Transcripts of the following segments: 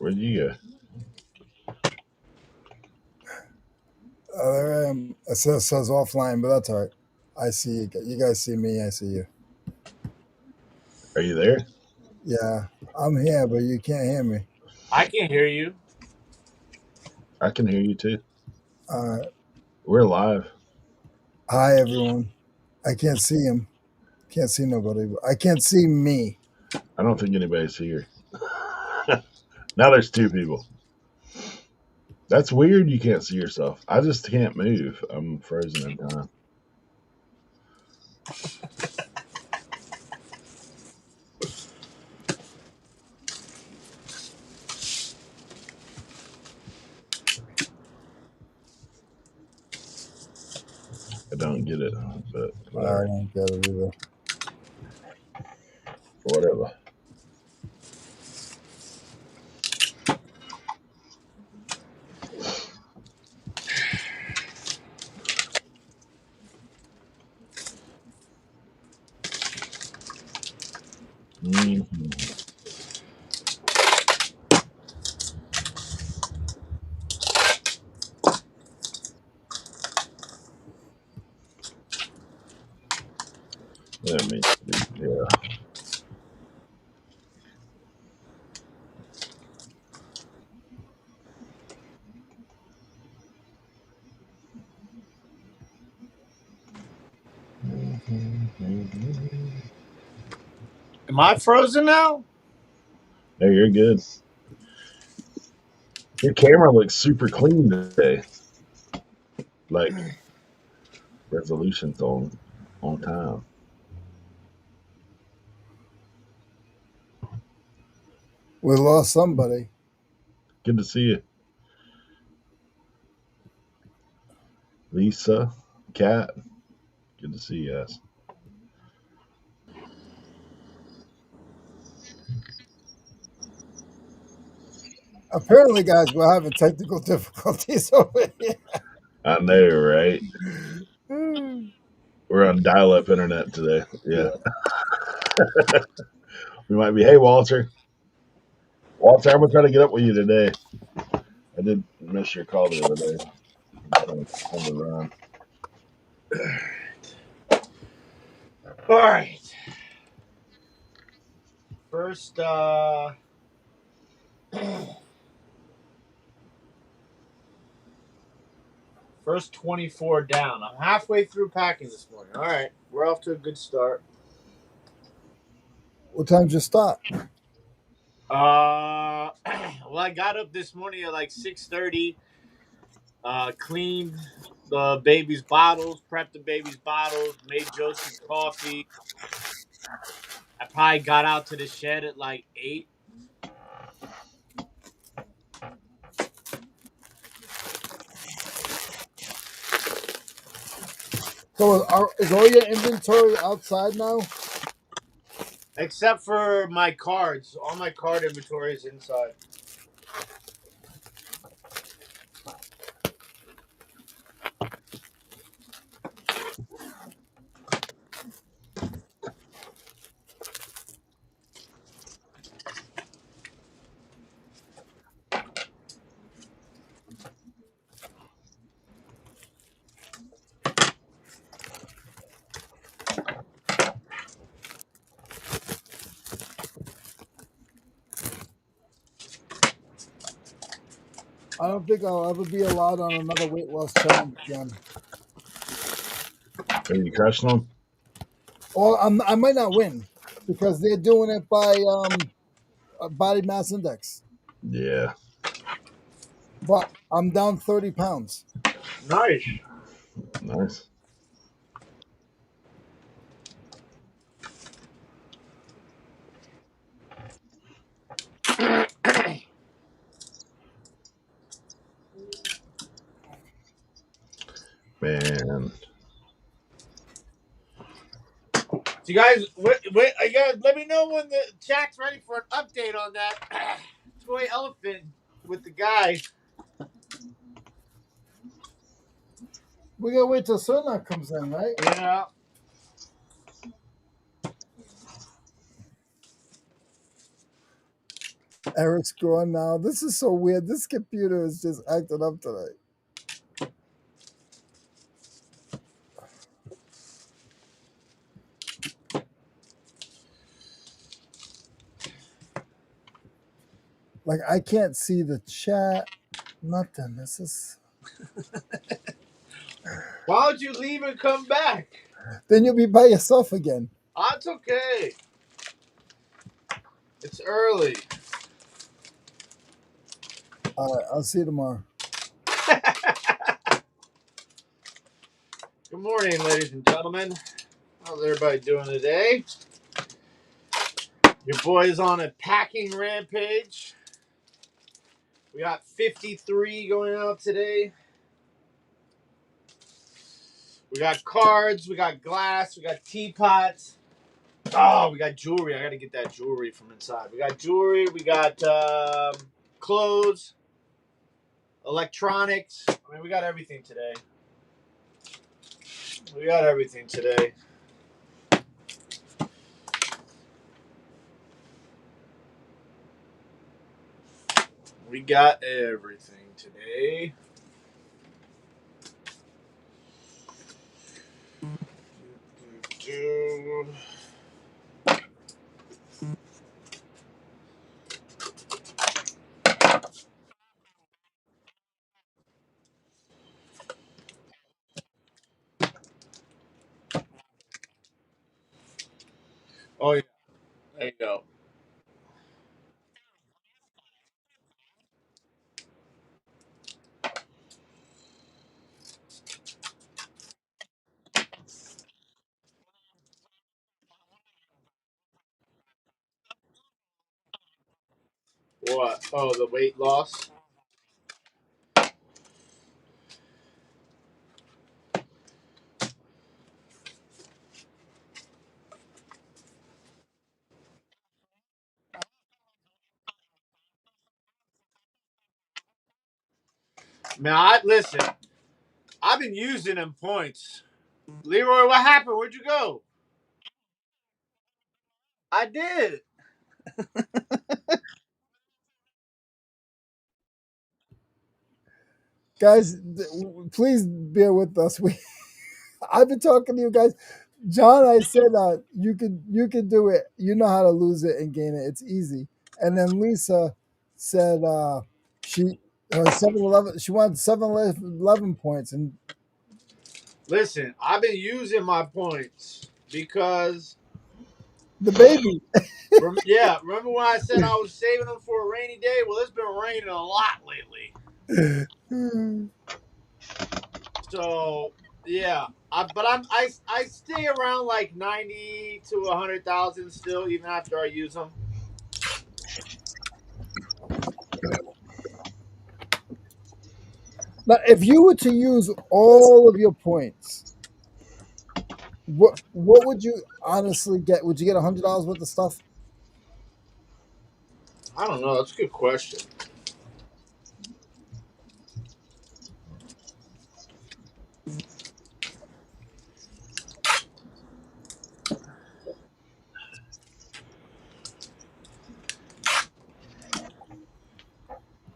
Where'd you go? There I am. It says offline, but that's all right. I see you. You guys see me. I see you. Are you there? Yeah, I'm here, but you can't hear me. I can hear you. I can hear you too. All right. We're live. Hi, everyone. I can't see him. Can't see nobody. But I can't see me. I don't think anybody's here. Now there's two people. That's weird. You can't see yourself. I just can't move. I'm frozen in time. I don't get it, but I whatever. don't get it either. Whatever. Mm-hmm. Let me see. Yeah. Am I frozen now? No, you're good. Your camera looks super clean today. Like resolution's on time. We lost somebody. Good to see you, Lisa, Kat. Good to see you guys. Apparently, guys, we're having technical difficulties over here. I know, right? We're on dial-up internet today. Yeah, we might be. Hey, Walter. Walter, I'm gonna try to get up with you today. I did miss your call the other day. On the run. All right. First, first 24 down. I'm halfway through packing this morning. All right, we're off to a good start. What time did you start? Well, I got up this morning at like 6:30. Cleaned the baby's bottles, prepped the baby's bottles, made Josie coffee. I probably got out to the shed at like 8. So is all your inventory outside now? Except for my cards. All my card inventory is inside. I don't think I'll ever be allowed on another weight loss challenge again. Are you crushing them? Or I might not win because they're doing it by body mass index. Yeah. But I'm down 30 pounds. Nice. Nice. Man. So you guys, you guys, let me know when the chat's ready for an update on that toy elephant with the guy. We gotta wait till Cernoch comes in, right? Yeah. Eric's gone now. This is so weird. This computer is just acting up tonight. Like, I can't see the chat. Nothing. This is. Why don't you leave and come back? Then you'll be by yourself again. That's okay. It's early. All right. I'll see you tomorrow. Good morning, ladies and gentlemen. How's everybody doing today? Your boy's on a packing rampage. We got 53 going out today. We got cards, we got glass, we got teapots. Oh, we got jewelry. I got to get that jewelry from inside. We got jewelry, we got clothes, electronics. I mean, we got everything today. We got everything today. We got everything today. Oh, yeah. There you go. What? Oh, the weight loss? Man, listen. I've been using them points. Leroy, what happened? Where'd you go? I did. Guys, please bear with us. I've been talking to you guys. John, I said you could do it. You know how to lose it and gain it. It's easy. And then Lisa said she 7-Eleven. She wanted 7-Eleven points, and Listen, I've been using my points because, the baby. remember when I said I was saving them for a rainy day? Well, it's been raining a lot lately. So, yeah. I stay around like 90 to 100,000 still, even after I use them. Now, if you were to use all of your points, what would you honestly get? Would you get $100 worth of stuff? I don't know. That's a good question.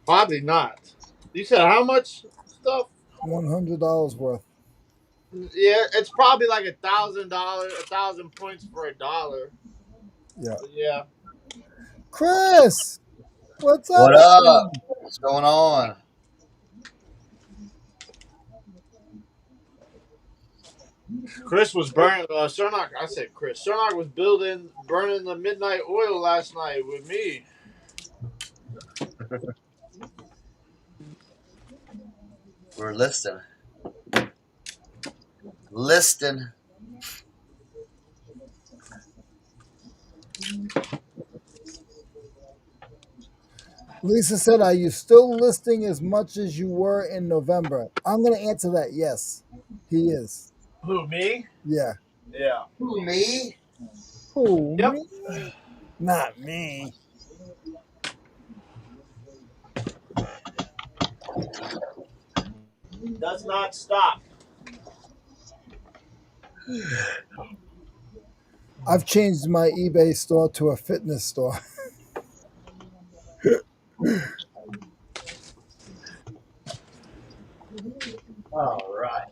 Probably not. You said how much stuff? $100 worth. Yeah, it's probably like $1,000, 1,000 points for $1. Yeah. But yeah. Chris, what's up, What up? man? What's going on? Chris was burning. Cernoch. I said Chris. Cernoch was burning the midnight oil last night with me. We're listing. Listing. Lisa said, "Are you still listing as much as you were in November?" I'm going to answer that. Yes, he is. Who, me? Yeah. Yeah. Who, me? Who, Yep. me? Not me. Does not stop. I've changed my eBay store to a fitness store. All right.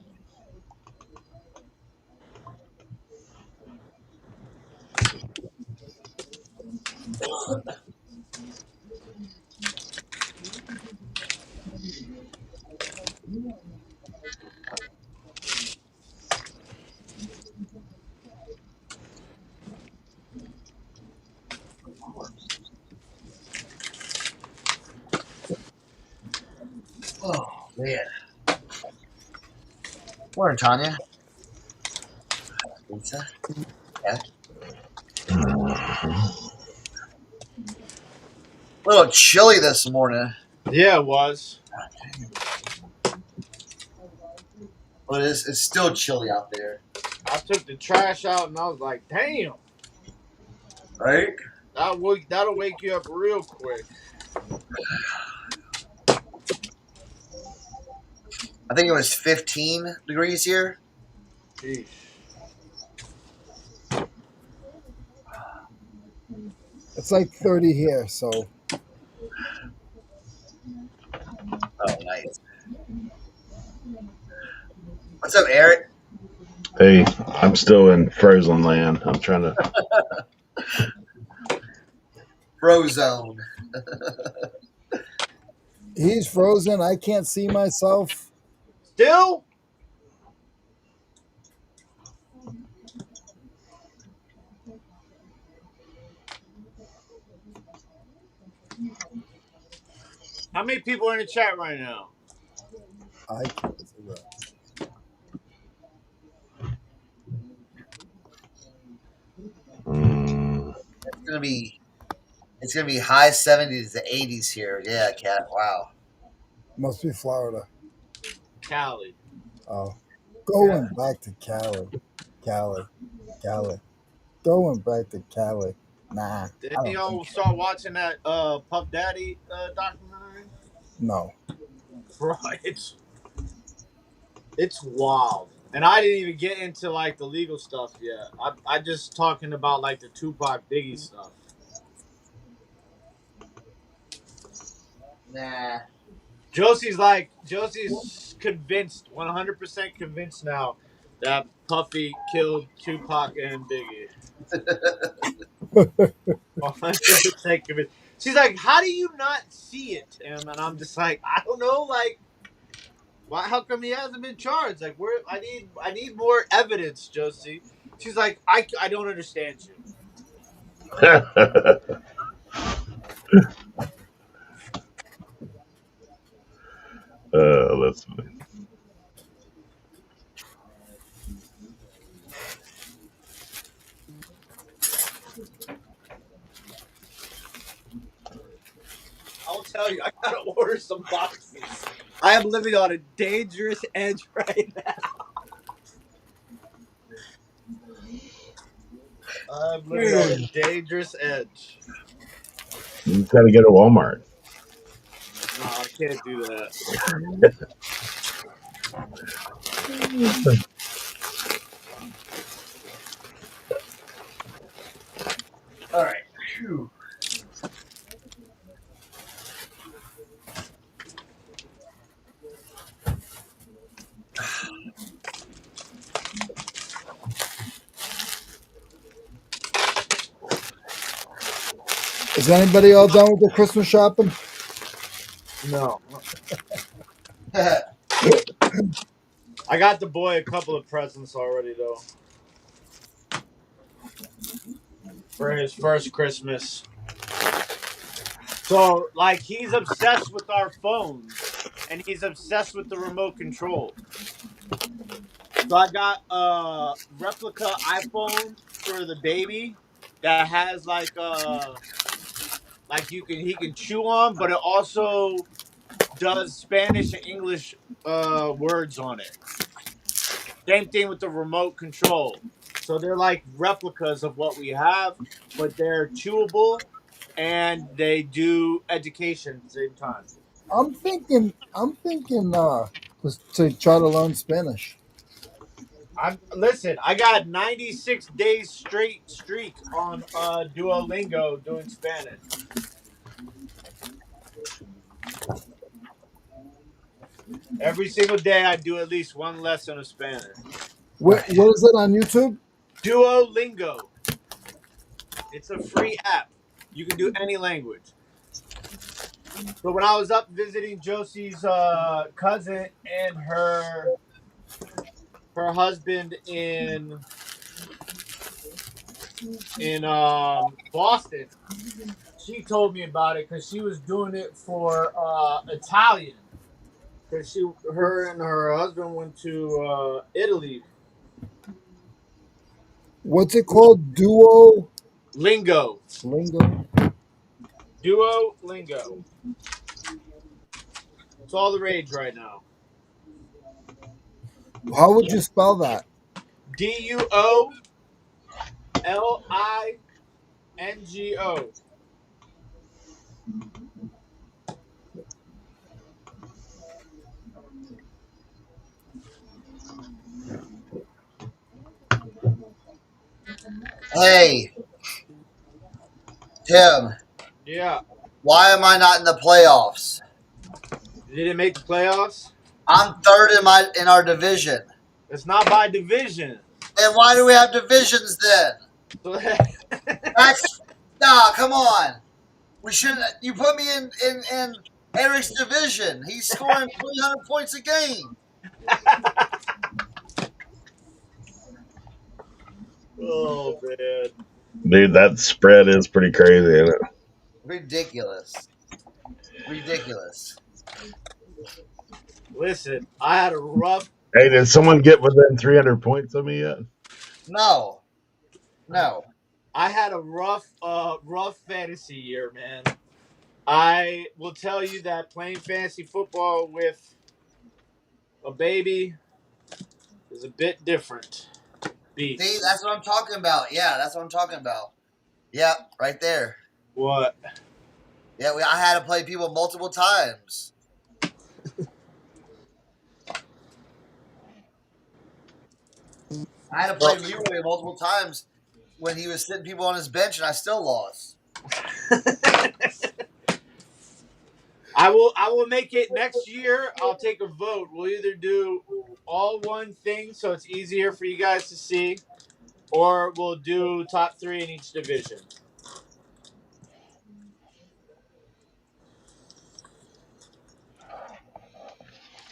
Oh man. Morning, Tanya. Lisa. Yeah. A little chilly this morning. Yeah, it was. But it's still chilly out there. I took the trash out and I was like, damn, Right? that'll wake you up real quick. I think it was 15 degrees here. Jeez. It's like 30 here, so Oh, nice. What's up, Eric? Hey, I'm still in frozen land. I'm trying to. Frozone. he's frozen. I can't see myself. Still? How many people are in the chat right now? I can't see that. It's gonna be high 70s to 80s here. Yeah, Cat. Wow. Must be Florida. Cali. Oh, going back to Cali. Going back to Cali. Nah, I Didn't don't y'all think so. start watching that Puff Daddy documentary? No. Bro, it's wild. And I didn't even get into like the legal stuff yet. I just talking about like the Tupac Biggie stuff. Nah. Josie's convinced, 100% convinced now that Puffy killed Tupac and Biggie. 100% convinced. She's like, how do you not see it, Tim? And I'm just like, I don't know, like, why? How come he hasn't been charged? Like, I need more evidence, Josie. She's like, I don't understand you. That's funny. I'll tell you, I gotta order some boxes. I am living on a dangerous edge right now. I'm living on a dangerous edge. You got to go to Walmart. No, I can't do that. All right. Whew. Is anybody all done with the Christmas shopping? No. I got the boy a couple of presents already, though. For his first Christmas. So, like, he's obsessed with our phones. And he's obsessed with the remote control. So I got a replica iPhone for the baby that has like he can chew on, but it also does Spanish and English words on it. Same thing with the remote control. So they're like replicas of what we have, but they're chewable and they do education at the same time. I'm thinking to try to learn Spanish. I got 96 days straight streak on Duolingo doing Spanish. Every single day, I do at least one lesson of Spanish. What is it on YouTube? Duolingo. It's a free app. You can do any language. So when I was up visiting Josie's cousin and her husband in Boston, she told me about it because she was doing it for Italian. Because her and her husband went to Italy. What's it called? Duolingo. Lingo. Duolingo. It's all the rage right now. How would you spell that? Duolingo. Hey, Tim, Yeah. why am I not in the playoffs? Did it make the playoffs? I'm third in our division. It's not by division. And why do we have divisions then? So Come on. We should. You put me in Eric's division. He's scoring 300 points a game. oh man. Dude, that spread is pretty crazy, isn't it? Ridiculous. Listen, I had a rough. Hey, did someone get within 300 points of me yet? No. I had a rough fantasy year, man. I will tell you that playing fantasy football with a baby is a bit different. Beast. See, that's what I'm talking about. Yeah, that's what I'm talking about. Yep, right there. What? Yeah, I had to play people multiple times. I had to play Leroy multiple times when he was sitting people on his bench, and I still lost. I will make it next year. I'll take a vote. We'll either do all one thing so it's easier for you guys to see, or we'll do top 3 in each division.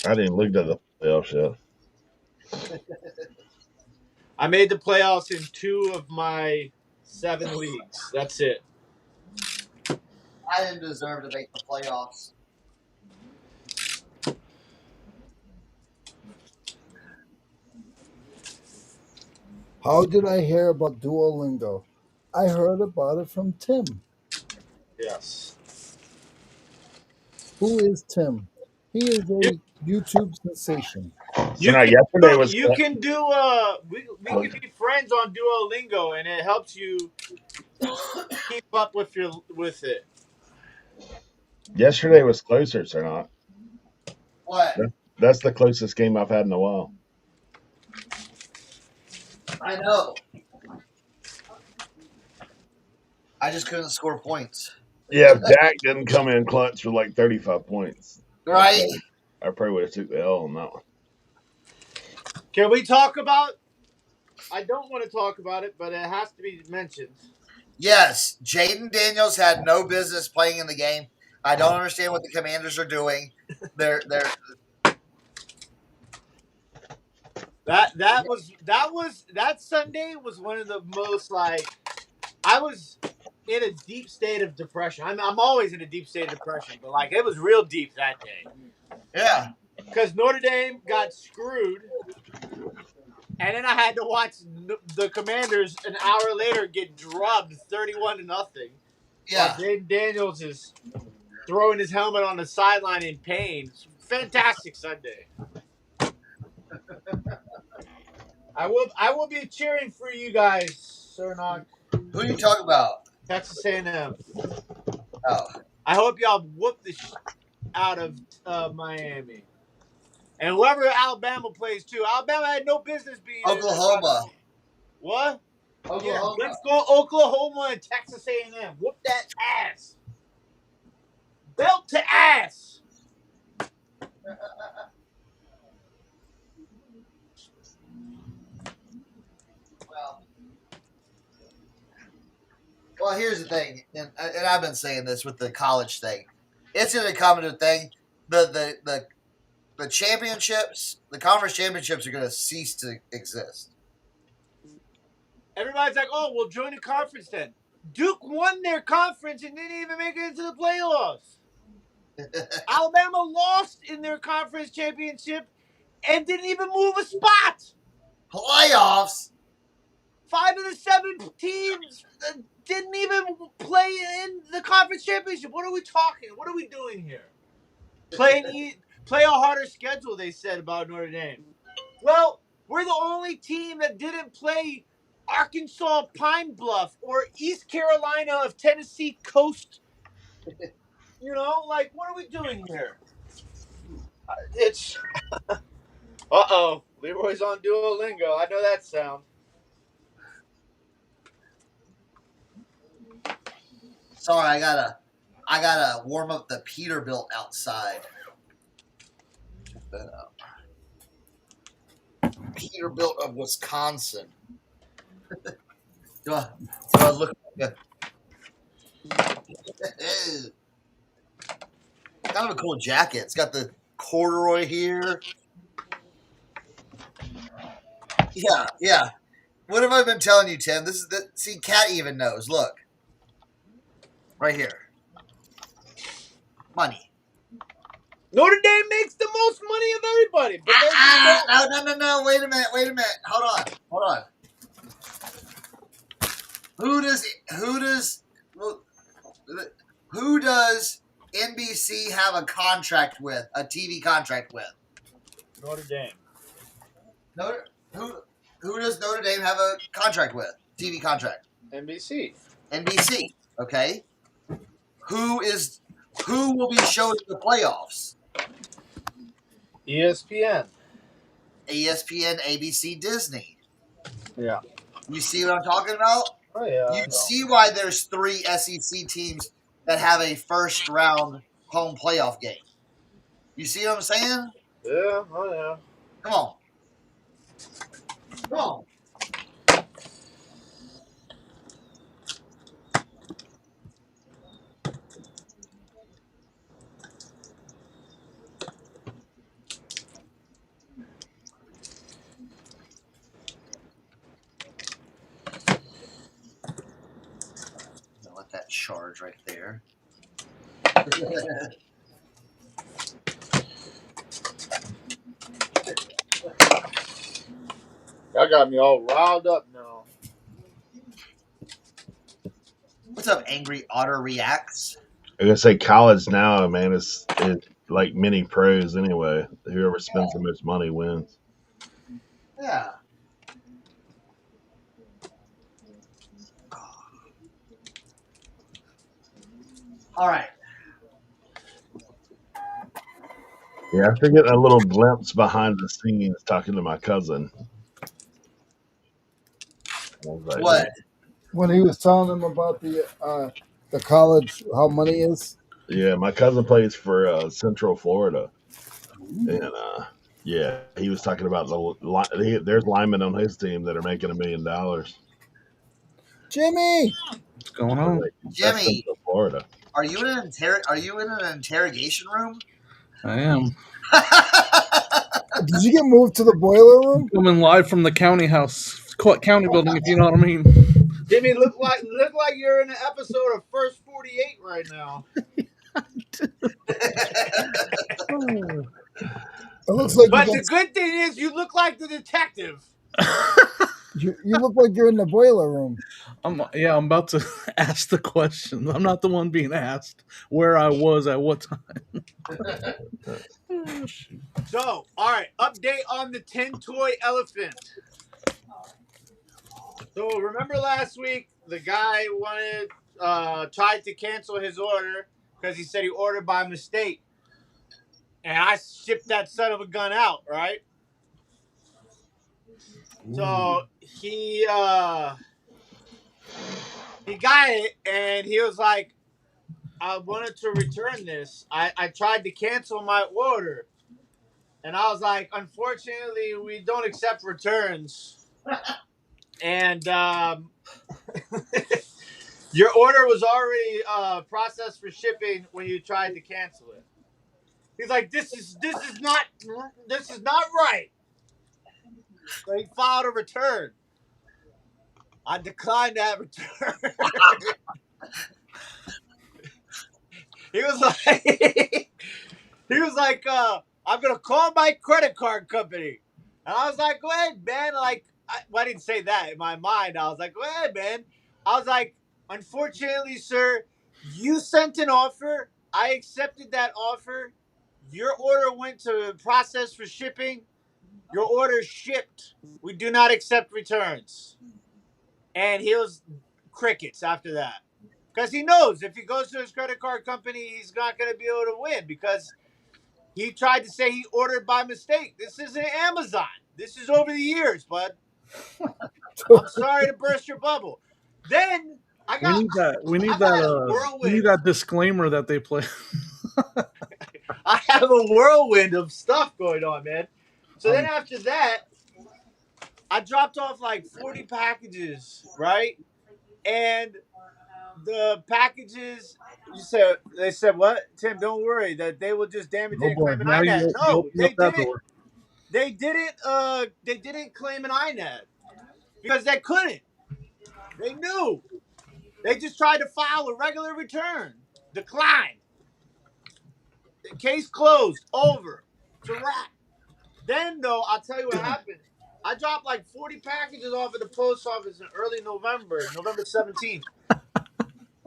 I didn't look at the playoffs yet. I made the playoffs in 2 of my 7 leagues. That's it. I didn't deserve to make the playoffs. How did I hear about Duolingo? I heard about it from Tim. Yes. Who is Tim? He is a YouTube sensation. So now yesterday was you can do we can be friends on Duolingo, and it helps you keep up with it. yesterday was closer, Cernoch. What? That's the closest game I've had in a while. I know. I just couldn't score points. Yeah, if Dak didn't come in clutch with like 35 points, Right? I probably would have took the L on that one. Can we talk about? I don't want to talk about it, but it has to be mentioned. Yes, Jaden Daniels had no business playing in the game. I don't understand what the Commanders are doing. They're That Sunday was one of the most I was in a deep state of depression. I'm always in a deep state of depression, but it was real deep that day. Yeah. Because Notre Dame got screwed, and then I had to watch the Commanders an hour later get drubbed 31-0. Yeah. While Jaden Daniels is throwing his helmet on the sideline in pain. Fantastic Sunday. I will be cheering for you guys, Cernoch. Who are you talking about? Texas A&M. Oh. I hope y'all whoop the out of Miami. And whoever Alabama plays too. Alabama had no business being Oklahoma. What? Oklahoma. Yeah, let's go Oklahoma and Texas A&M. Whoop that ass. Belt to ass. Well, here's the thing, and I've been saying this with the college thing. It's going to come to a thing. The championships, the conference championships, are going to cease to exist. Everybody's like, "Oh, we'll join the conference then." Duke won their conference and didn't even make it into the playoffs. Alabama lost in their conference championship and didn't even move a spot. Playoffs. 5 of the 7 teams didn't even play in the conference championship. What are we talking? What are we doing here? Play a harder schedule, they said about Notre Dame. Well, we're the only team that didn't play Arkansas Pine Bluff or East Carolina of Tennessee Coast. You know, like, what are we doing here? It's... Uh-oh. Leroy's on Duolingo. I know that sound. Sorry, I gotta warm up the Peterbilt outside. Check that out. Peterbilt of Wisconsin. Do I look like kind of a cool jacket. It's got the corduroy here. Yeah. What have I been telling you, Tim? This is see, Kat even knows. Look. Right here. Money. Notre Dame makes the most money of everybody. But No. Wait a minute. Hold on. Who does NBC have a contract with? A TV contract with? Notre Dame. Who does Notre Dame have a contract with? TV contract. NBC. Okay. Who will be showing the playoffs? ESPN. ESPN, ABC, Disney. Yeah. You see what I'm talking about? Oh, yeah. You see why there's 3 SEC teams that have a first round home playoff game. You see what I'm saying? Yeah, oh yeah. Come on. Let that charge right there. That got me all riled up now. What's up, Angry Otter Reacts? I'm gonna say college now, man, is like mini pros anyway. Whoever spends the most money wins. Yeah. All right. Yeah, after getting a little glimpse behind the scenes talking to my cousin. I was like, What? When he was telling them about the college, how money is. yeah, my cousin plays for Central Florida, and yeah, he was talking about there's linemen on his team that are making $1 million. Jimmy, What's going on? Like, that's Jimmy, Central Florida. are you in an interrogation room? I am. did you get moved to the boiler room? Coming live from the county house. County building, if you know what I mean. Jimmy, look like you're in an episode of First 48 right now. It looks like. But the good thing is, you look like the detective. You look like you're in the boiler room. I'm about to ask the question. I'm not the one being asked where I was at what time. Oh, shoot. So, all right, update on the 10-toy elephant. So, remember last week, the guy tried to cancel his order because he said he ordered by mistake. And I shipped that son of a gun out, right? So, he got it, and he was like, I wanted to return this. I tried to cancel my order. And I was like, unfortunately, we don't accept returns. And Your order was already processed for shipping when you tried to cancel it. He's like, this is not right. So he filed a return. I declined that return. He was like, I'm gonna call my credit card company. And I was like, go ahead, man. Like, I didn't say that in my mind. I was like, go ahead, man. I was like, unfortunately, sir, you sent an offer. I accepted that offer. Your order went to process for shipping. Your order shipped. We do not accept returns. And he was crickets after that. Because he knows if he goes to his credit card company, he's not going to be able to win because he tried to say he ordered by mistake. This isn't Amazon. This is over the years, bud. I'm sorry to burst your bubble. Then I We need that. We need that disclaimer that they play. I have a whirlwind of stuff going on, man. So then after that, I dropped off like 40 packages, right? And the packages, they said what? Tim, don't worry that they will just damage it and claim an INAD. No, they didn't. They didn't claim an INAD because they couldn't. They knew. They just tried to file a regular return. Declined. Case closed. Over. It's a wrap. Then, though, I'll tell you what happened. I dropped like 40 packages off at the post office in early November 17th.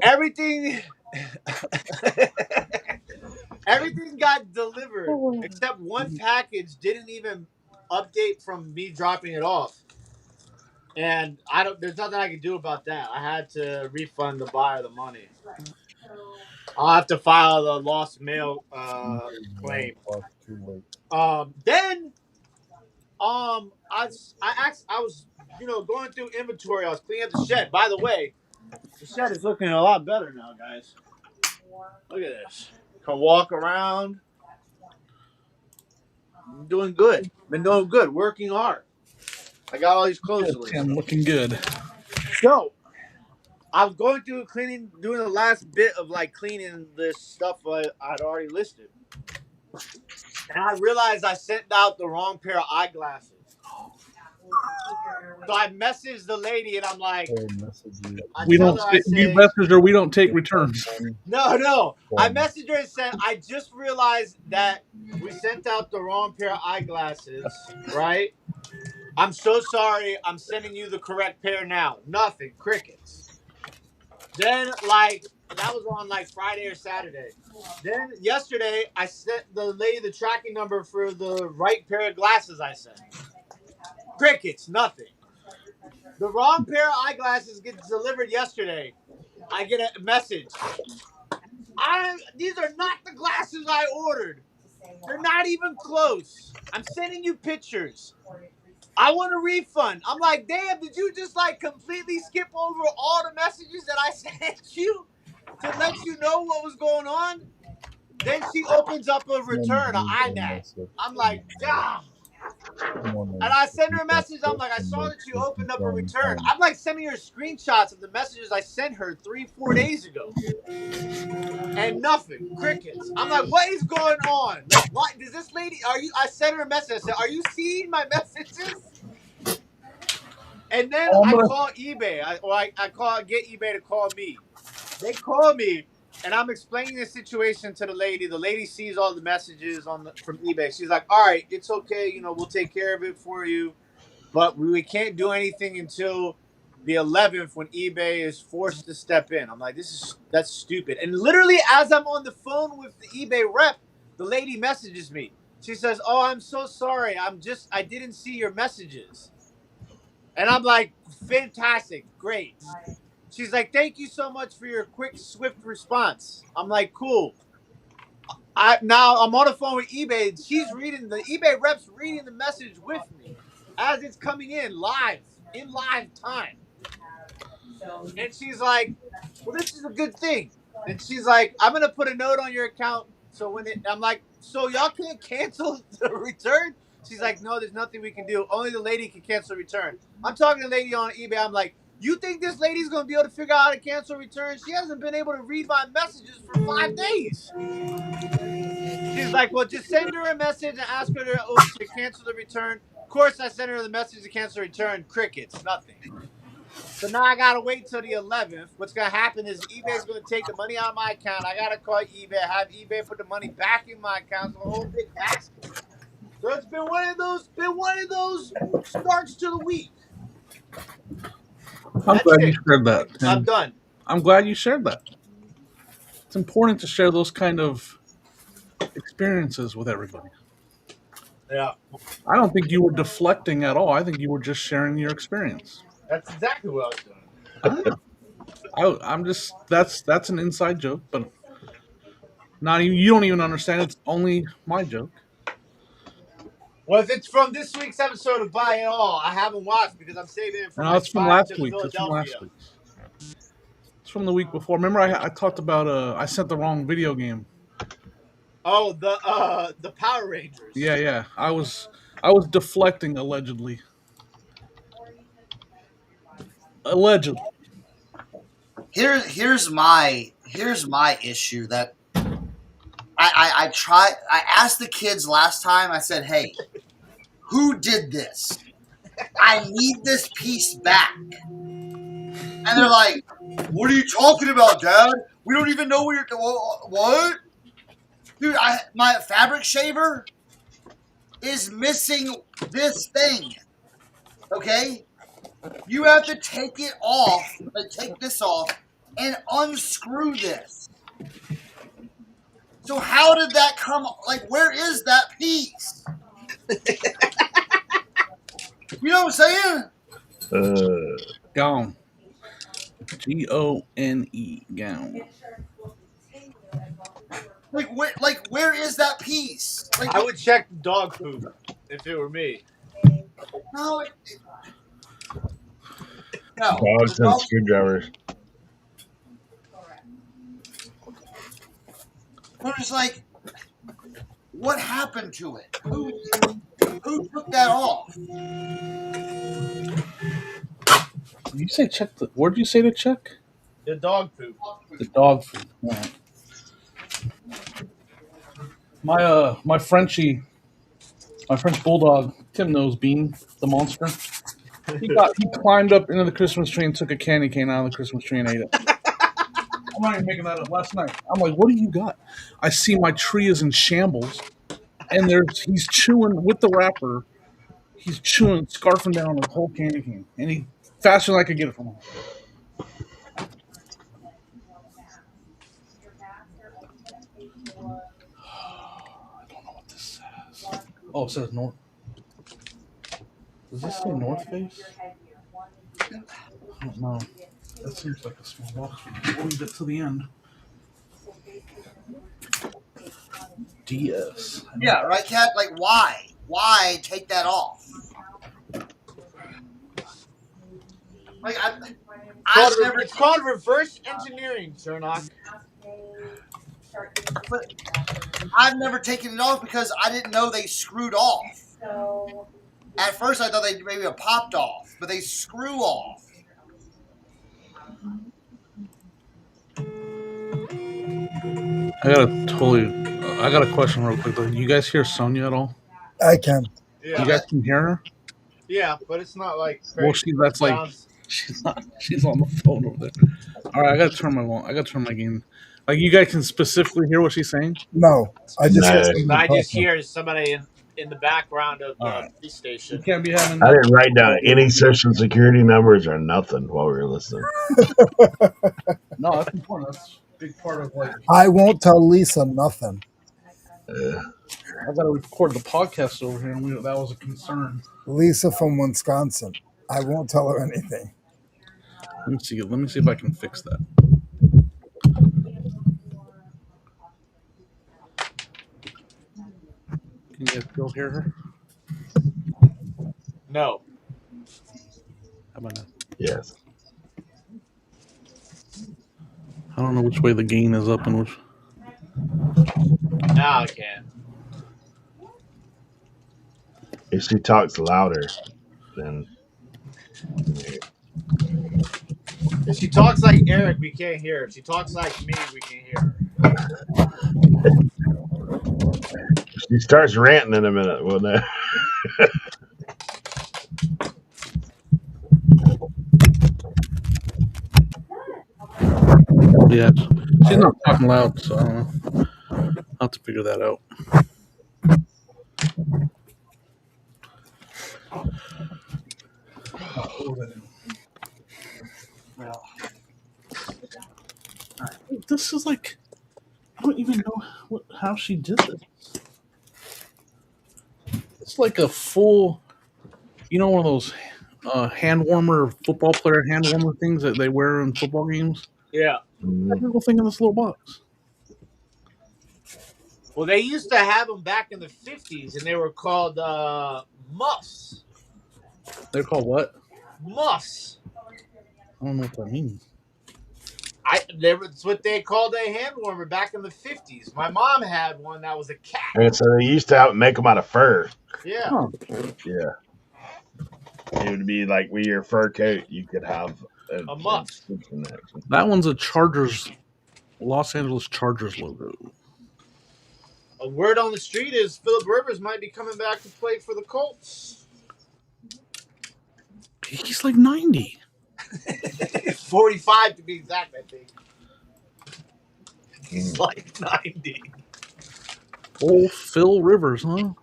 Everything got delivered except one package didn't even update from me dropping it off. And there's nothing I can do about that. I had to refund the buyer the money. I'll have to file the lost mail claim. Then I was going through inventory. I was cleaning up the shed. By the way, the shed is looking a lot better now, guys. Look at this. Can walk around. I'm doing good. Been doing good. Working hard. I got all these clothes. I'm looking good. So I was going through doing the last bit of like cleaning this stuff I'd already listed. And I realized I sent out the wrong pair of eyeglasses. So I messaged the lady and I'm like, we messaged her. We don't take returns. No. I messaged her and said, I just realized that we sent out the wrong pair of eyeglasses, right? I'm so sorry. I'm sending you the correct pair now. Nothing. Crickets. Then, that was on, Friday or Saturday. Then, yesterday, I sent the lady the tracking number for the right pair of glasses I sent. Crickets. Nothing. The wrong pair of eyeglasses gets delivered yesterday. I get a message. These are not the glasses I ordered. They're not even close. I'm sending you pictures. I want a refund. I'm like, damn, did you just completely skip over all the messages that I sent you to let you know what was going on? Then she opens up a return, an INAC. I'm like, damn. And I send her a message. I'm like, I saw that you opened up a return. I'm sending her screenshots of the messages I sent her 3-4 days ago. And nothing. Crickets. I'm like, what is going on? What does this lady I sent her a message. I said, are you seeing my messages? And then I call eBay. I get eBay to call me. They call me and I'm explaining the situation to the lady. The lady sees all the messages from eBay. She's like, all right, it's okay. We'll take care of it for you. But we can't do anything until the 11th when eBay is forced to step in. I'm like, that's stupid. And literally as I'm on the phone with the eBay rep, the lady messages me. She says, oh, I'm so sorry. I didn't see your messages. And I'm like, fantastic. Great. She's like, thank you so much for your quick, swift response. I'm like, cool. Now I'm on the phone with eBay. The eBay rep's reading the message with me as it's coming in live time. And she's like, well, this is a good thing. And she's like, I'm going to put a note on your account. So I'm like, so y'all can't cancel the return? She's like, no, there's nothing we can do. Only the lady can cancel the return. I'm talking to the lady on eBay. I'm like, You think this lady's gonna be able to figure out how to cancel return? She hasn't been able to read my messages for 5 days. She's like, well, just send her a message and ask her to cancel the return. Of course, I sent her the message to cancel return. Crickets, nothing. So now I gotta wait till the 11th. What's gonna happen is eBay's gonna take the money out of my account. I gotta call eBay, have eBay put the money back in my account. So a whole big basket. So it's been one of those starts to the week. I'm That's glad you it. shared that. I'm Tim. done. I'm glad you shared that. It's important to share those kind of experiences with everybody. Yeah, I don't think you were deflecting at all. I think you were just sharing your experience. that's exactly what I was doing. I'm just that's an inside joke, but not even you don't even understand. It's only my joke. Well, if it's from this week's episode of Buy It All, I haven't watched because I'm saving it for No, my it's from spot last to week. It's from Philadelphia. last week. It's from the week before. Remember, I talked about I sent the wrong video game. Oh, the Power Rangers. Yeah. I was deflecting allegedly. Allegedly. Here's my issue that I asked the kids last time. I said, hey, who did this? I need this piece back. And they're like, what are you talking about, Dad? We don't even know what you're what? Dude, my fabric shaver is missing this thing. Okay? You have to take it off, take this off, and unscrew this. So how did that come? Like, where is that piece? You know what I'm saying? Gone. Gone. Gone. Like where is that piece? Like, I would check the dog poop if it were me. no. Dogs and screwdrivers. I'm just like, what happened to it? Who took that off? Did you say check the? Where'd you say to check? The dog poop. The dog food. Right. My French bulldog, Tim knows Bean, the monster. He climbed up into the Christmas tree and took a candy cane out of the Christmas tree and ate it. I'm not even making that up. Last night, I'm like, "What do you got?" I see my tree is in shambles, and he's chewing with the wrapper. He's chewing, scarfing down the whole candy cane, and he faster than I could get it from him. I don't know what this says. Oh, it says North. Does this say North Face? I don't know. That seems like a small box. We'll leave it to the end. DS. Yeah, right, Cat? Like, why? Why take that off? Like, It's called reverse engineering, Cernoch. But I've never taken it off because I didn't know they screwed off. At first, I thought they maybe popped off, but they screw off. I got a question real quick though. You guys hear Sonia at all? I can. Yeah. You guys can hear her? Yeah, but it's not like crazy. Well, she's not. She's on the phone over there. All right, I gotta turn my gain. Like, you guys can specifically hear what she's saying? No, I just hear somebody in the background of the police station. You can't be having. I didn't write down any social security numbers or nothing while we were listening. No, that's important. That's a big part of like. I won't tell Lisa nothing. I got to record the podcast over here, and that was a concern. Lisa from Wisconsin. I won't tell her anything. Let me see if I can fix that. Can you guys still hear her? No. How about that? Yes. I don't know which way the gain is up and which. Now I can. If she talks louder, then. If she talks like Eric, we can't hear her. If she talks like me, we can hear her. She starts ranting in a minute. Well, no. Yeah, she's not talking loud, so I don't know. I'll have to figure that out. This is like, I don't even know how she did this. It's like a full, one of those hand warmer, football player hand warmer things that they wear in football games. Yeah. Every little thing in this little box. Well, they used to have them back in the 50s, and they were called muffs. They're called what? Muffs. I don't know what that means. It's what they called a hand warmer back in the 50s. My mom had one that was a cat. And so they used to make them out of fur. Yeah. Huh. Yeah. It would be like with your fur coat, you could have A muff. That one's a Chargers, Los Angeles Chargers logo. A word on the street is Phillip Rivers might be coming back to play for the Colts. He's like 90. 45 to be exact, I think. He's like 90. Old Phil Rivers, huh?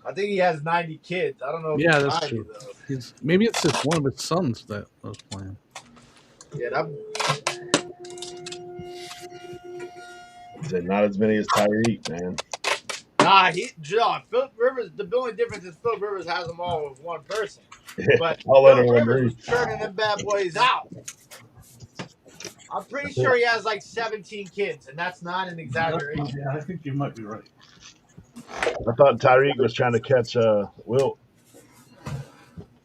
I think he has 90 kids. I don't know if Yeah, he's that's 90, true. though. Maybe it's just one of his sons that was playing. Yeah, Not as many as Tyreek, man. Phillip Rivers, the only difference is Phillip Rivers has them all with one person. But I'll let Phillip him Rivers was churning them bad boys out. I'm pretty sure he has like 17 kids, and that's not an exaggeration. Yeah, I think you might be right. I thought Tyreek was trying to catch Wilt.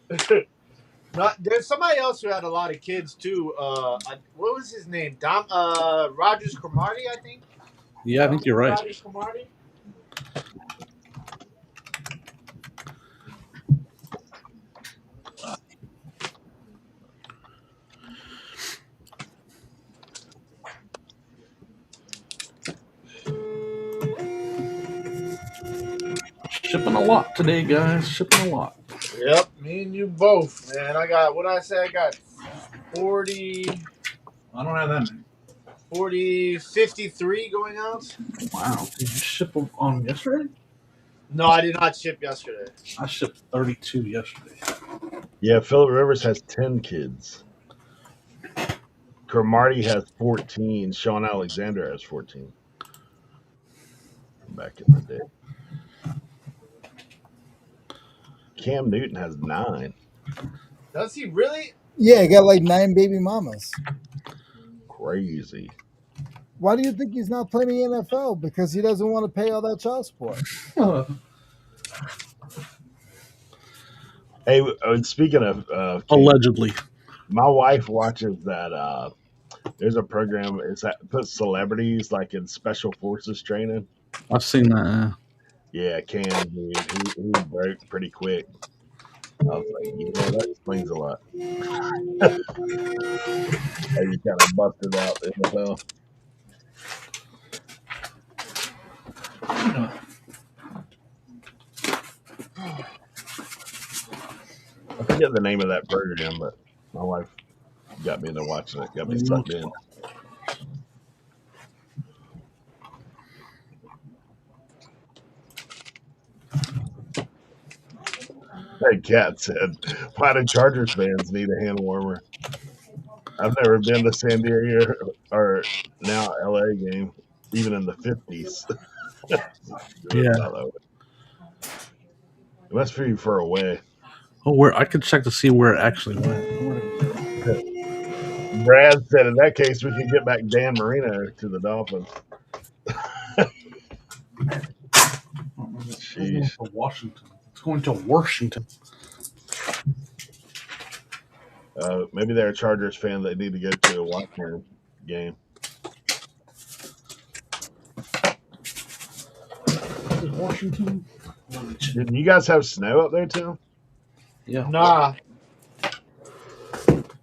There's somebody else who had a lot of kids too. What was his name? Rogers Cromartie, I think. Yeah, I think you're right. Rogers Cromartie. Shipping a lot today, guys. Shipping a lot. Yep, me and you both, man. I got 40. I don't have that many. 53 going out. Wow. Did you ship them on yesterday? No, I did not ship yesterday. I shipped 32 yesterday. Yeah, Phillip Rivers has 10 kids. Cromartie has 14. Sean Alexander has 14. Back in the day. Cam Newton has 9. Does he really? Yeah, he got like 9 baby mamas. Crazy. Why do you think he's not playing the NFL? Because he doesn't want to pay all that child support. Hey, speaking of allegedly, my wife watches that. There's a program. It's that puts celebrities like in special forces training. I've seen that. Yeah, Cam, dude, he broke pretty quick. I was like, that explains a lot. How you kind of busted out the NFL. I forget the name of that program, but my wife got me into watching it. Got me sucked in. That cat said, "Why do Chargers fans need a hand warmer?" I've never been to San Diego or now LA game, even in the 50s. Yeah. It must be for away. Oh, I could check to see where it actually went. Brad said, in that case, we can get back Dan Marino to the Dolphins. Sheesh. Washington. It's going to Washington. Maybe they're a Chargers fan. They need to go to a Washington game. Washington. Did you guys have snow up there too? Yeah. Nah.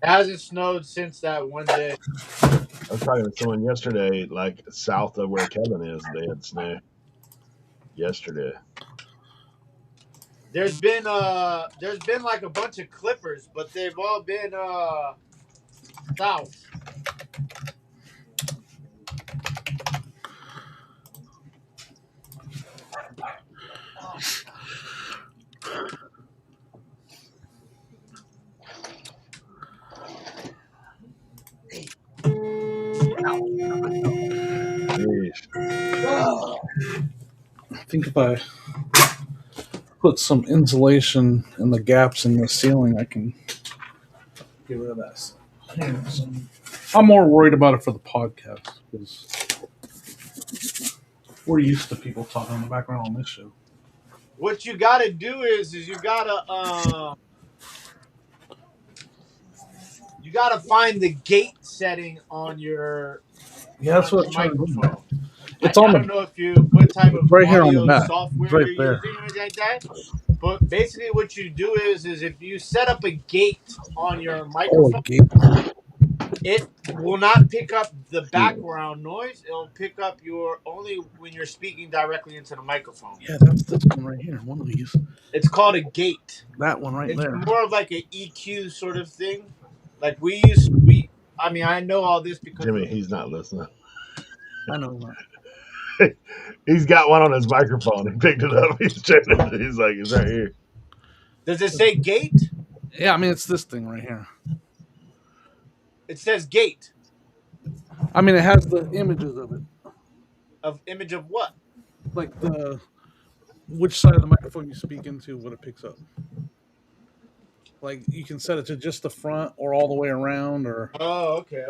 It hasn't snowed since that one day. I was talking to someone yesterday, like south of where Kevin is. They had snow yesterday. There's been like a bunch of clippers, but they've all been south. Yeesh. I think if I put some insulation in the gaps in the ceiling, I can get rid of that. I'm more worried about it for the podcast because we're used to people talking in the background on this show. What you gotta do is you gotta find the gate setting on your Yeah, that's what I'm trying to do. microphone. It's I on don't the know what type of right here on the audio back. software It's right you're there. using or anything like that. But basically, what you do is if you set up a gate on your Oh, microphone, gate. it will not pick up the background noise. It'll pick up your only when you're speaking directly into the microphone. Yeah, that's this one right here. One of these. It's called a gate. That one right It's there. more of like an EQ sort of thing. Like I mean, I know all this because Jimmy, he's not listening. I know that. He's got one on his microphone. He picked it up. He's checking it. He's like, it's right here. Does it say gate? Yeah, I mean it's this thing right here. It says gate. I mean it has the images of it, Of image of what? like the which side of the microphone you speak into, what it picks up. Like you can set it to just the front or all the way around, or Oh, okay.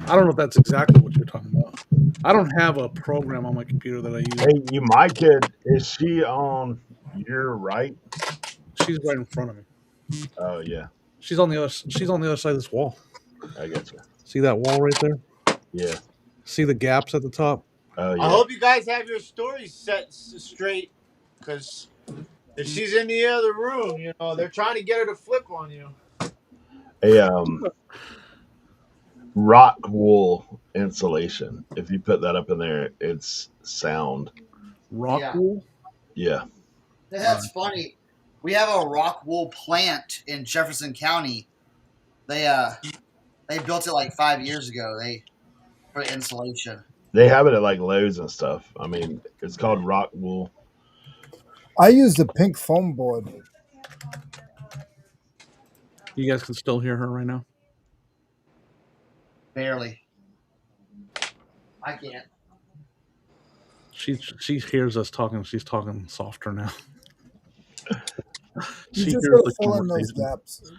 I don't know if that's exactly what you're talking about. I don't have a program on my computer that I use. Hey, you, my kid, is she on your right? She's right in front of me. Oh, yeah. She's on the other side of this wall. I got you. See that wall right there? Yeah. See the gaps at the top? Oh, I yeah. hope you guys have your stories set straight, because if she's in the other room, they're trying to get her to flip on you. A rock wool insulation. If you put that up in there, it's sound. Rock Yeah. wool? Yeah. That's funny. We have a rock wool plant in Jefferson County. They built it like 5 years ago. For insulation. They have it at like Lowe's and stuff. I mean, it's called rock wool. I use the pink foam board. You guys can still hear her right now? Barely. I can't. She hears us talking. She's talking softer now. You She just hears gotta the fill in those conversation. gaps.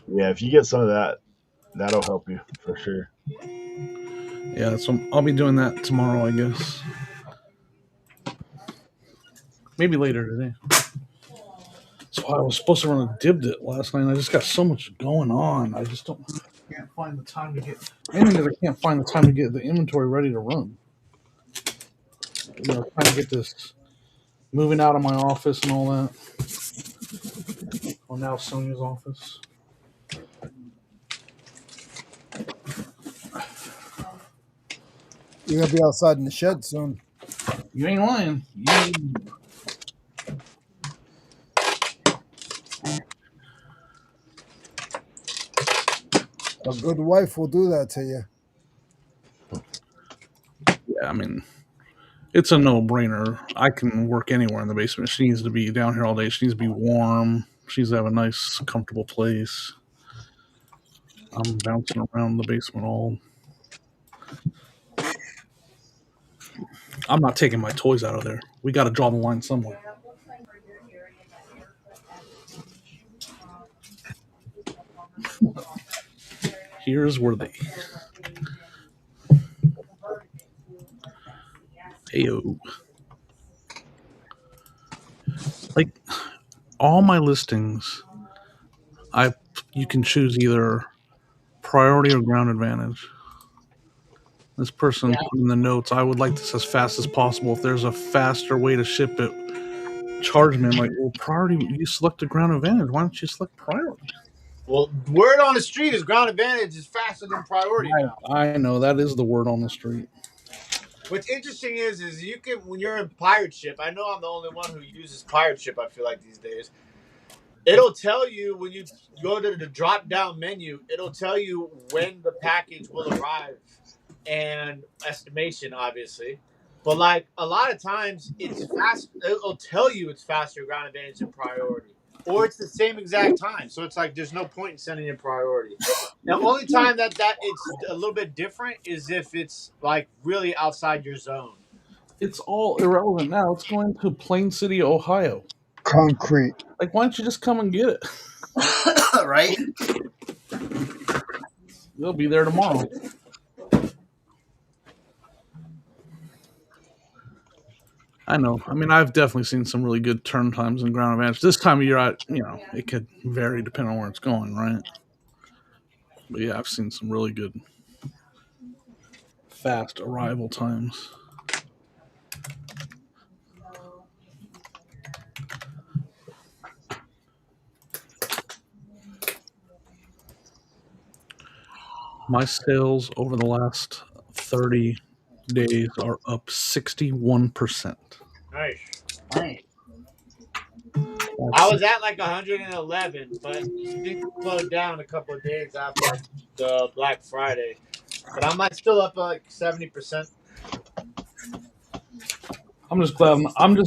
Yeah, if you get some of that, that'll help you for sure. Yeah, so I'll be doing that tomorrow, I guess. Maybe later today. So I was supposed to run a dibdit last night, and I just got so much going on. I just can't find the time to get. Mainly because I can't find the time to get the inventory ready to run. Trying to get this moving out of my office and all that. Well, now Sonia's office. You're gonna be outside in the shed soon. You ain't lying. A good wife will do that to you. Yeah, I mean, it's a no-brainer. I can work anywhere in the basement. She needs to be down here all day. She needs to be warm. She needs to have a nice, comfortable place. I'm bouncing around the basement all. I'm not taking my toys out of there. We got to draw the line somewhere. Here's where they. Heyo. Like all my listings, you can choose either priority or ground advantage. This person put in the notes, I would like this as fast as possible. If there's a faster way to ship it, charge me. I'm like, well, priority. You selected ground advantage. Why don't you select priority? Well, word on the street is ground advantage is faster than priority now. I know that is the word on the street. What's interesting is you can, when you're in pirate ship, I know I'm the only one who uses pirate ship, I feel like these days. It'll tell you when you go to the drop down menu, it'll tell you when the package will arrive and estimation, obviously. But like a lot of times it's fast, it'll tell you it's faster ground advantage than priority. Or it's the same exact time. So it's like there's no point in sending in priority. The only time that it's a little bit different is if it's like really outside your zone. It's all irrelevant now. It's going to Plain City, Ohio. Concrete. Like, why don't you just come and get it? Right? They'll be there tomorrow. I know. I mean, I've definitely seen some really good turn times in ground advantage. This time of year, it could vary depending on where it's going, right? But yeah, I've seen some really good fast arrival times. My sales over the last 30 days are up 61%. Nice. Right. I was at like 111, but things slowed down a couple of days after the Black Friday. But I'm like still up like 70%. I'm just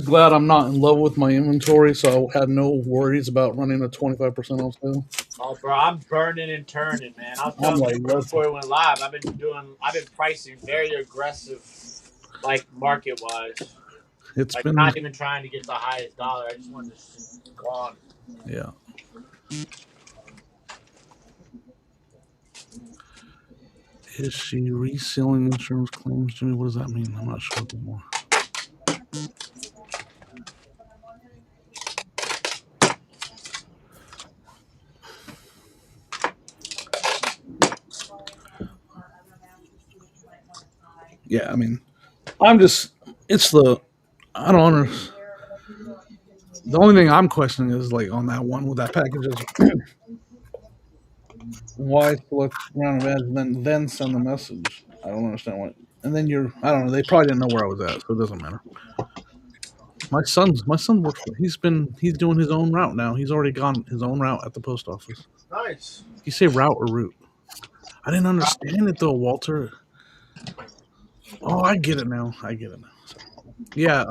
glad I'm not in love with my inventory, so I had no worries about running a 25% off sale. Oh, bro, I'm burning and turning, man. I'll tell I'm you like, before it went live. I've been pricing very aggressive, like market wise. It's Like been not even trying to get the highest dollar. I just wanted to go on. Yeah. Is she resealing insurance claims, Jimmy? What does that mean? I'm not sure anymore. Yeah, I mean, I don't understand. The only thing I'm questioning is like on that one with that package is why select round of ads and then send the message. I don't understand what. And then I don't know. They probably didn't know where I was at, so it doesn't matter. My son works for. He's doing his own route now. He's already gone his own route at the post office. Nice. You say route or route? I didn't understand it though, Walter. Oh, I get it now. So, yeah,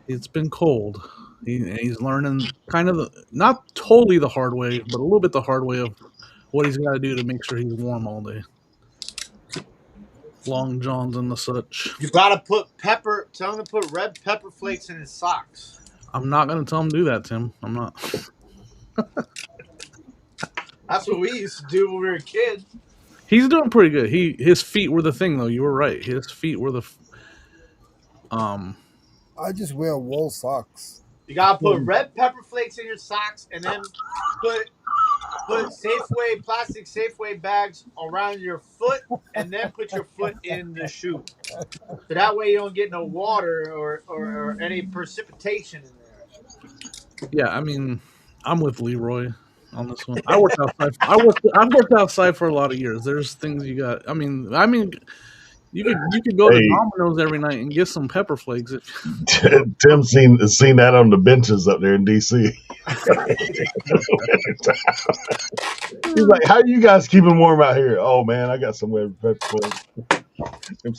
it's been cold. He's learning kind of not totally the hard way, but a little bit the hard way of what he's got to do to make sure he's warm all day. Long johns and the such. You gotta tell him to put red pepper flakes in his socks. I'm not gonna tell him to do that, Tim. I'm not. That's what we used to do when we were kids. He's doing pretty good. His feet were the thing though. You were right. His feet were the I just wear wool socks. You gotta put red pepper flakes in your socks, and then put plastic Safeway bags around your foot, and then put your foot in the shoe. So that way you don't get no water or any precipitation in there. Yeah, I mean, I'm with Leroy on this one. I worked outside. I've worked outside for a lot of years. There's things you got. I mean, you could go to Domino's every night and get some pepper flakes. Tim's seen that on the benches up there in DC. He's like, "How you guys keeping warm out here?" "Oh man, I got some pepper flakes."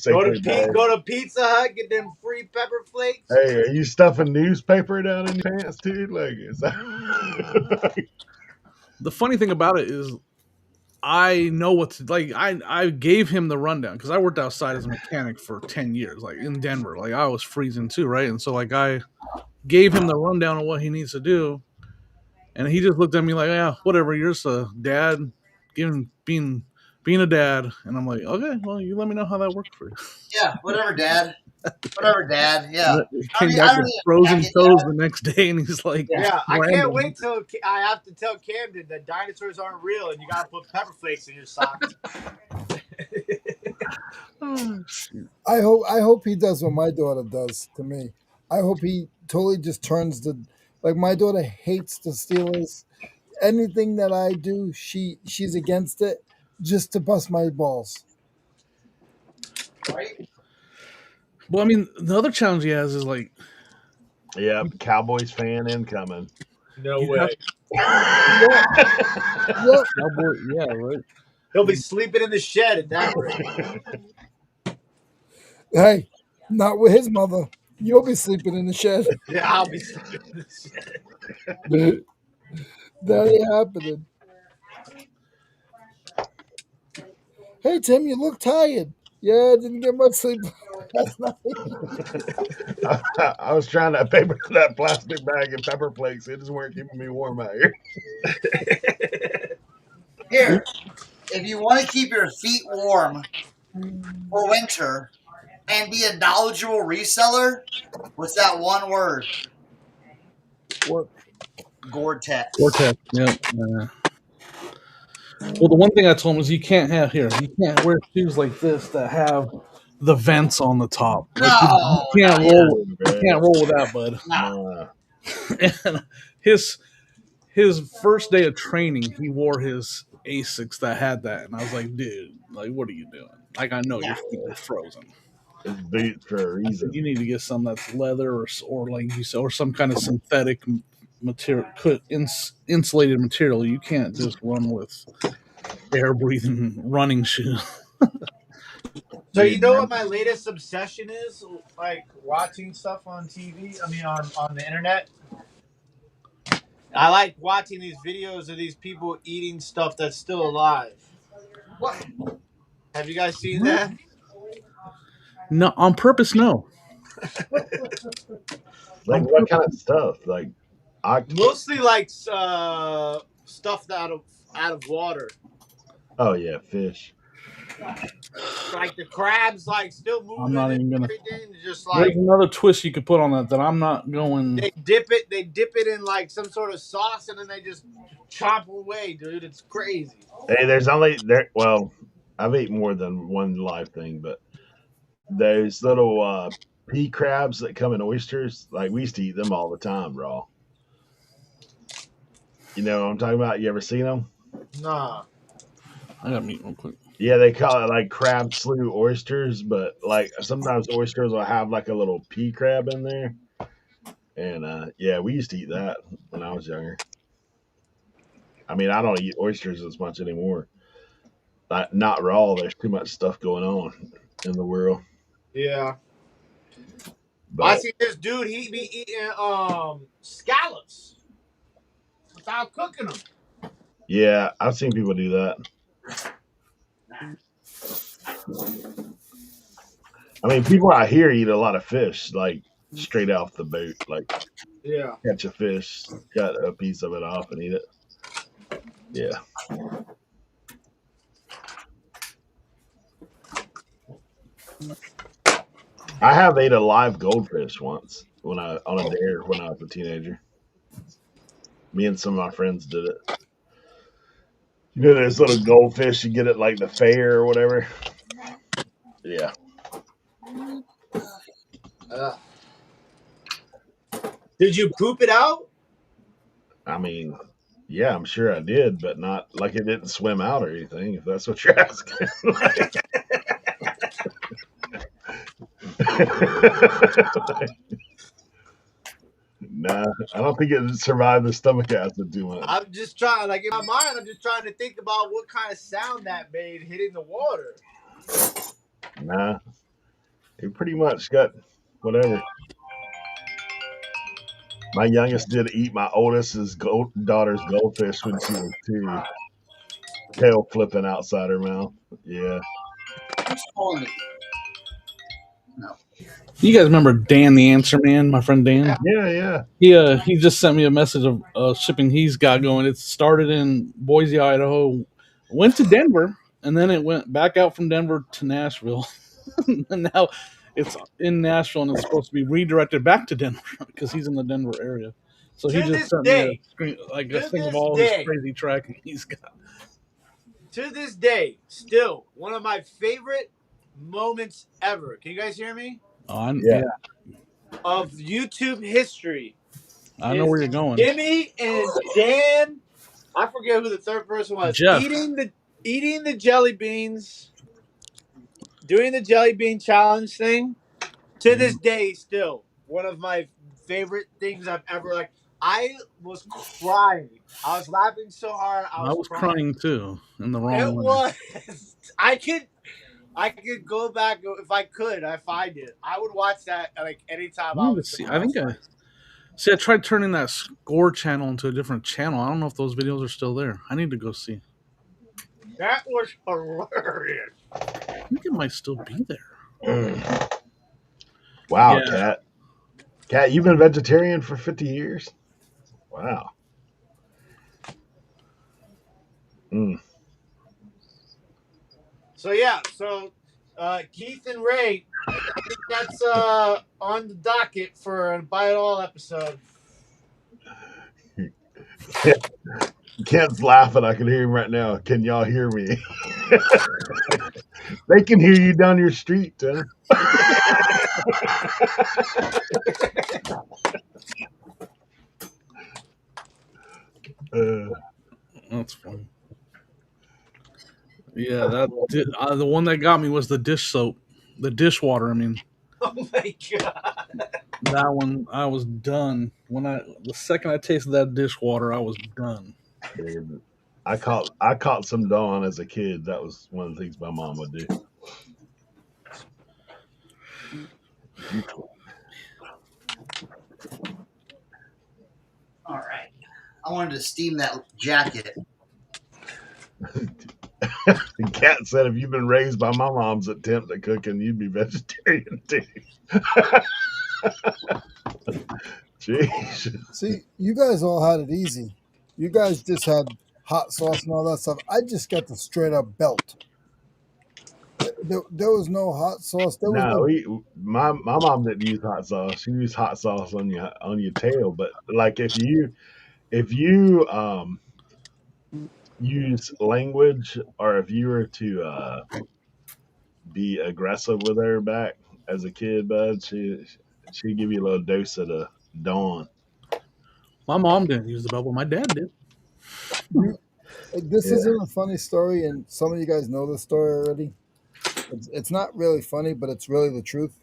Go to Pizza Hut, get them free pepper flakes. Hey, are you stuffing newspaper down in your pants, dude? Like, is that... The funny thing about it is, I know what's like. I gave him the rundown because I worked outside as a mechanic for 10 years, like in Denver. Like I was freezing too, right? And so like I gave him the rundown of what he needs to do, and he just looked at me like, "Yeah, whatever. You're just a dad, being a dad." And I'm like, "Okay, well, you let me know how that works for you." Yeah, whatever, Dad. Whatever, Dad. Yeah. He came back with frozen toes the next day, and he's like, "Yeah, I can't wait till I have to tell Camden that dinosaurs aren't real, and you gotta put pepper flakes in your socks." Oh, shoot. I hope he does what my daughter does to me. I hope he totally just turns the like my daughter hates the Steelers. Anything that I do, she's against it just to bust my balls. Right? Well, I mean, the other challenge he has is like Yep, Cowboys fan incoming. No you have way. Yep, yep. Cowboy. Yeah, right. He'll be sleeping in the shed at that rate. Hey, not with his mother. You'll be sleeping in the shed. Yeah, I'll be sleeping in the shed. That ain't happening. Hey Tim, you look tired. Yeah, I didn't get much sleep last night. I was trying to paper that plastic bag and pepper flakes. It just weren't keeping me warm out here. Here, if you want to keep your feet warm for winter and be a knowledgeable reseller, what's that one word? What? Gore-Tex. Vortex. Yep. Well, the one thing I told him is you can't wear shoes like this that have the vents on the top. Like you No, can't not roll. Yeah. You can't roll with that, bud. no. And his first day of training, he wore his Asics that had that, and I was like, dude, like, what are you doing? Like, I know your feet are frozen. It's boots for a reason. You need to get some that's leather or like you said, or some kind of synthetic material, insulated material. You can't just run with air breathing running shoes. So you know what my latest obsession is? Like watching stuff on TV. I mean, on the internet. I like watching these videos of these people eating stuff that's still alive. What? Have you guys seen that? No, on purpose, no. Like what kind of stuff? Like octopus? Mostly like stuff out of water. Oh yeah, fish. Like the crabs, like still moving. I'm not even gonna. Everything just There's like another twist you could put on that I'm not going. they dip it in like some sort of sauce, and then they just chop away, dude. It's crazy. Hey, there's only there. Well, I've ate more than one live thing, but those little pea crabs that come in oysters, like we used to eat them all the time, raw. You know what I'm talking about? You ever seen them? Nah. I gotta meet real quick. Yeah, they call it like crab slew oysters, but like sometimes oysters will have like a little pea crab in there. And yeah, we used to eat that when I was younger. I mean, I don't eat oysters as much anymore. Not raw. There's too much stuff going on in the world. Yeah. I But see this dude. He be eating scallops without cooking them. yeah, I've seen people do that. I mean, people out here eat a lot of fish, like straight off the boat. Like Yeah. catch a fish, cut a piece of it off, and eat it. Yeah. I have ate a live goldfish once when I on a dare when I was a teenager. Me and some of my friends did it. You know, there's little goldfish you get at like the fair or whatever. Yeah. Did you poop it out? I mean, yeah, I'm sure I did, but not like it didn't swim out or anything, if that's what you're asking. Nah, I don't think it survived the stomach acid too much. I'm just trying, like in my mind, I'm just trying to think about what kind of sound that made hitting the water. Nah, it pretty much got whatever. My youngest did eat my oldest's daughter's goldfish when she was 2. Tail flipping outside her mouth. Yeah. Who's calling me? No. You guys remember Dan the Answer Man, my friend Dan? Yeah, yeah. He just sent me a message of shipping he's got going. It started in Boise, Idaho, went to Denver, and then it went back out from Denver to Nashville, and now it's in Nashville and it's supposed to be redirected back to Denver because he's in the Denver area. So he To just this sent day. me a screen, like a To thing of this all day. his crazy tracking he's got. To this day, still one of my favorite moments ever. Can you guys hear me? Yeah. Yeah, Of YouTube history I know is where you're going. Jimmy and Dan. I forget who the third person was. Jeff. Eating the jelly beans, doing the jelly bean challenge thing. To this day, still one of my favorite things I've ever like. I was crying. I was laughing so hard. I I was was crying. crying too in the wrong It way. was. I could go back if I could. I find it. I would watch that like anytime I I need to was see. I think depressed. I see. I tried turning that score channel into a different channel. I don't know if those videos are still there. I need to go see. That was hilarious. I think it might still be there. Wow, Yeah, Cat. Cat, you've been vegetarian for 50 years? Wow. Mm. So yeah, Keith and Ray, I think that's on the docket for a Buy It All episode. Kent's laughing. I can hear him right now. Can y'all hear me? They can hear you down your street, Tim. Uh, that's funny. Yeah, the one that got me was the dish soap, the dishwater. I mean, Oh my god. that one I was done when the second I tasted that dishwater, I was done. dude, I caught some Dawn as a kid. That was one of the things my mom would do. All right. I wanted to steam that jacket. The cat said, if you've been raised by my mom's attempt at cooking, you'd be vegetarian too. Jeez. See, you guys all had it easy. You guys just had hot sauce and all that stuff. I just got the straight up belt. There was no hot sauce. There was No, no. my mom didn't use hot sauce. She used hot sauce on your tail. But like if you use language, or if you were to be aggressive with her back as a kid, bud, she'd give you a little dose of the Dawn. My mom didn't use the belt, but my dad did. You, this Yeah. isn't a funny story, and some of you guys know this story already. It's not really funny, but it's really the truth.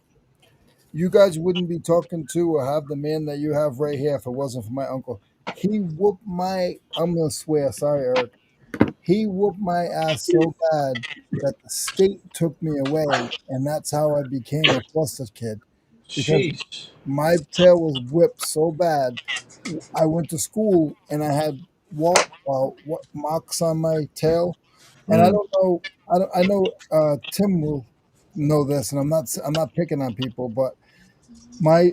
You guys wouldn't be talking to or have the man that you have right here if it wasn't for my uncle. He whooped my. I'm gonna swear. Sorry, Eric. He whooped my ass so bad that the state took me away, and that's how I became a foster kid. Because Sheesh. my tail was whipped so bad. I went to school and I had marks on my tail, and I Mm. don't know. I know Tim will know this, and I'm not picking on people, but my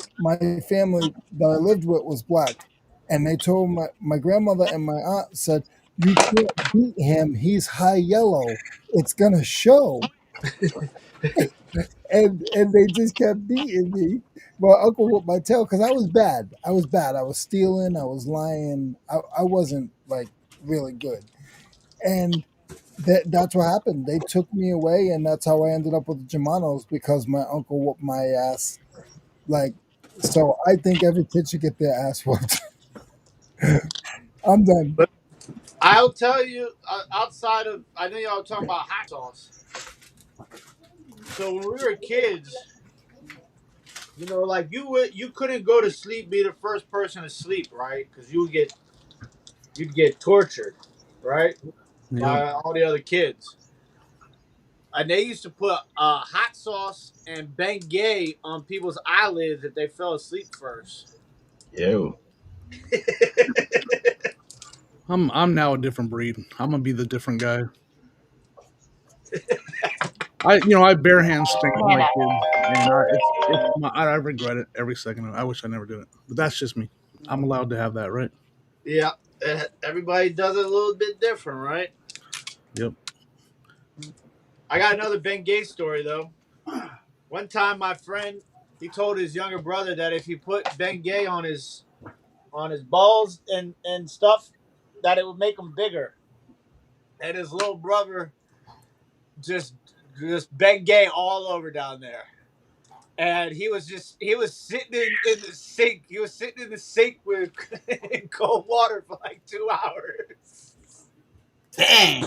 family that I lived with was black, and they told my grandmother and my aunt said, "You can't beat him. He's high yellow. It's gonna show." And they just kept beating me. My uncle whooped my tail because I was bad. I was bad. I was stealing. I was lying. I wasn't like really good, and that's what happened. They took me away, and that's how I ended up with the Germanos because my uncle whooped my ass. Like, so I think every kid should get their ass whooped. I'm done. But I'll tell you, outside of, I know y'all were talking about hot sauce. So when we were kids, like you couldn't go to sleep, be the first person to sleep, right? Because you'd get tortured, right, Yep. by all the other kids. And they used to put hot sauce and Bengay on people's eyelids if they fell asleep first. Yo. I'm now a different breed. I'm gonna be the different guy. I bare hand spank my kids, and I regret it every second. I wish I never did it, but that's just me. I'm allowed to have that, right? Yeah, everybody does it a little bit different, right? Yep. I got another Bengay story though. One time, my friend he told his younger brother that if he put Bengay on his balls and stuff, that it would make him bigger. And his little brother just just Bengay all over down there. And he was sitting in the sink. He was sitting in the sink with in cold water for like 2 hours. Dang.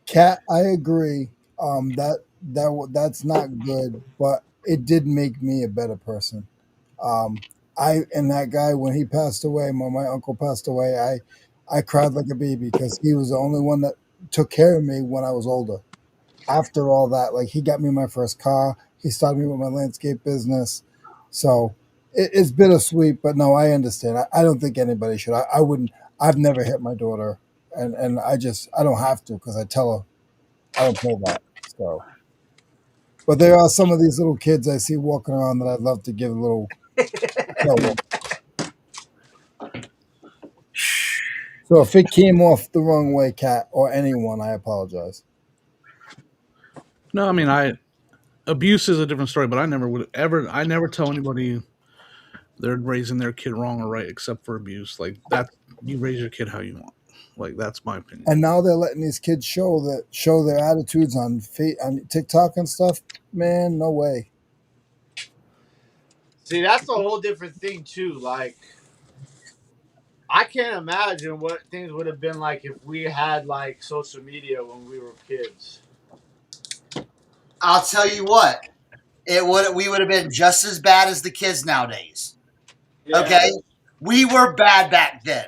Cat, I agree. That's not good, but it did make me a better person. I and that guy when he passed away, when my uncle passed away, I cried like a baby because he was the only one that took care of me when I was older. After all that, like he got me my first car, he started me with my landscape business. So it's bittersweet, but no, I understand. I don't think anybody should. I wouldn't. I've never hit my daughter, and I don't have to because I tell her I don't play that. So, but there are some of these little kids I see walking around that I'd love to give a little tail. So if it came off the wrong way, Cat, or anyone, I apologize. No, I mean, I abuse is a different story, but I never would ever. I never tell anybody they're raising their kid wrong or right, except for abuse. Like that, you raise your kid how you want. Like that's my opinion. And now they're letting these kids show their attitudes on TikTok and stuff. Man, no way. See, that's a whole different thing too. Like, I can't imagine what things would have been like if we had like social media when we were kids. I'll tell you what. We would have been just as bad as the kids nowadays. Yeah. Okay? We were bad back then.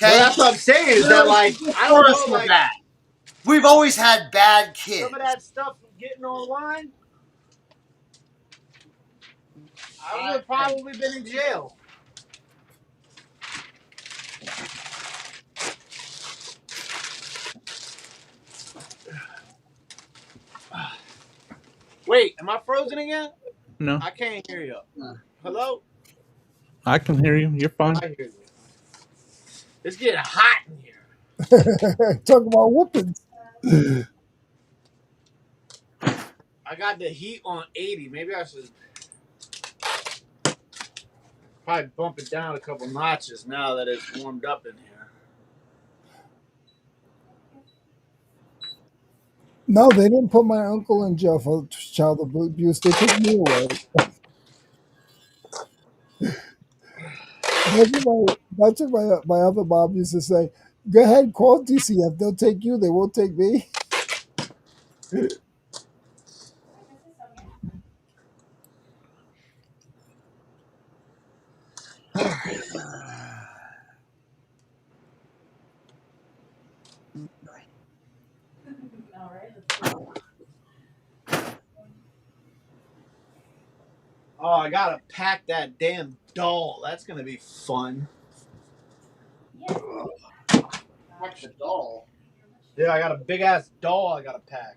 Well, Okay? that's what I'm saying is that Literally, like people I don't before know us were like bad. We've always had bad some of kids. that stuff getting online. I would have probably been in jail. Wait, am I frozen again? No, I can't hear you. Hello? I can hear you. You're fine. I hear you. It's getting hot in here. Talk about whoopings. I got the heat on 80. Maybe I should probably bump it down a couple notches now that it's warmed up in here. No, they didn't put my uncle in jail for child abuse. They took me away. That's what my other mom used to say. Go ahead, call DCF. They'll take you. They won't take me. Oh, I gotta pack that damn doll. That's gonna be fun. Pack the doll. Yeah, I got a big ass doll I gotta pack.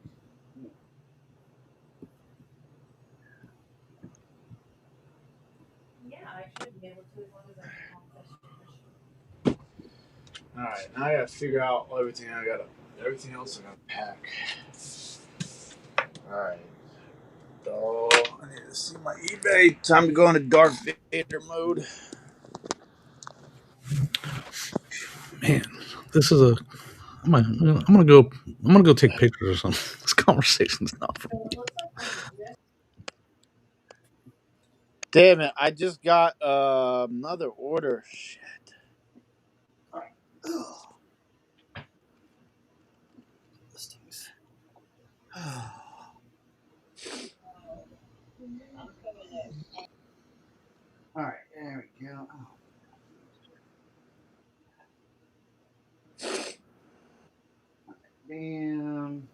All right, now I gotta figure out everything else I gotta pack. All right, doll. I need to see my eBay. Time to go into Darth Vader mode. Man, this is a. I'm gonna go. I'm gonna go take pictures or something. This conversation's not for me. Damn it! I just got another order. Shit. Listings. All right, there we go. Bam.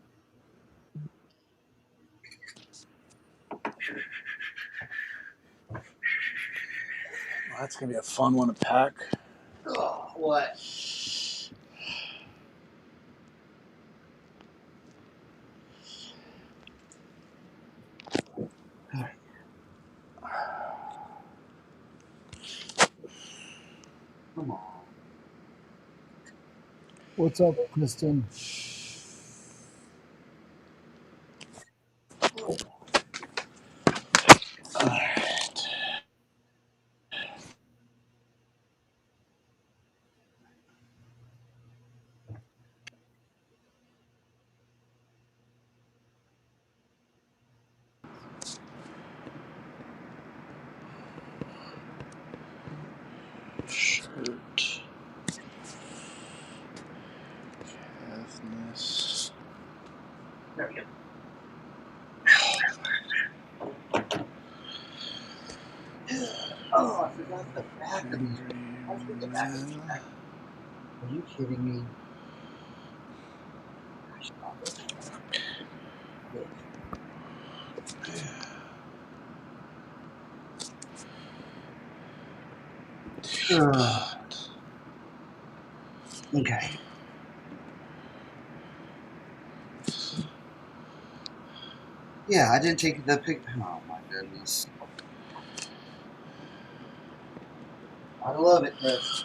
Well, that's gonna be a fun one to pack. Oh, what? Come on. What's up, Kristen? There we go. Oh, I forgot the back of these. I forgot the back of these back. Are you kidding me? Okay. Yeah, I didn't take the pic. Oh my goodness. I love it, Chris.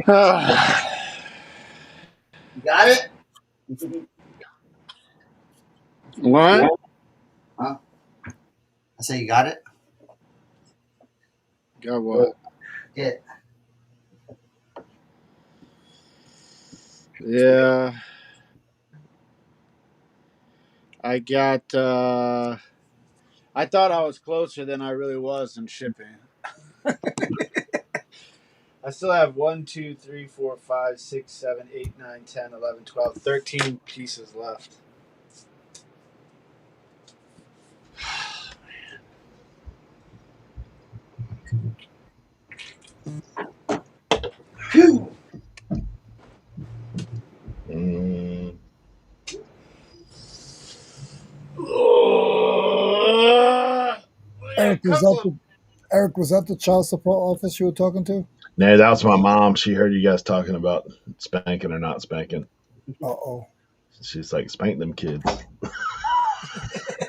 You got it? What? Huh? I say you got it? Got what? It. Yeah. I got I thought I was closer than I really was in shipping. I still have 1, 2, 3, 4, 5, 6, 7, 8, 9, 10, 11, 12, 13 pieces left. Phew. Mm. Eric, was that the child support office you were talking to? No, that was my mom. She heard you guys talking about spanking or not spanking. Uh-oh. She's like, spank them kids. Like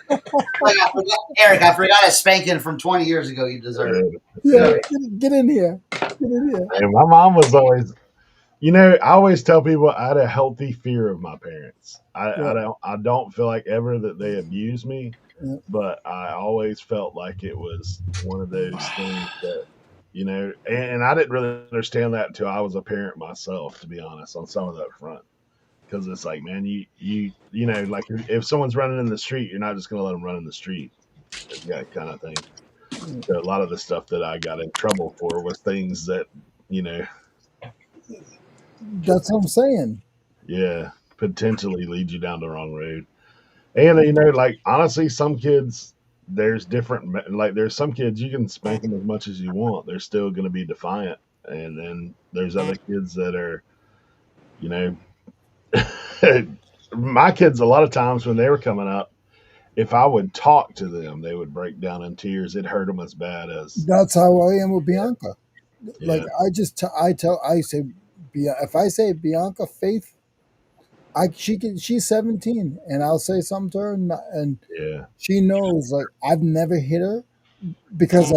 I forgot, Eric, I forgot a spanking from 20 years ago you deserve. Yeah, get in here. Get in here. And my mom was always, I always tell people I had a healthy fear of my parents. Yeah, I don't feel like ever that they abused me, yeah. but I always felt like it was one of those things that, and I didn't really understand that until I was a parent myself, to be honest, on some of that front. Because it's like, man, like if someone's running in the street, you're not just going to let them run in the street. Yeah, kind of thing. So a lot of the stuff that I got in trouble for was things that, you know, That's what I'm saying. yeah, potentially lead you down the wrong road. And like honestly, some kids there's different. Like there's some kids you can spank them as much as you want; they're still going to be defiant. And then there's other kids that are, you know, my kids. A lot of times when they were coming up, if I would talk to them, they would break down in tears. It hurt them as bad as That's how I am with Bianca. Like yeah, I say, if I say Bianca Faith, she's 17, and I'll say something to her, and yeah, she knows. Like I've never hit her because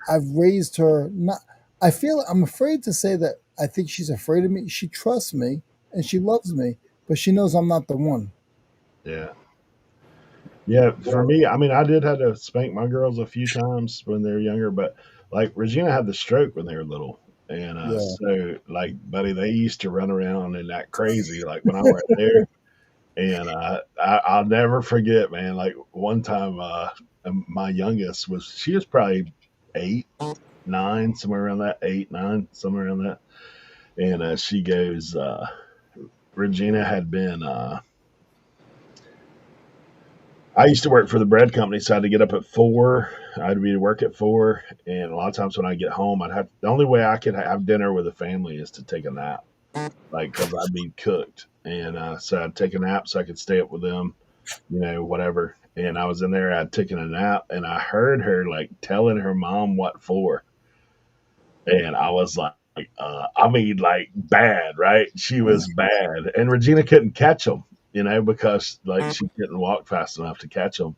I've raised her. Not. I feel I'm afraid to say that. I think she's afraid of me. She trusts me and she loves me, but she knows I'm not the one. yeah. Yeah, for me, I mean, I did have to spank my girls a few times when they were younger, but like Regina had the stroke when they were little, and Yeah. so like, buddy, they used to run around and act crazy, like when I went there, and I'll never forget, man. Like one time, my youngest she was probably 8, 9, somewhere around that, 8, 9, somewhere around that, and she goes, Regina had been. I used to work for the bread company, so I had to get up at 4. I had to be to work at 4, and a lot of times when I get home, the only way I could have dinner with the family is to take a nap, like because I'd be cooked, and so I'd take a nap so I could stay up with them, whatever. And I was in there, I'd taken a nap, and I heard her like telling her mom what for, and I was like, I mean, like bad, right? She was bad, and Regina couldn't catch them, because like she couldn't walk fast enough to catch them.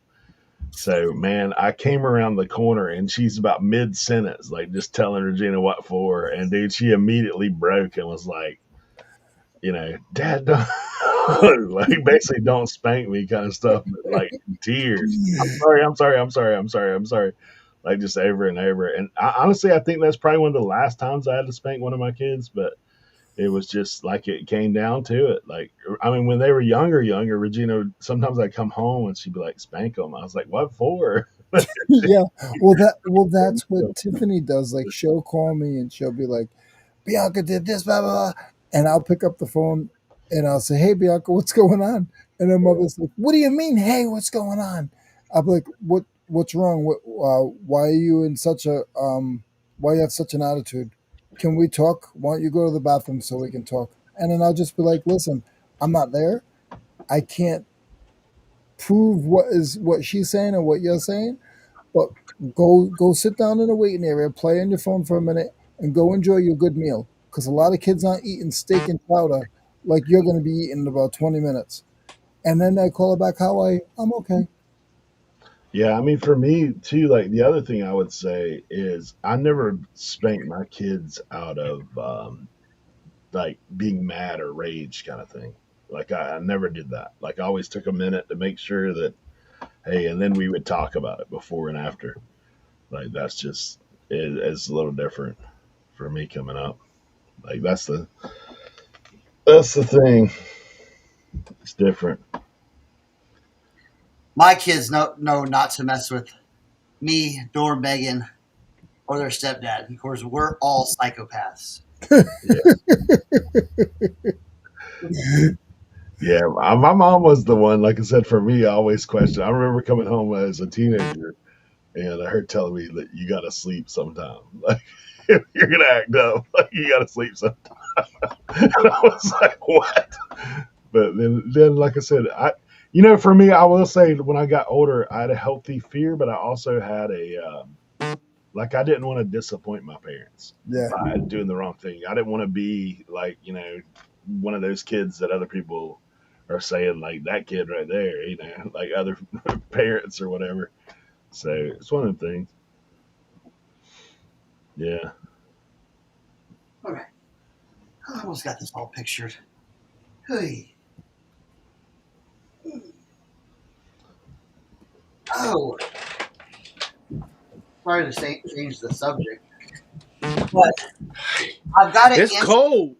So, man, I came around the corner and she's about mid sentence, like just telling Regina what for. And dude, she immediately broke and was like, Dad, don't, like basically don't spank me kind of stuff, but like tears. I'm sorry, I'm sorry, I'm sorry, I'm sorry, I'm sorry. Like just over and over. And honestly, I think that's probably one of the last times I had to spank one of my kids, but it was just like it came down to it. Like, I mean, when they were younger, Regina, sometimes I'd come home and she'd be like, spank them. I was like, what for? Yeah. That's what Tiffany does. Like she'll call me and she'll be like, Bianca did this, blah blah blah. And I'll pick up the phone and I'll say, hey Bianca, what's going on? And her mother's like, what do you mean, hey, what's going on? I'm like, what's wrong? Why are you in such a why you have such an attitude? Can we talk? Why don't you go to the bathroom so we can talk? And then I'll just be like, listen, I'm not there. I can't prove what she's saying and what you're saying, but go sit down in the waiting area, play on your phone for a minute, and go enjoy your good meal. Because a lot of kids aren't eating steak and chowder like you're going to be eating in about 20 minutes. And then I call her back, how are you? I'm okay. Yeah, I mean, for me too, like the other thing I would say is I never spanked my kids out of like being mad or rage kind of thing. Like I never did that. Like I always took a minute to make sure that, hey, and then we would talk about it before and after. Like that's just it's a little different for me coming up. Like that's the thing. It's different. My kids know not to mess with me, nor Megan, or their stepdad. Of course, we're all psychopaths. Yeah, my mom was the one. Like I said, for me, I always questioned. I remember coming home as a teenager, and her telling me that you got to sleep sometime. Like if you're gonna act up, like you got to sleep sometime. And I was like, what? But then, like I said, for me, I will say when I got older, I had a healthy fear, but I also had like I didn't want to disappoint my parents Yeah. by doing the wrong thing. I didn't want to be like one of those kids that other people are saying like that kid right there, like other parents or whatever. So it's one of the things. Yeah. Okay, I almost got this all pictured. Hey. Oh, sorry to change the subject, but I've got It's cold.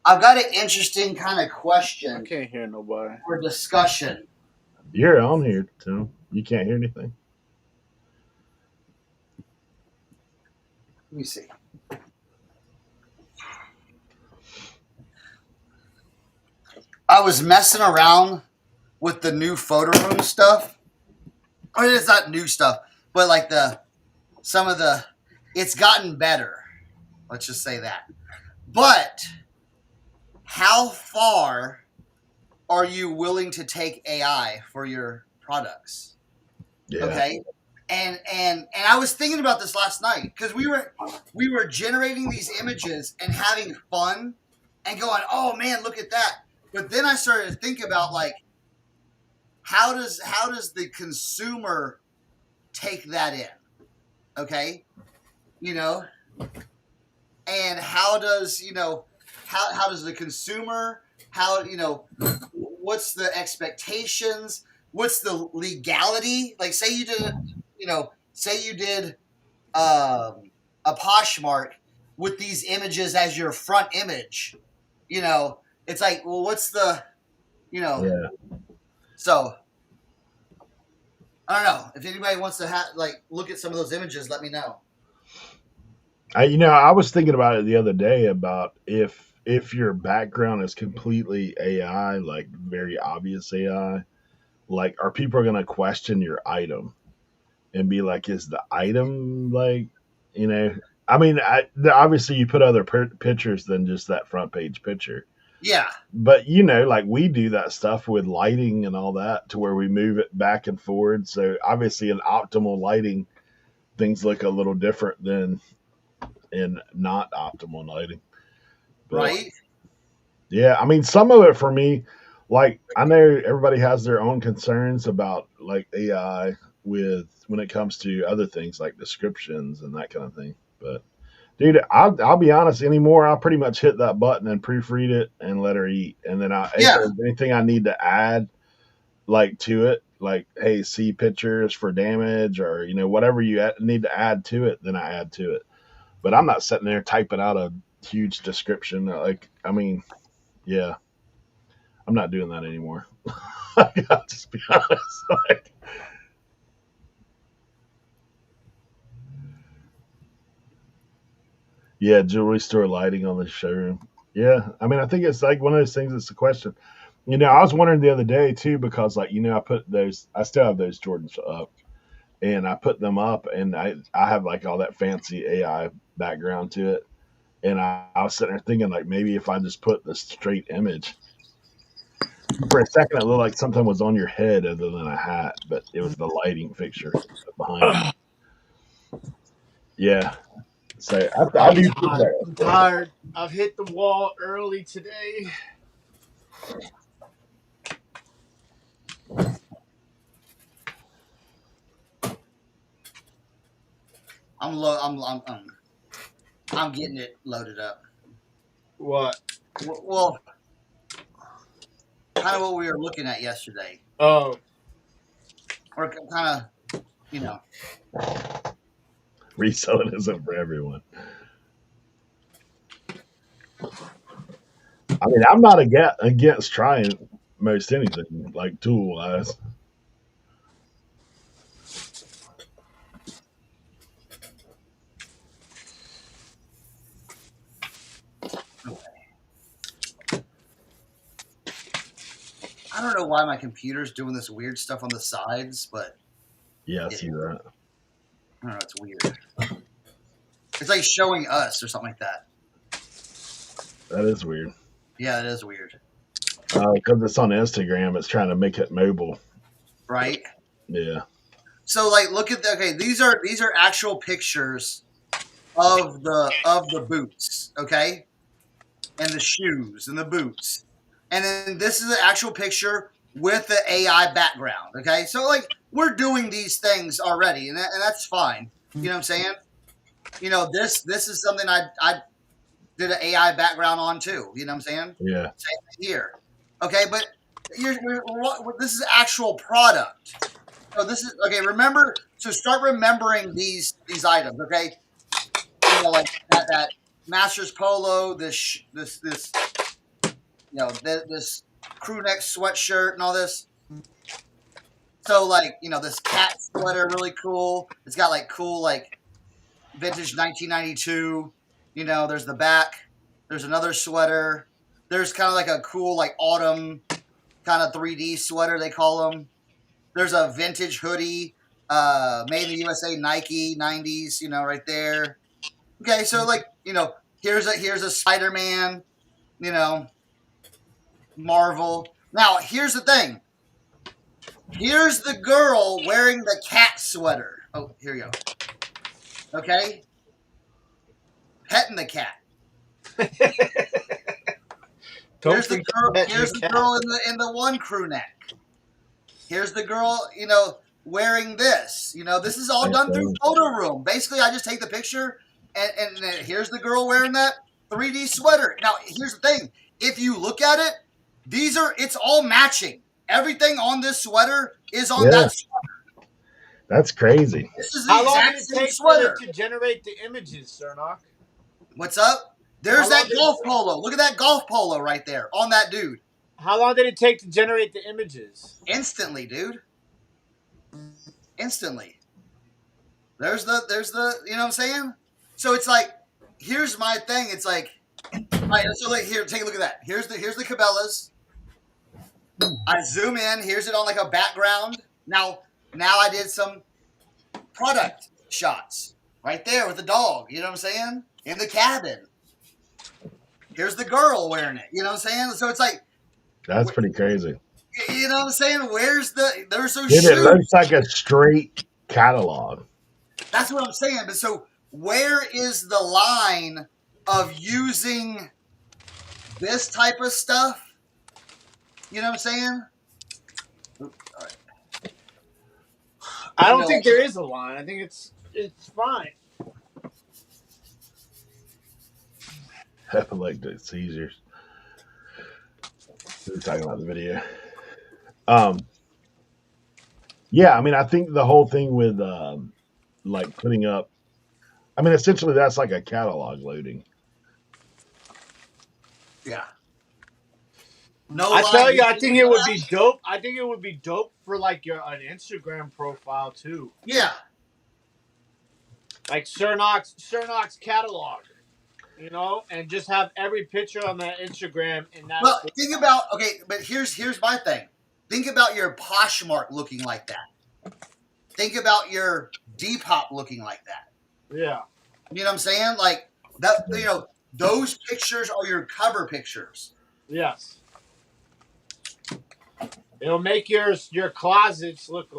I've got an interesting kind of I question can't hear nobody. for discussion. You're on here, Tim. You can't hear anything. Let me see. I was messing around with the new Photoroom stuff. I mean, it's not new stuff, but like it's gotten better. Let's just say that. But how far are you willing to take AI for your products? Yeah. Okay. And I was thinking about this last night because we were generating these images and having fun and going, oh man, look at that. But then I started to think about like how does the consumer take that in? Okay. And how does how does the consumer what's the expectations, what's the legality, like say you did a Poshmark with these images as your front image, it's like, well, what's the Yeah. so I don't know if anybody wants to look at some of those images, let me know. I was thinking about it the other day about if your background is completely AI, like very obvious AI, like are people going to question your item and be like, is the item like, you know, I mean, obviously you put other pictures than just that front page picture. Yeah. But like we do that stuff with lighting and all that to where we move it back and forward. So obviously in optimal lighting, things look a little different than in not optimal lighting. But Right. yeah, I mean, some of it for me, like I know everybody has their own concerns about like AI with when it comes to other things like descriptions and that kind of thing. But Dude, I'll be honest anymore. I'll pretty much hit that button and proofread it and let her eat. And then if Yeah. there's anything I need to add like to it, like hey, see pictures for damage or whatever you need to add to it, then I add to it. But I'm not sitting there typing out a huge description. Like, I mean, yeah, I'm not doing that anymore. I'll just be honest. Like, yeah, jewelry store lighting on the showroom. Yeah, I mean, I think it's like one of those things. It's a question. I was wondering the other day too because, like, I put those. I still have those Jordans up, and I put them up, and I have like all that fancy AI background to it, and I was sitting there thinking like maybe if I just put the straight image. For a second, it looked like something was on your head other than a hat, but it was the lighting fixture behind you. Yeah, so I I'm do think tired. I'm tired. I've hit the wall early today. I'm getting it loaded up. What? Well, kind of what we were looking at yesterday, Oh, or kind of, reselling isn't for everyone. I mean, I'm not against trying most anything like tool wise. I don't know why my computer's doing this weird stuff on the sides, but Yeah, I see that. I don't know, it's weird. It's like showing us or something like that. That is weird. Yeah, it is weird. Because it's on Instagram, it's trying to make it mobile. Right? Yeah. So like look at these are actual pictures of the boots, okay? And the shoes and the boots. And then this is an actual picture with the AI background, okay? So like we're doing these things already and that's fine. You know what I'm saying? This is something I did an AI background on too. You know what I'm saying? Yeah. Same thing here. Okay, but this is actual product. So this is okay. Remember, so start remembering these items. Okay, like that Masters polo, this this crew neck sweatshirt and all this. So like this cat sweater, really cool. It's got like cool like vintage 1992. There's the back. There's another sweater. There's kind of like a cool like autumn kind of 3D sweater they call them. There's a vintage hoodie, made in the USA, Nike, 90s, right there. Okay, so like, here's a Spider-Man, Marvel. Now, here's the thing. Here's the girl wearing the cat sweater. Oh, here you go. Okay? Petting the cat. Here's the girl in the one crew neck. Here's the girl, wearing this. This is all done through Photoroom. Basically, I just take the picture, and here's the girl wearing that 3D sweater. Now, here's the thing. If you look at it, it's all matching. Everything on this sweater is on that sweater. That's crazy. This is the how long exact did it same take sweater. to generate the images, Cernoch? What's up? There's that golf polo. Look at that golf polo right there on that dude. How long did it take to generate the images? Instantly, dude. Instantly. There's the you know what I'm saying? So it's like, here's my thing. It's like, all right, so like here, take a look at that. Here's the Cabela's. I zoom in, here's it on like a background. Now I did some product shots right there with the dog, you know what I'm saying? In the cabin. Here's the girl wearing it, you know what I'm saying? So it's like, that's pretty crazy. You know what I'm saying? There's those Dude, shoes. it looks like a straight catalog. That's what I'm saying. But so where is the line of using this type of stuff? You know what I'm saying? All right. I don't think there is a line. I think it's fine. Epileptic seizures. We were talking about the video. Um, yeah, I mean, I think the whole thing with like putting up. I mean, essentially, that's like a catalog loading. Yeah. No I lie. tell you, I think it would be dope. I think it would be dope for like an Instagram profile too, Yeah. like Cernoch's catalog, and just have every picture on that Instagram in that. Well, think about but here's my thing. Think about your Poshmark looking like that. Think about your Depop looking like that. Yeah. You know what I'm saying? Like that. Those pictures are your cover pictures. Yes. It'll make your closets look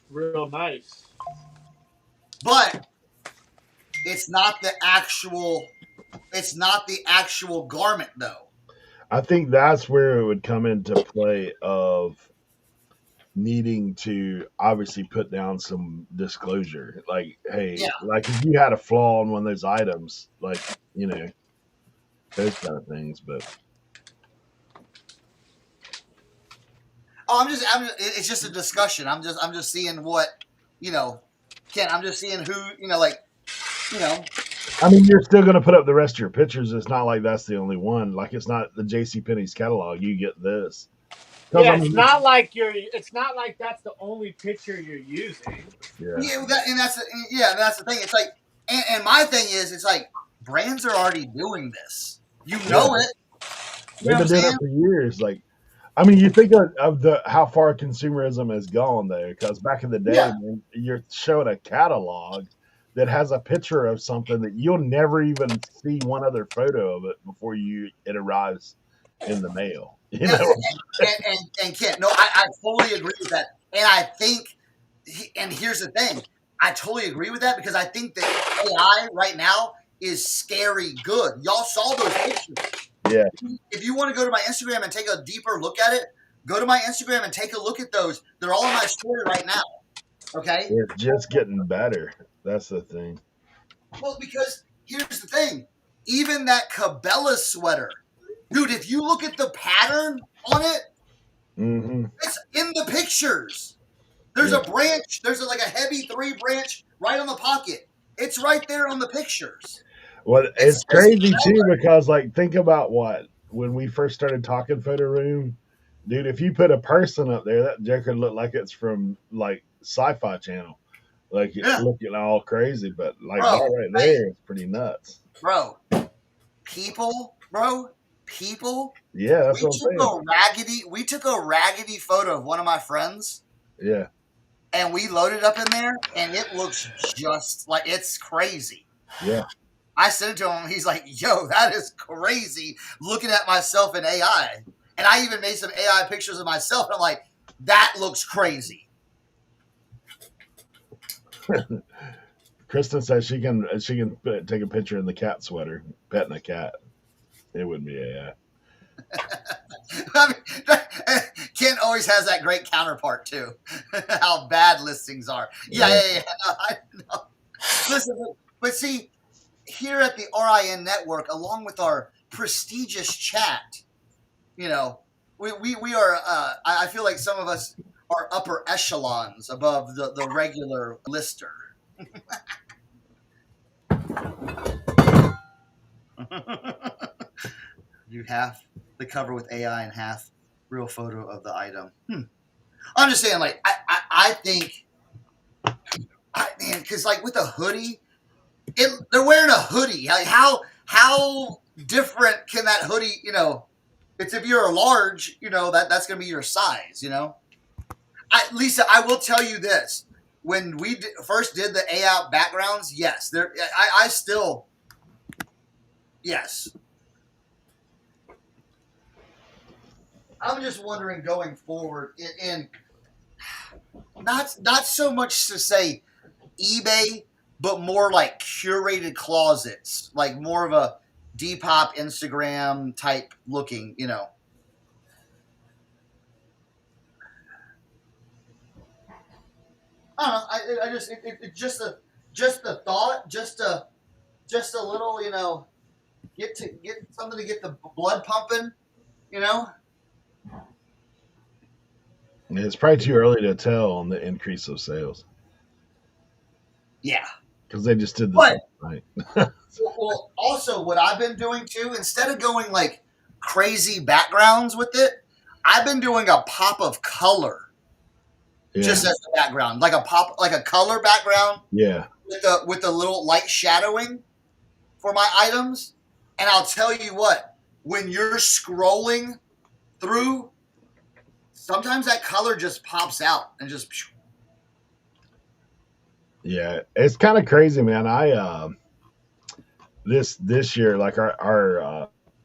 real nice. But it's not the actual. It's not the actual garment though. I think that's where it would come into play of needing to obviously put down some disclosure. Like, hey, Yeah. like if you had a flaw on one of those items, like, those kind of things. But Oh, it's just a discussion. I'm just seeing what, Ken. I'm just seeing who, I mean, you're still going to put up the rest of your pictures. It's not like that's the only one. Like, it's not the J.C. Penney's catalog. You get this. Yeah, I mean, it's not like that's the only picture you're using. Yeah. that's the thing. It's like, and my thing is, it's like brands are already doing this. You know it. They've been doing it for years. Like, I mean, you think of how far consumerism has gone there. Because back in the day, man, you're showing a catalog that has a picture of something that you'll never even see one other photo of it before it arrives in the mail. And Kent, no, I totally agree with that. And I think, and here's the thing, I totally agree with that because I think that AI right now is scary good. Y'all saw those pictures. Yeah. If you want to go to my Instagram and take a deeper look at it, go to my Instagram and take a look at those. They're all in my story right now. Okay? It's just getting better. That's the thing. Well, because here's the thing. Even that Cabela sweater, dude, if you look at the pattern on it, it's in the pictures. There's a branch. There's like a heavy 3 branch right on the pocket. It's right there on the pictures. Well, it's crazy too because, like, think about when we first started talking Photoroom, dude. If you put a person up there, that joke could look like it's from like Sci-Fi Channel, like it's looking all crazy. But like that right there is pretty nuts, bro. People. Yeah, that's what I'm saying. We took a raggedy photo of one of my friends. Yeah. And we loaded up in there, and it looks just like it's crazy. Yeah. I sent it to him. He's like, yo, that is crazy looking at myself in AI. And I even made some AI pictures of myself. And I'm like, that looks crazy. Kristen says she can take a picture in the cat sweater, petting a cat. It wouldn't be AI. I mean, Ken always has that great counterpart too. How bad listings are. Yeah. No, I know. Listen, but see, here at the RIN network, along with our prestigious chat, we are. I feel like some of us are upper echelons above the regular lister. You have the cover with AI and half real photo of the item. I'm just saying, like, I think, man, because like with a hoodie, they're wearing a hoodie. Like how different can that hoodie? It's if you're a large, that's gonna be your size. Lisa, I will tell you this: when we first did the AI backgrounds, yes, I still, yes. I'm just wondering going forward, in not so much to say eBay, but more like curated closets, like more of a Depop Instagram type looking, I don't know. I just just the thought, just a little, get something to get the blood pumping, you know. It's probably too early to tell on the increase of sales Yeah. because they just did this But last night. well, also what I've been doing too, instead of going like crazy backgrounds with it, I've been doing a pop of color Yeah, just as a background, like a color background yeah, with the little light shadowing for my items. And I'll tell you what, when you're scrolling through, sometimes that color just pops out and just. yeah. It's kind of crazy, man. This year, like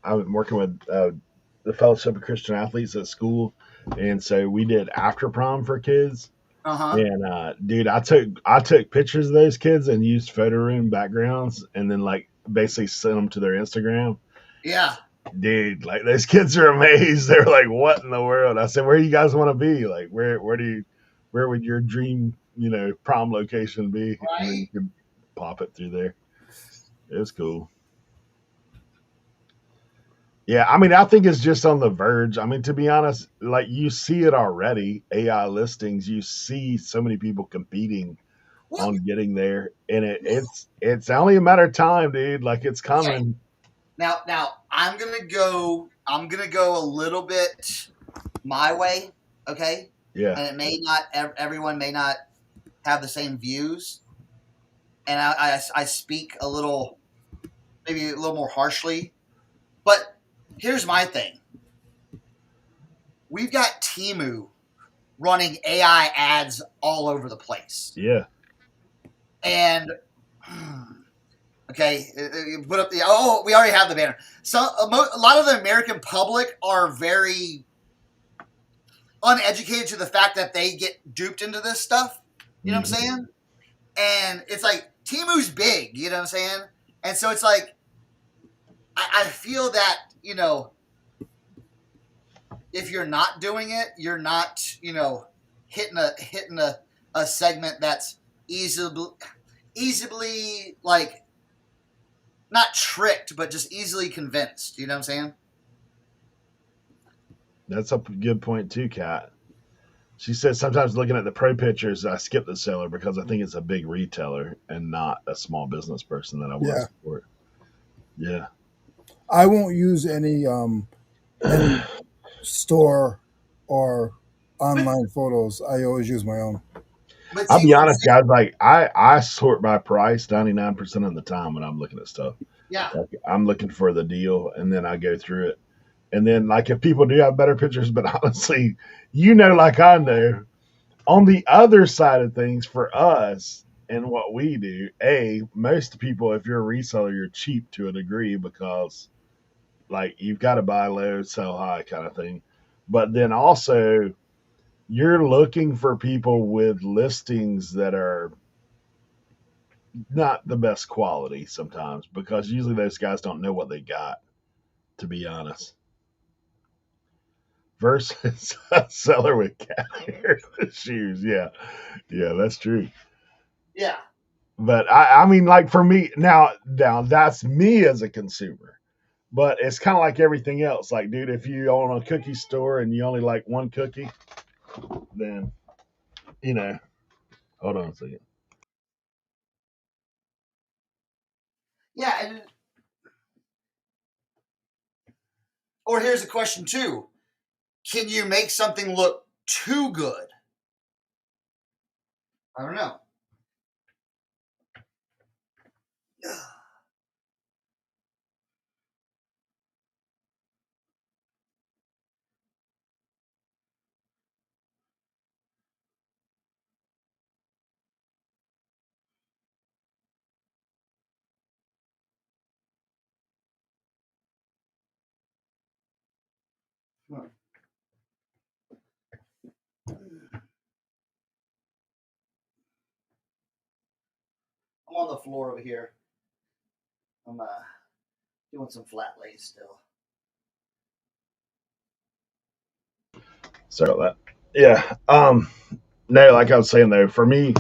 I'm working with the Fellowship of Christian Athletes at school, and so we did after prom for kids. Uh-huh. And dude, I took pictures of those kids and used Photoroom backgrounds, and then like basically sent them to their Instagram. Yeah. Dude, like those kids are amazed. They're like, "What in the world?" I said, "Where do you guys want to be? Like, where would your dream, prom location be?" And then Right. you could pop it through there. It was cool. Yeah, I mean, I think it's just on the verge. I mean, to be honest, like you see it already. AI listings, you see so many people competing Well, on getting there, and it's only a matter of time, dude. Like it's okay. coming. Now I'm gonna go. I'm gonna go a little bit my way. Okay. Yeah, And it may not. Everyone may not have the same views, and I speak a little, maybe a little more harshly. But here's my thing: we've got Temu running AI ads all over the place, yeah, and okay, put up the. Oh, we already have the banner. So a lot of the American public are very uneducated to the fact that they get duped into this stuff. You know what I'm mhm. saying? And it's like Timu's big. You know what I'm saying? And so it's like I feel that if you're not doing it, you're not hitting a segment that's easily like not tricked, but just easily convinced. You know what I'm saying? That's a good point too, Kat. She said sometimes looking at the pro pictures, I skip the seller because I think it's a big retailer and not a small business person that I want to Yeah, support. Yeah. I won't use any store or But online photos. I always use my own. I'll see be what I'm honest, saying? guys. Like I sort by price 99% of the time when I'm looking at stuff. Yeah. Like I'm looking for the deal, and then I go through it. And then, like, if people do have better pictures, but honestly, like I know, on the other side of things for us and what we do, most people, if you're a reseller, you're cheap to a degree because, like, you've got to buy low, sell high kind of thing. But then also, you're looking for people with listings that are not the best quality sometimes because usually those guys don't know what they got, to be honest. Versus a seller with cat hair shoes. Yeah, yeah, that's true. Yeah. But I mean, like for me now that's me as a consumer. But it's kind of like everything else. Like, dude, if you own a cookie store and you only like one cookie, then you know. Hold on a second. Yeah. Or here's a question too: can you make something look too good? I don't know. I'm on the floor over here. I'm doing some flat lays still. Sorry about that. Yeah. No, like I was saying though, for me,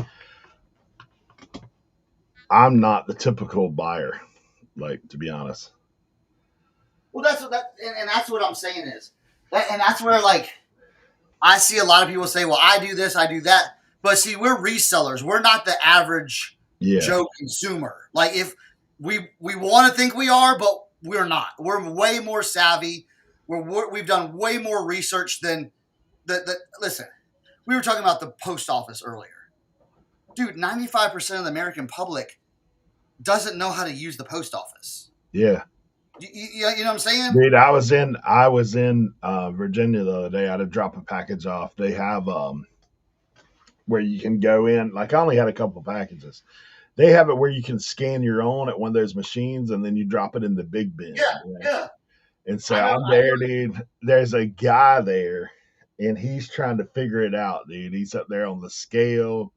I'm not the typical buyer. Like to be honest, Well, and that's what I'm saying is that, and that's where like I see a lot of people say, well, I do this, I do that. But see, we're resellers. We're not the average Joe consumer. Like if we want to think we are, but we're not. We're way more savvy. We've done way more research than listen, we were talking about the post office earlier. Dude, 95% of the American public doesn't know how to use the post office. Yeah. You know what I'm saying? Dude, I was in Virginia the other day. I had to drop a package off. They have where you can go in. Like I only had a couple packages. They have it where you can scan your own at one of those machines, and then you drop it in the big bin. Yeah. And so I'm there, dude. There's a guy there, and he's trying to figure it out, dude. He's up there on the scale,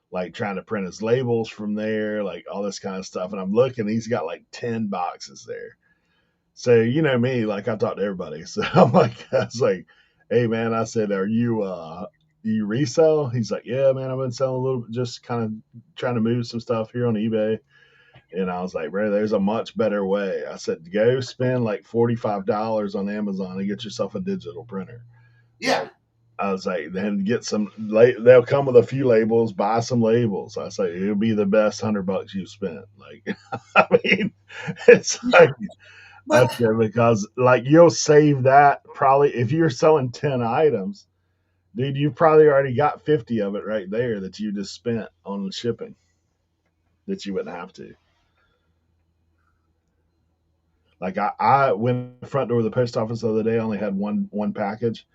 like trying to print his labels from there, like all this kind of stuff. And I'm looking, he's got like 10 boxes there. So you know me, like I talk to everybody. So I was like, hey man, I said, are you resell? He's like, yeah, man, I've been selling a little bit, just kind of trying to move some stuff here on eBay. And I was like, bro, there's a much better way. I said, go spend like $45 on Amazon and get yourself a digital printer. Yeah. Like, I was like, then get some, they'll come with a few labels, buy some labels. I say, it'll be the best $100 you've spent. Like, I mean, it's like, because like you'll save that probably if you're selling 10 items, dude, you probably already got 50 of it right there that you just spent on the shipping that you wouldn't have to. Like I went front door of the post office the other day, I only had one package.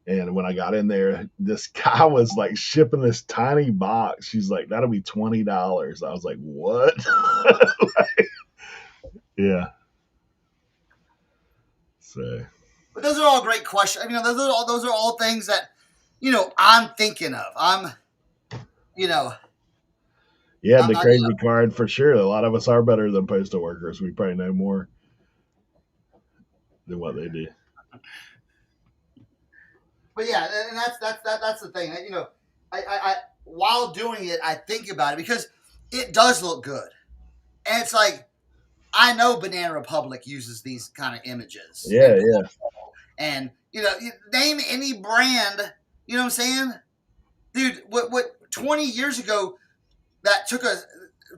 And when I got in there, this guy was like shipping this tiny box. She's like, that'll be $20. I was like, what? Like, yeah. So, but those are all great questions. I mean, those are all things that, I'm thinking of. yeah, the crazy card for sure. A lot of us are better than postal workers. We probably know more than what they do. But yeah, and that's the thing. I while doing it, I think about it because it does look good, and it's like I know Banana Republic uses these kind of images. Yeah. And name any brand. You know what I'm saying, dude? What 20 years ago? That took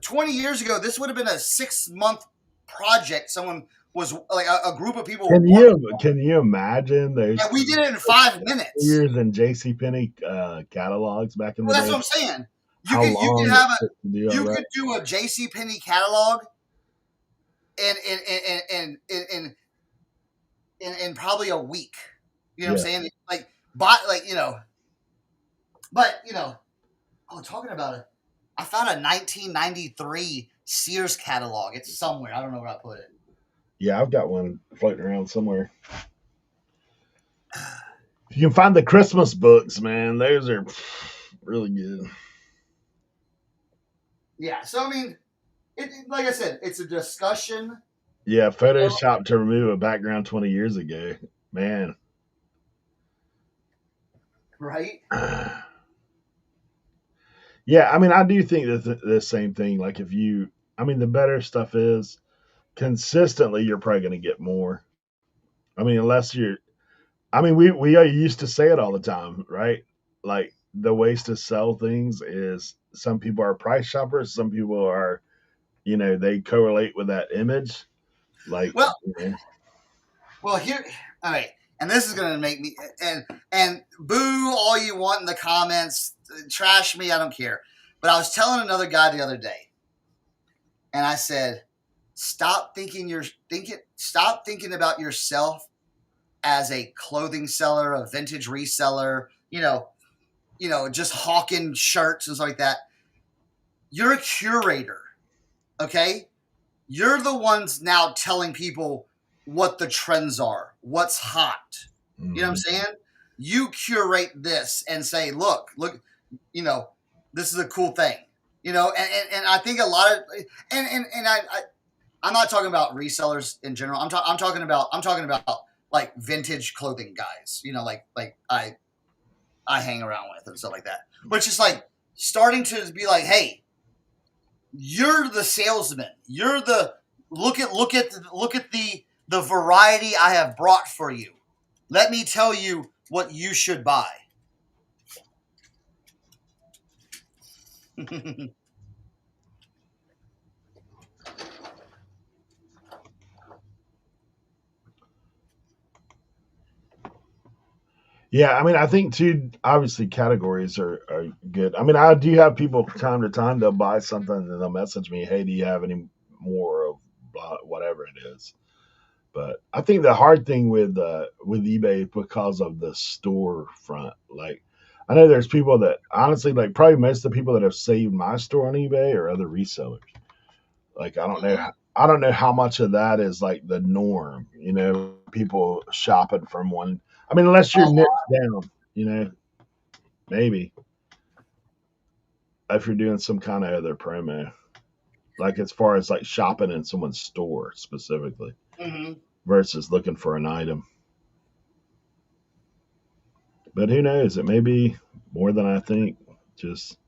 20 years ago. This would have been a 6-month project. Someone was like a group of people. Can you imagine those? Yeah, we did it in 5 minutes. Years in JCPenney catalogs back in the day. That's what I'm saying. You could do a JCPenney catalog in probably a week. You know what I'm saying? Talking about it, I found a 1993 Sears catalog. It's somewhere. I don't know where I put it. Yeah, I've got one floating around somewhere. You can find the Christmas books, man. Those are really good. Yeah, so I mean, like I said, it's a discussion. Yeah, Photoshop to remove a background 20 years ago. Man. Right? Yeah, I mean, I do think that the same thing. Like the better stuff is consistently, you're probably going to get more. I mean, we used to say it all the time, right? Like the ways to sell things is some people are price shoppers, some people are, they correlate with that image. Like, well, here, all right, and this is going to make me and boo all you want in the comments, trash me, I don't care. But I was telling another guy the other day, and I said, stop thinking about yourself as a clothing seller, a vintage reseller, just hawking shirts and stuff like that. You're a curator, okay? You're the ones now telling people what the trends are, what's hot. Mm-hmm. You know what I'm saying? You curate this and say, look, this is a cool thing, and I think a lot of, I'm not talking about resellers in general. I'm talking about like vintage clothing guys, like I hang around with and stuff like that. But it's just like starting to be like, hey, you're the salesman. You're the look at the the variety I have brought for you. Let me tell you what you should buy. Yeah, I mean, I think too. Obviously, categories are good. I mean, I do have people from time to time they'll buy something and they'll message me, "Hey, do you have any more of whatever it is?" But I think the hard thing with eBay because of the storefront. Like, I know there's people that honestly, like, probably most of the people that have saved my store on eBay are other resellers. Like, I don't know how much of that is like the norm. People shopping from one. I mean, unless you're niche down, maybe if you're doing some kind of other promo, like as far as like shopping in someone's store specifically Mm-hmm. versus looking for an item. But who knows? It may be more than I think. Just,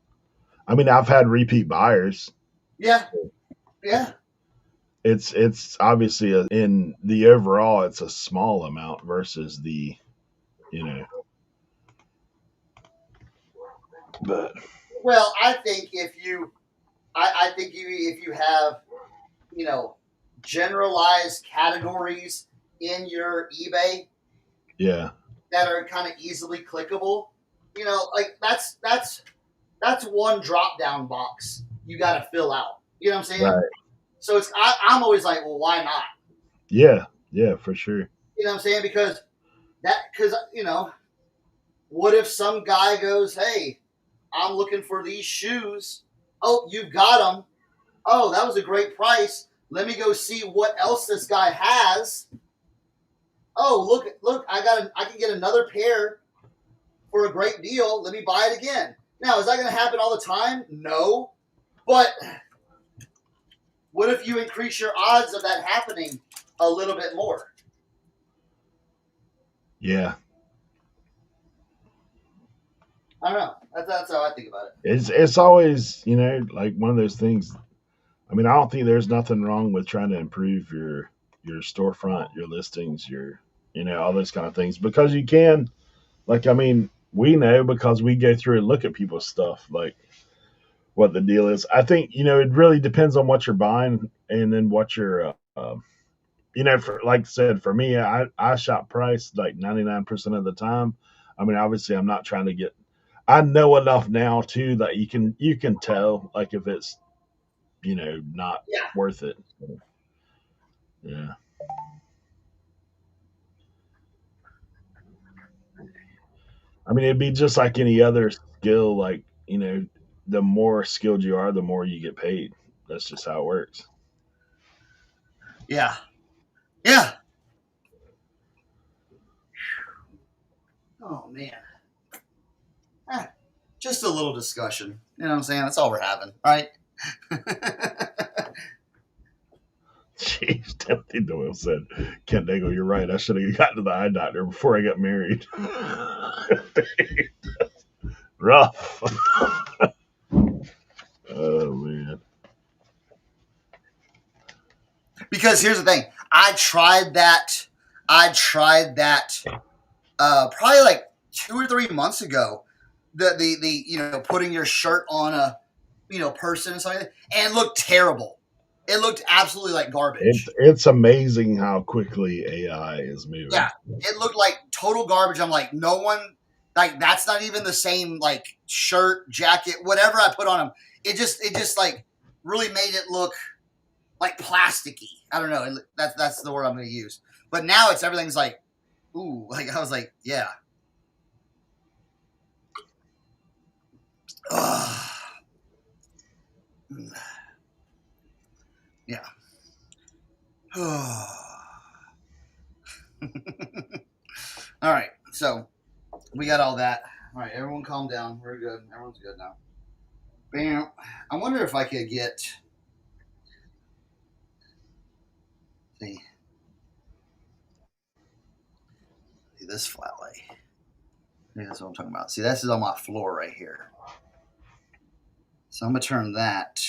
I mean, I've had repeat buyers. Yeah, yeah. It's obviously in the overall, it's a small amount versus the, you know, but Well, I think I think if you have, generalized categories in your eBay yeah, that are kind of easily clickable, like that's one drop down box you got to fill out. You know what I'm saying? right, So I'm always like, well, why not? yeah, yeah, for sure, You know what I'm saying? Because what if some guy goes, hey, I'm looking for these shoes. Oh, you got them. Oh, that was a great price. Let me go see what else this guy has. Oh, look, I can get another pair for a great deal. Let me buy it again. Now, is that going to happen all the time? No. But what if you increase your odds of that happening a little bit more? yeah. I don't know. That's how I think about it. It's always like one of those things. I mean, I don't think there's nothing wrong with trying to improve your storefront, your listings, your all those kind of things because you can. Like, I mean, we know because we go through and look at people's stuff, like what the deal is. I think it really depends on what you're buying and then what you're. For like I said, for me, I shop price like 99% of the time. I mean, obviously, I'm not trying to get. I know enough now too that you can tell like if it's not Yeah. worth it. Yeah. I mean, it'd be just like any other skill. Like, the more skilled you are, the more you get paid. That's just how it works. Yeah. Yeah. Oh man. Ah, just a little discussion. You know what I'm saying? That's all we're having. All right. Jeez, Timothy Doyle said, Kent Nagel, you're right. I should have gotten to the eye doctor before I got married. Rough. Oh, man. Because here's the thing. I tried that. Probably like 2 or 3 months ago. The putting your shirt on a person and something, and it looked terrible. It looked absolutely like garbage. It's amazing how quickly AI is moving. Yeah, it looked like total garbage. I'm like, no one, like, that's not even the same like shirt, jacket, whatever I put on them. It just like really made it look like plasticky. I don't know. That's the word I'm going to use. But now everything's like, ooh, like I was like, yeah. Yeah. All right. So we got all that. All right. Everyone calm down. We're good. Everyone's good now. Bam. I wonder if I could get. See this flat lay. Yeah, that's what I'm talking about. See, this is on my floor right here. So I'm going to turn that.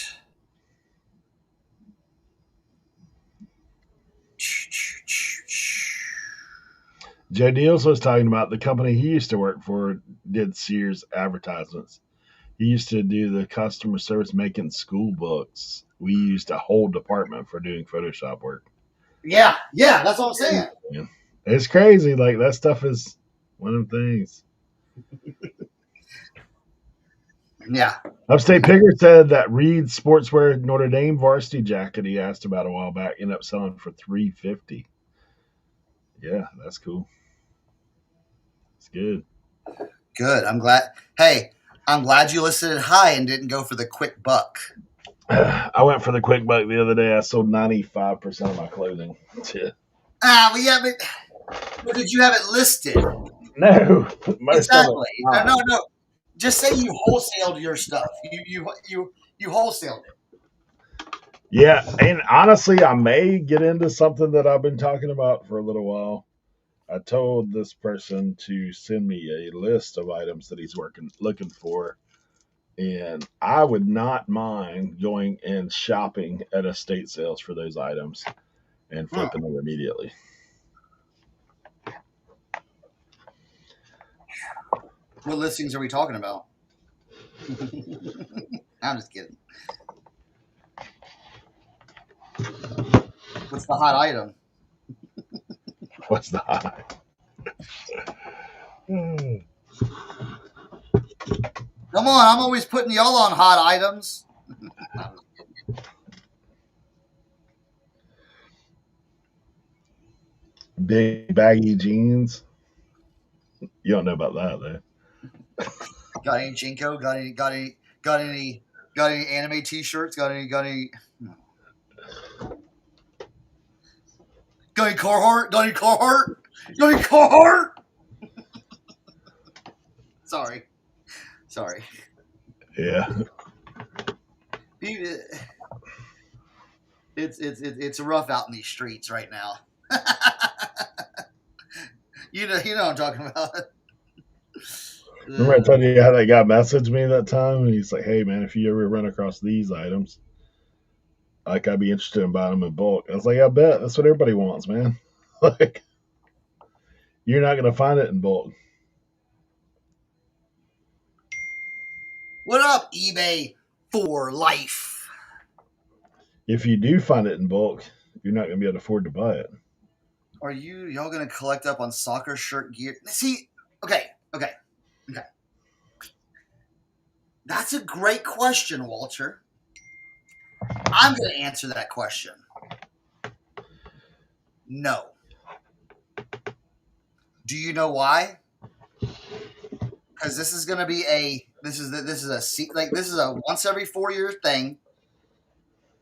Joe Deals was talking about the company he used to work for did Sears advertisements. He used to do the customer service making school books. We used a whole department for doing Photoshop work. Yeah, that's what I'm saying. Yeah. It's crazy. Like that stuff is one of them things. Yeah. Upstate Picker said that Reed's sportswear Notre Dame varsity jacket he asked about a while back ended up selling for $350. Yeah, that's cool. It's good. Good. I'm glad. Hey, I'm glad you listed it high and didn't go for the quick buck. I went for the quick buck the other day. I sold 95% of my clothing. Well, yeah, but did you have it listed? No, most Exactly. of it. No. Just say you wholesaled your stuff. You wholesaled it. Yeah, and honestly, I may get into something that I've been talking about for a little while. I told this person to send me a list of items that he's looking for, and I would not mind going and shopping at estate sales for those items and flipping them immediately. What listings are we talking about? I'm just kidding. What's the hot item? What's the high? Come on, I'm always putting y'all on hot items. Big baggy jeans. You don't know about that, though. Got any Jinko? Got any anime T-shirts? Got any Carhartt? Got any Carhartt? Sorry. Yeah. It's rough out in these streets right now. you know what I'm talking about. Remember I told you how that guy messaged me that time, and he's like, "Hey man, if you ever run across these items, like I'd be interested in buying them in bulk." I was like, "I bet that's what everybody wants, man. Like, you're not gonna find it in bulk." What up, eBay for life? If you do find it in bulk, you're not gonna be able to afford to buy it. Are y'all gonna collect up on soccer shirt gear? See, okay. That's a great question, Walter. I'm going to answer that question. No. Do you know why? Because this is going to be this is a once every 4 year thing.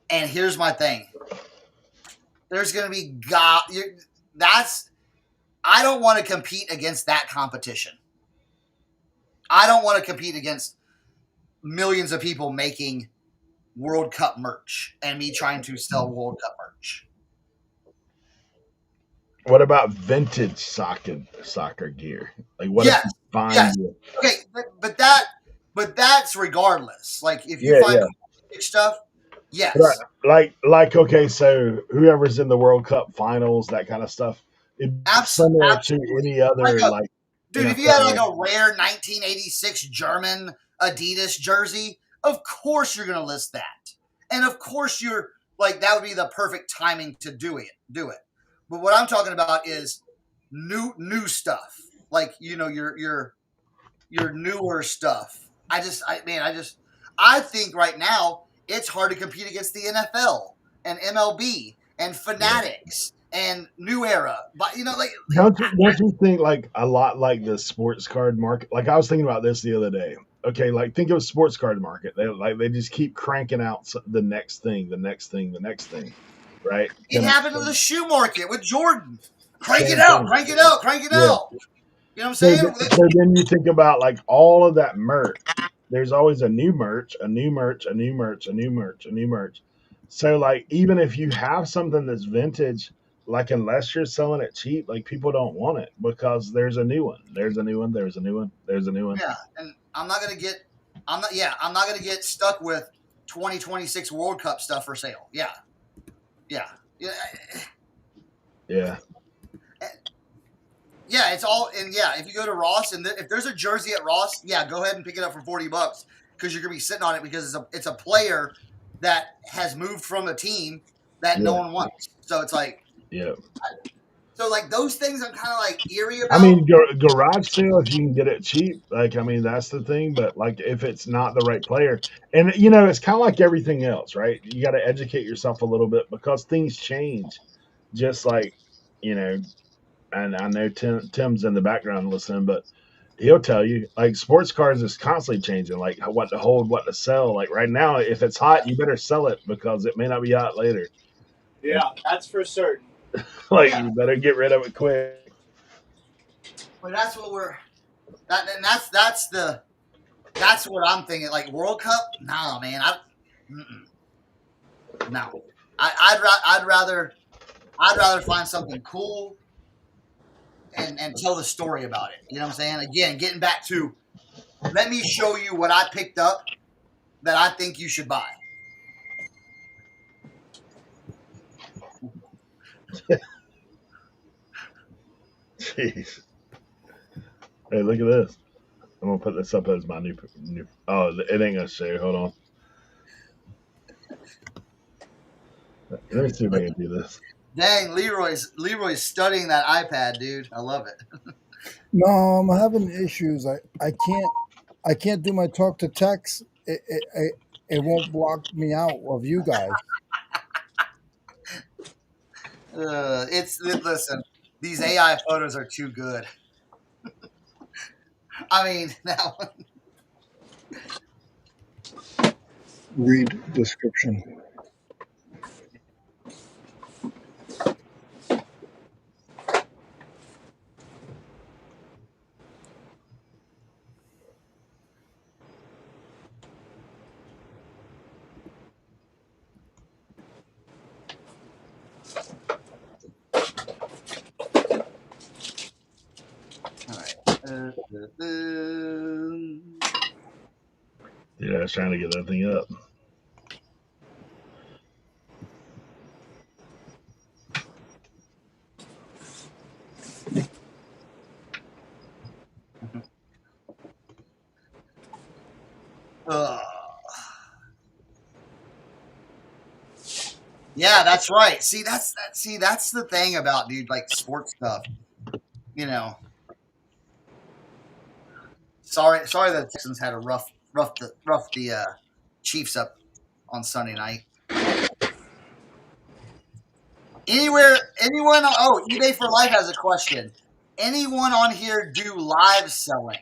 And here's my thing. There's going to be I don't want to compete against that competition. I don't want to compete against millions of people making World Cup merch and me trying to sell World Cup merch. What about vintage soccer gear? Like, what if you find it? Okay, but that's regardless. Like, if you find stuff, yes. Like, okay, so whoever's in the World Cup finals, that kind of stuff, it's similar to any other dude, if you had like a rare 1986 German Adidas jersey, of course you're going to list that. And of course you're like, that would be the perfect timing to do it. But what I'm talking about is new stuff. Like, your newer stuff. I think right now it's hard to compete against the NFL and MLB and Fanatics and New Era. But don't you think like a lot like the sports card market? Like, I was thinking about this the other day. Okay, like think of a sports card market. They just keep cranking out the next thing, right? It happened to the shoe market with Jordan. Crank it out. You know what I'm saying? So then you think about like all of that merch. There's always a new merch. So like even if you have something that's vintage, like unless you're selling it cheap, like people don't want it because there's a new one. There's a new one. Yeah, and I'm not gonna get stuck with 2026 World Cup stuff for sale. Yeah. Yeah, it's all, and yeah, if you go to Ross and if there's a jersey at Ross, yeah, go ahead and pick it up for $40 because you're gonna be sitting on it because it's a player that has moved from a team that no Yeah, one wants. So it's like, yeah. so like those things I'm kind of like eerie I about. mean, garage sales, you can get it cheap. Like, I mean, that's the thing. But like, if it's not the right player, and it's kind of like everything else, right? You got to educate yourself a little bit because things change. Just like, you know, and I know Tim's in the background listening, but he'll tell you like sports cars is constantly changing, like what to hold, what to sell. Like right now, if it's hot, you better sell it because it may not be hot later. And Yeah, that's for certain. like Yeah, you better get rid of it quick. but that's what and that's what I'm thinking. Like World Cup, nah, man, no, I'd rather find something cool and tell the story about it. You know what I'm saying? Again, getting back to let me show you what I picked up that I think you should buy. Jeez. Hey, look at this. I'm gonna put this up as my new. Oh, it ain't gonna show. Hold on. Let me see if I can do this. Dang, Leroy's studying that iPad, dude. I love it. No, I'm having issues. I can't do my talk to text. It won't block me out of you guys. Listen, these AI photos are too good. I mean, now Read description. all right. Yeah, I was trying to get that thing up. Yeah, that's right. See, that's the thing about dude like sports stuff. You know, sorry that the Texans had a rough the Chiefs up on Sunday night. Anyone? Oh, eBay for Life has a question. Anyone on here do live selling?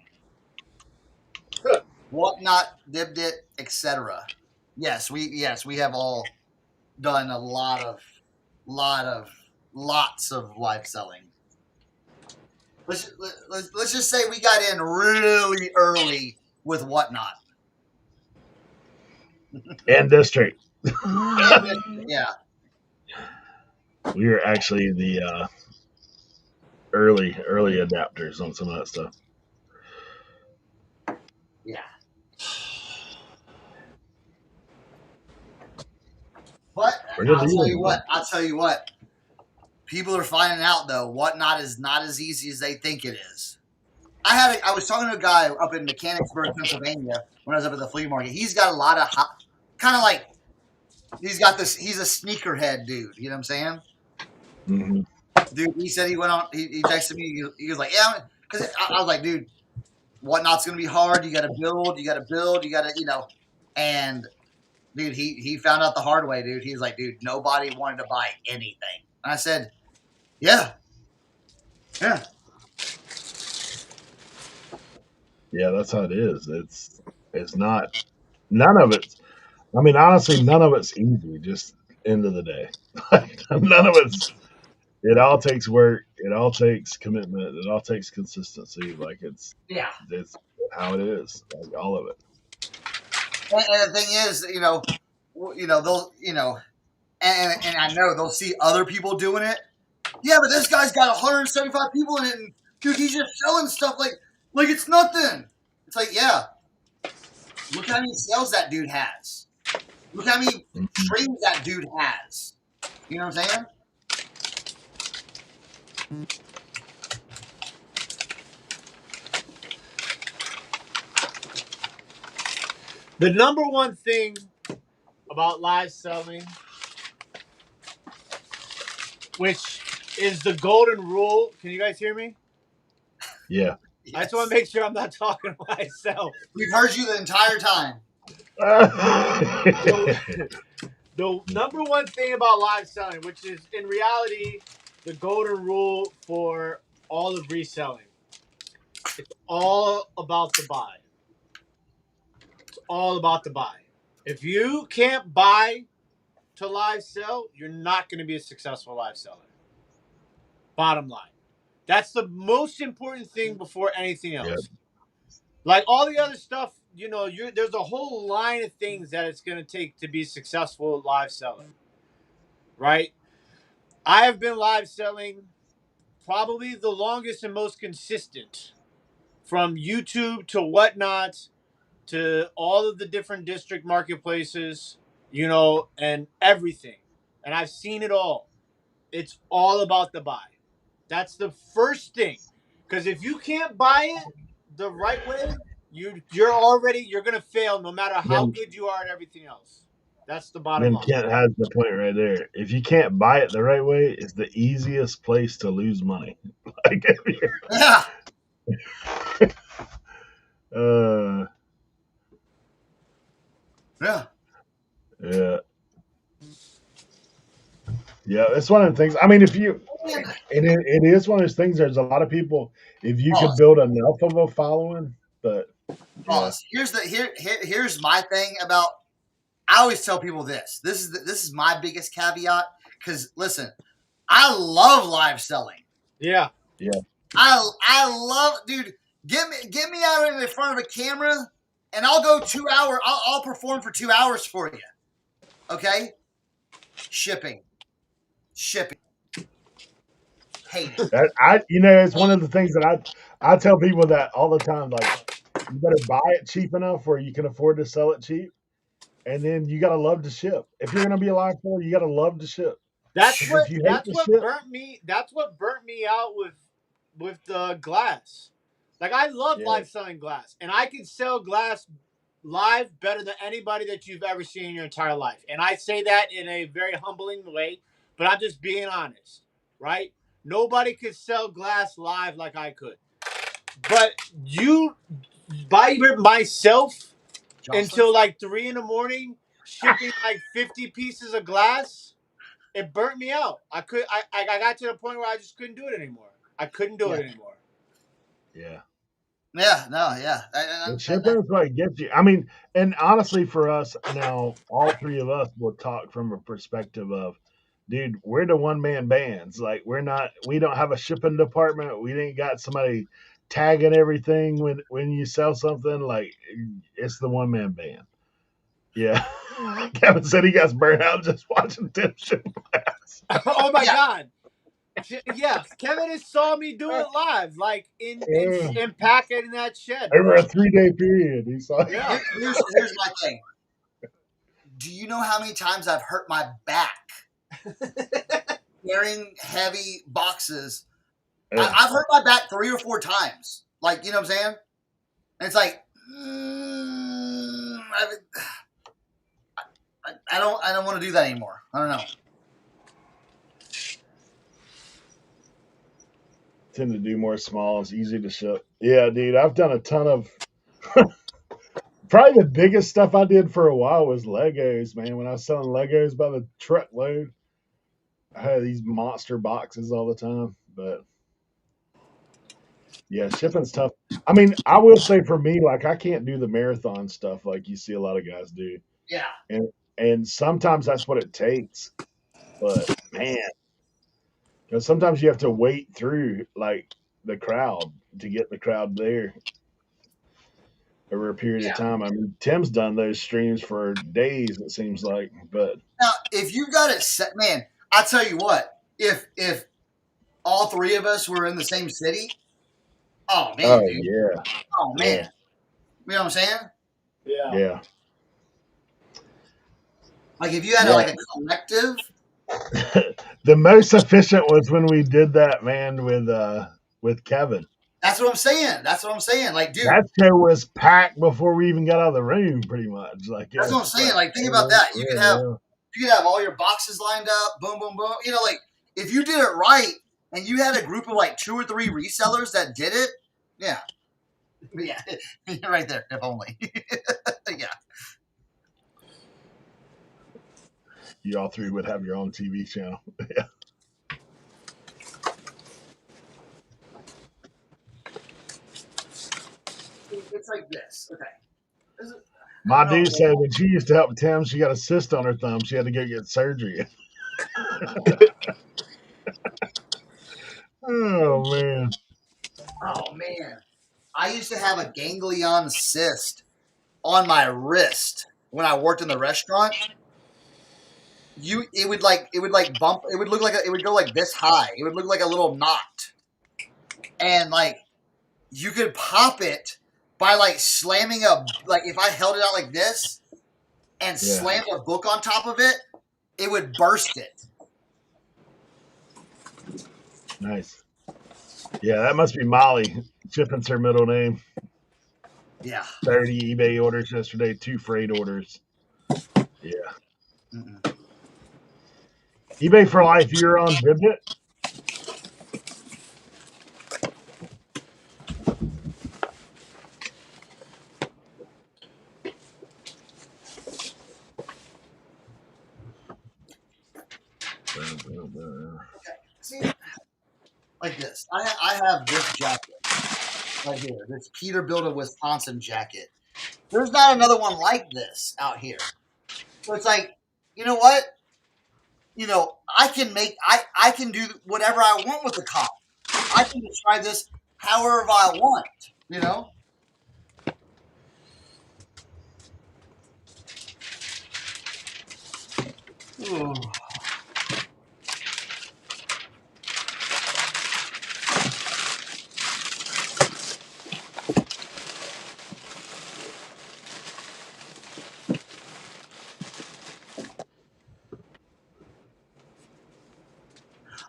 Whatnot, Dibdit, etc. Yes, we have all done a lots of live selling. Let's just say we got in really early with Whatnot. And district. Yeah. We were actually the early adapters on some of that stuff. Yeah. But Where did I'll tell you Leroy what. go? I'll tell you what. People are finding out though, Whatnot is not as easy as they think it is. I was talking to a guy up in Mechanicsburg, Pennsylvania, when I was up at the flea market. He's got a lot of kind of like he's got this. He's a sneakerhead dude. You know what I'm saying? Mm-hmm. Dude, he said he went on. He texted me. He was like, "Yeah," because I was like, "Dude, Whatnot's gonna be hard. You got to build. You got to build. You got to, you know." And dude, he found out the hard way, dude. He was like, "Dude, nobody wanted to buy anything." And I said, "Yeah, yeah, Yeah, that's how it is. It's not none of it's. I mean, honestly, none of it's easy. Just end of the day, none of it's. It all takes work. It all takes commitment. It all takes consistency. Like yeah." it's how it is. Like all of it. And the thing is, they'll, and I know they'll see other people doing it. Yeah, but this guy's got 175 people in it, and dude, he's just selling stuff like it's nothing. It's like, yeah, look how many sales that dude has. Look how many Mhm. trades that dude has. You know what I'm saying? The number one thing about live selling, which is the golden rule. Can you guys hear me? Yeah. I just want to make sure I'm not talking to myself. We've heard you the entire time. The number one thing about live selling, which is in reality the golden rule for all of reselling, it's all about the buy. It's all about the buy. If you can't buy to live sell, you're not going to be a successful live seller. Bottom line. That's the most important thing before anything else. Yep. Like all the other stuff, there's a whole line of things that it's going to take to be successful live seller. Right? I have been live selling probably the longest and most consistent, from YouTube to whatnot to all of the different district marketplaces, and everything. And I've seen it all. It's all about the buy. That's the first thing. Because if you can't buy it the right way, you're going to fail no matter how Then, good you are at everything else. That's the bottom then line. Kent has the point right there. If you can't buy it the right way, it's the easiest place to lose money. Like, Yeah. Yeah. Yeah. Yeah, it's one of the things. I mean, if you, it is one of those things. There's a lot of people. If you could build enough of a following, but yeah. Here's my thing about. I always tell people this. This is my biggest caveat. Because listen, I love live selling. Yeah. Yeah. I love, dude. Get me out in front of a camera, and I'll go 2 hours. I'll perform for 2 hours for you. Okay. Shipping. Hate it. It's one of the things that I tell people that all the time. Like, you better buy it cheap enough where you can afford to sell it cheap, and then you gotta love to ship. If you're gonna be a live seller, you gotta love to ship. That's what If you hate to ship, burnt me out with the glass. Like, I love live selling glass, and I can sell glass live better than anybody that you've ever seen in your entire life. And I say that in a very humbling way, but I'm just being honest, right? Nobody could sell glass live like I could. But by myself, until like 3 a.m, shipping like 50 pieces of glass, it burnt me out. I got to the point where I just couldn't do it anymore. I couldn't do it anymore. Yeah. Yeah, no, yeah. The shipping is what gets you. I mean, and honestly, for us now, all three of us will talk from a perspective of, dude, we're the one man bands. Like, we don't have a shipping department. We ain't got somebody tagging everything when you sell something. Like, it's the one man band. Yeah. Kevin said he got burnt out just watching Tim ship glass. Oh my God. Yeah, Kevin has saw me do it live, like in packing that shed. Over a 3-day period, he saw. Yeah. Here's my thing. Do you know how many times I've hurt my back carrying heavy boxes? I've hurt my back 3 or 4 times. Like, you know what I'm saying? And it's like, I don't want to do that anymore. I don't know. Tend to do more smalls, easy to ship. Yeah, dude, I've done a ton of. Probably the biggest stuff I did for a while was Legos, man. When I was selling Legos by the truckload, I had these monster boxes all the time. But yeah, shipping's tough. I mean, I will say for me, like, I can't do the marathon stuff like you see a lot of guys do. Yeah. And sometimes that's what it takes. But man, sometimes you have to wait through like the crowd to get the crowd there over a period of time. I mean, Tim's done those streams for days, it seems like. But now, if you got it set, man, I tell you what, if all 3 of us were in the same city, oh man, dude. Yeah. Oh man. Yeah. You know what I'm saying? Yeah. Like if you had like a collective. The most efficient was when we did that, man, with Kevin. That's what I'm saying. Like, dude, That show was packed before we even got out of the room, pretty much. Like, that's yeah, what I'm it's saying. like, Like, think about oh, that. You could have all your boxes lined up, boom, boom, boom. You know, like if you did it right and you had a group of like 2 or 3 resellers that did it, yeah. Yeah. Right there, if only. Yeah. you all three would have your own TV channel. Yeah. It's like this. Okay. My dude said when she used to help Tim, she got a cyst on her thumb. She had to go get surgery. Oh man. Oh man. I used to have a ganglion cyst on my wrist when I worked in the restaurant. It would bump, it would look like it would go like this high. It would look like a little knot. And like you could pop it by like slamming if I held it out like this and slammed a book on top of it, it would burst it. Nice. Yeah, that must be Molly. Chippen's her middle name. Yeah. 30 eBay orders yesterday, 2 freight orders. Yeah. Mm-mm. eBay for life, you're on Vivit? See, like this. I have this jacket right here, this Peterbilt of Wisconsin jacket. There's not another one like this out here. So it's like, you know what? You know, I can do whatever I want with the collar. I can describe this however I want, you know? Ooh.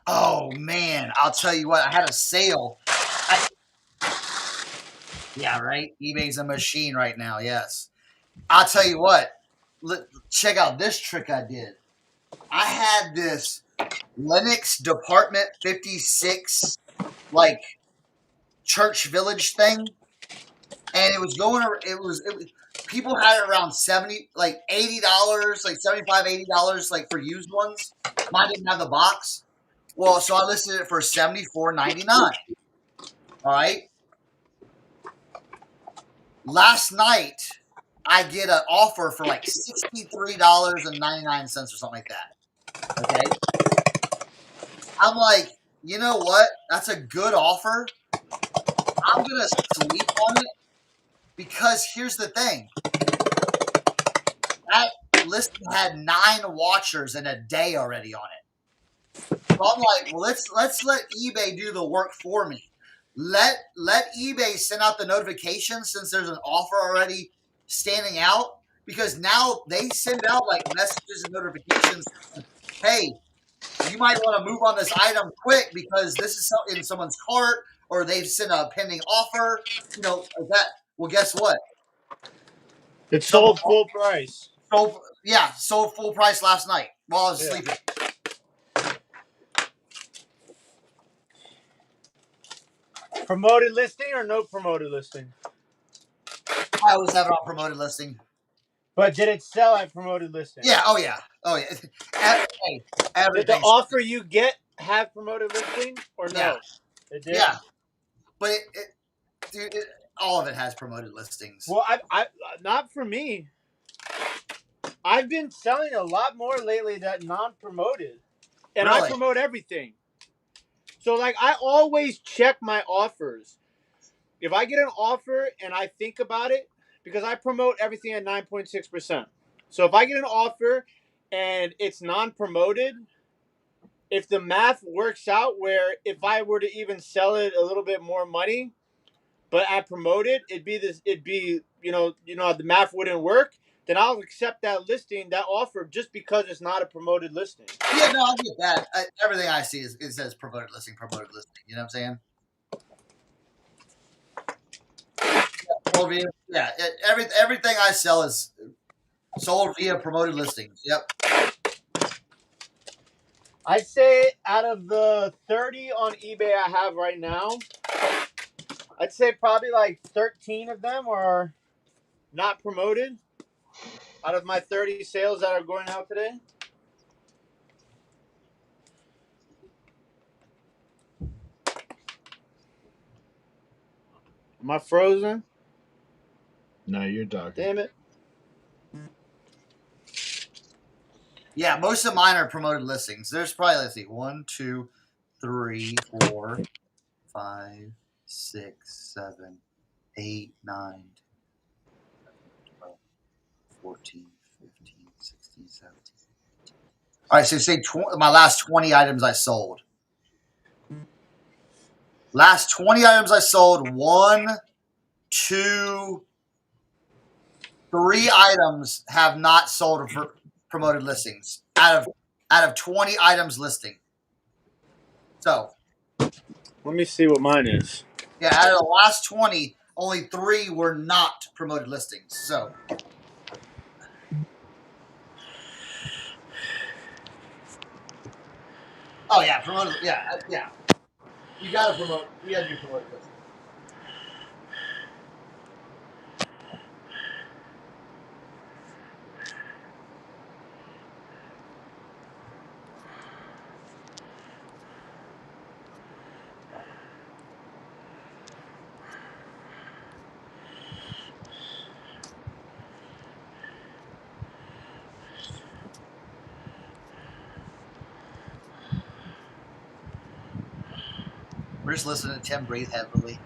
Oh man, I'll tell you what, I had a sale. Yeah, right? eBay's a machine right now, yes. I'll tell you what, check out this trick I did. I had this Lennox Department 56 like church village thing, and it was people had it around $70, like $80, like $75, $80 like for used ones. Mine didn't have the box. Well, so I listed it for $74.99. All right. Last night, I get an offer for like $63.99 or something like that. Okay. I'm like, you know what? That's a good offer. I'm going to sleep on it because here's the thing. That listing had 9 watchers in a day already on it. So I'm like, well, let's let eBay do the work for me. Let eBay send out the notifications since there's an offer already standing out, because now they send out like messages and notifications. Hey, you might want to move on this item quick because this is in someone's cart, or they've sent a pending offer. You know, like that. Well, guess what? It sold full price. Sold full price last night while I was sleeping. Promoted listing or no promoted listing? I always have it on promoted listing. But did it sell at promoted listing? Yeah. Oh yeah. Did the offer you get have promoted listing or no? Yeah. It did. Yeah. But all of it has promoted listings. Well, I not for me. I've been selling a lot more lately that non-promoted, and Really? I promote everything. So like I always check my offers. If I get an offer and I think about it, because I promote everything at 9.6%. So if I get an offer and it's non-promoted, if the math works out where if I were to even sell it a little bit more money, but I promote it, it'd be the math wouldn't work, then I'll accept that listing, that offer, just because it's not a promoted listing. Yeah, no, I get that. Everything I see it says promoted listing. You know what I'm saying? Sold via, yeah. Everything I sell is sold via promoted listings. Yep. I'd say out of the 30 on eBay I have right now, I'd say probably like 13 of them are not promoted out of my 30 sales that are going out today. Am I frozen? No, you're talking. Damn it. Yeah, most of mine are promoted listings. There's probably, let's see, 1, 2, 3, 4, 5, 6, 7, 8, 9, 12, 14, 15, 16, 17. All right, so say my last 20 items I sold. Last 20 items I sold, 1, 2, 3 items have not sold for promoted listings out of 20 items listing. So Let me see what mine is. yeah, out of the last 20, only 3 were not promoted listings. So oh yeah, promoted. Yeah. You got to promote. You got to do promoted listings. We're just listening to Tim breathe heavily.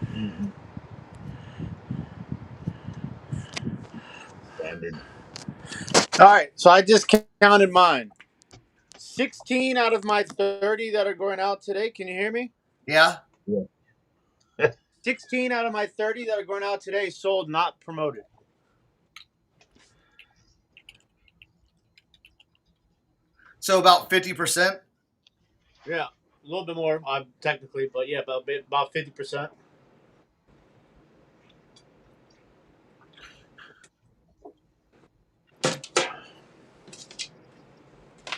Mm-hmm. Standard. All right, so I just counted mine. 16 out of my 30 that are going out today. Can you hear me? Yeah. Yeah. 16 out of my 30 that are going out today sold, not promoted. So about 50%. Yeah, a little bit more, technically, but yeah, about 50%.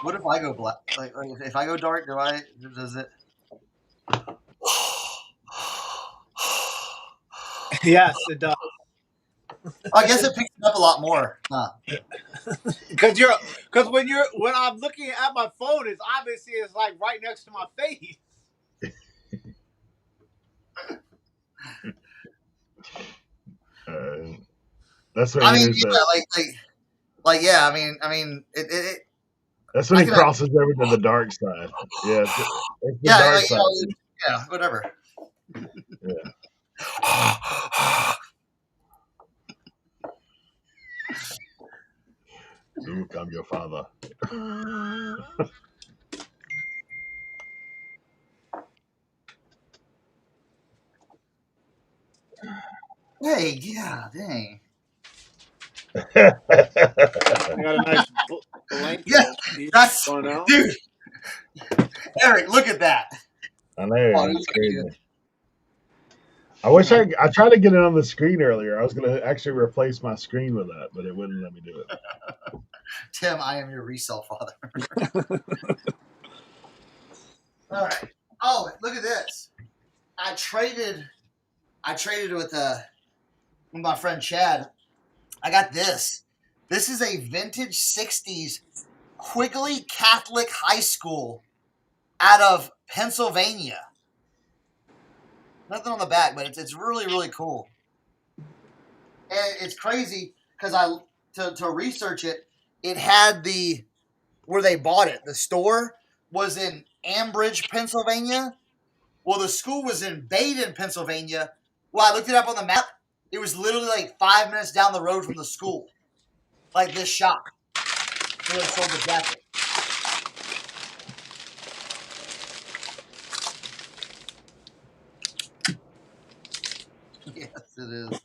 What if I go black? Like if I go dark, does it? Yes, it does. I guess it picks it up a lot more. Huh. Because when I'm looking at my phone, it's like right next to my face. That's when I he mean, was. yeah, like yeah. I mean, it That's when I he can. crosses over to the dark side. Yeah, it's the Yeah, dark like, side. yeah, whatever. Yeah. Luke, I'm your father. Hey, yeah, dang. I got a nice Yeah, blanket that's going out. dude. Eric, look at that. I know Oh, it's crazy. I wish I tried to get it on the screen earlier. I was gonna actually replace my screen with that, but it wouldn't let me do it. Tim, I am your resale father. All right. Oh, look at this. I traded with my friend Chad. I got this. This is a vintage 60s Quigley Catholic High School out of Pennsylvania. Nothing on the back, but it's really, really cool. And it's crazy because to research it, it had where they bought it. The store was in Ambridge, Pennsylvania. Well, the school was in Baden, Pennsylvania. Well, I looked it up on the map. It was literally like 5 minutes down the road from the school. Like this shop where they sold the jacket. Yes, it is.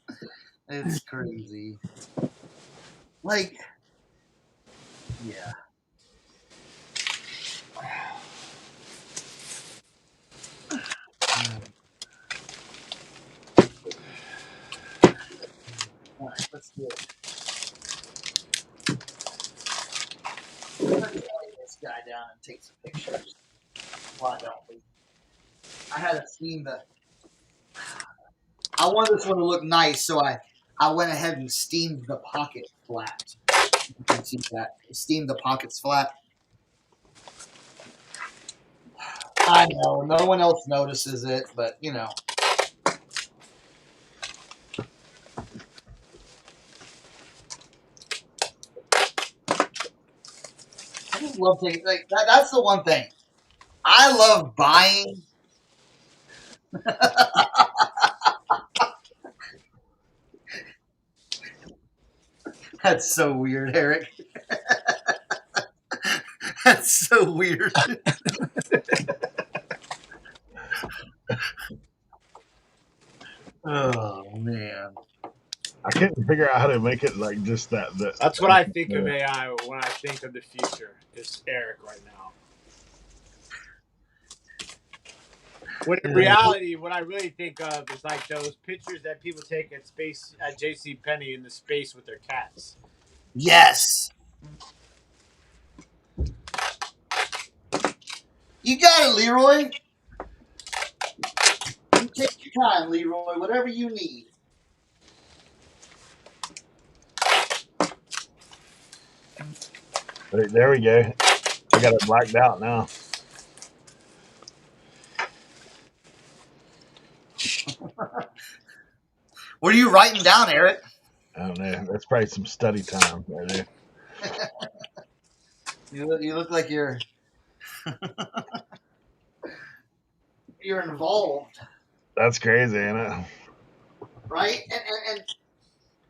It's crazy. Like, yeah. Let's lay this guy down and take some pictures. Why don't we? I had a steam the. I wanted this one to look nice, so I went ahead and steamed the pocket flat. You can see that. Steamed the pockets flat. I know no one else notices it, but you know. I just love taking like that. That's the one thing I love buying. That's so weird, Eric. That's so weird. Oh man. I couldn't figure out how to make it like just that. That's what I think of AI when I think of the future. It's Eric right now. When in reality, what I really think of is like those pictures that people take at space at JCPenney in the space with their cats. Yes. You got it, Leroy. You take your time, Leroy. Whatever you need. There we go. I got it blacked out now. What are you writing down, Eric? I don't know. That's probably some study time right there. You look like you're involved, That's crazy, ain't it? right? And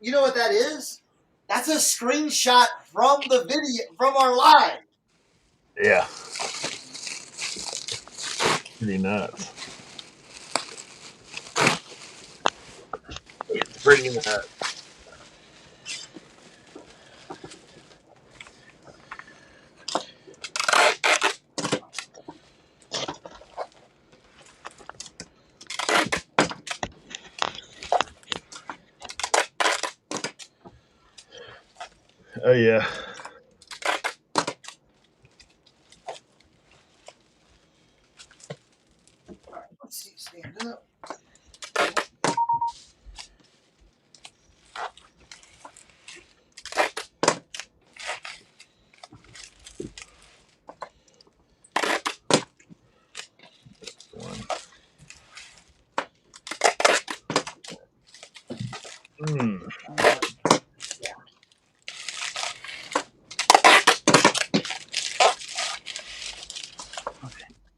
you know what that is? That's a screenshot from the video from our live. Yeah. Pretty nuts. Pretty nuts. Oh yeah. All right, let's see. Stand up. Mm.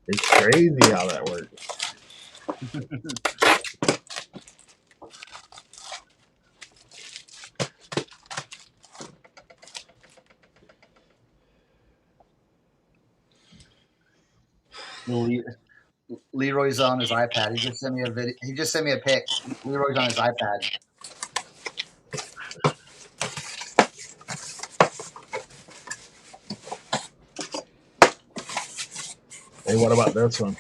It's crazy how that works. Leroy's on his iPad. He just sent me a video. He just sent me a pic. Leroy's on his iPad. Hey, what about this one?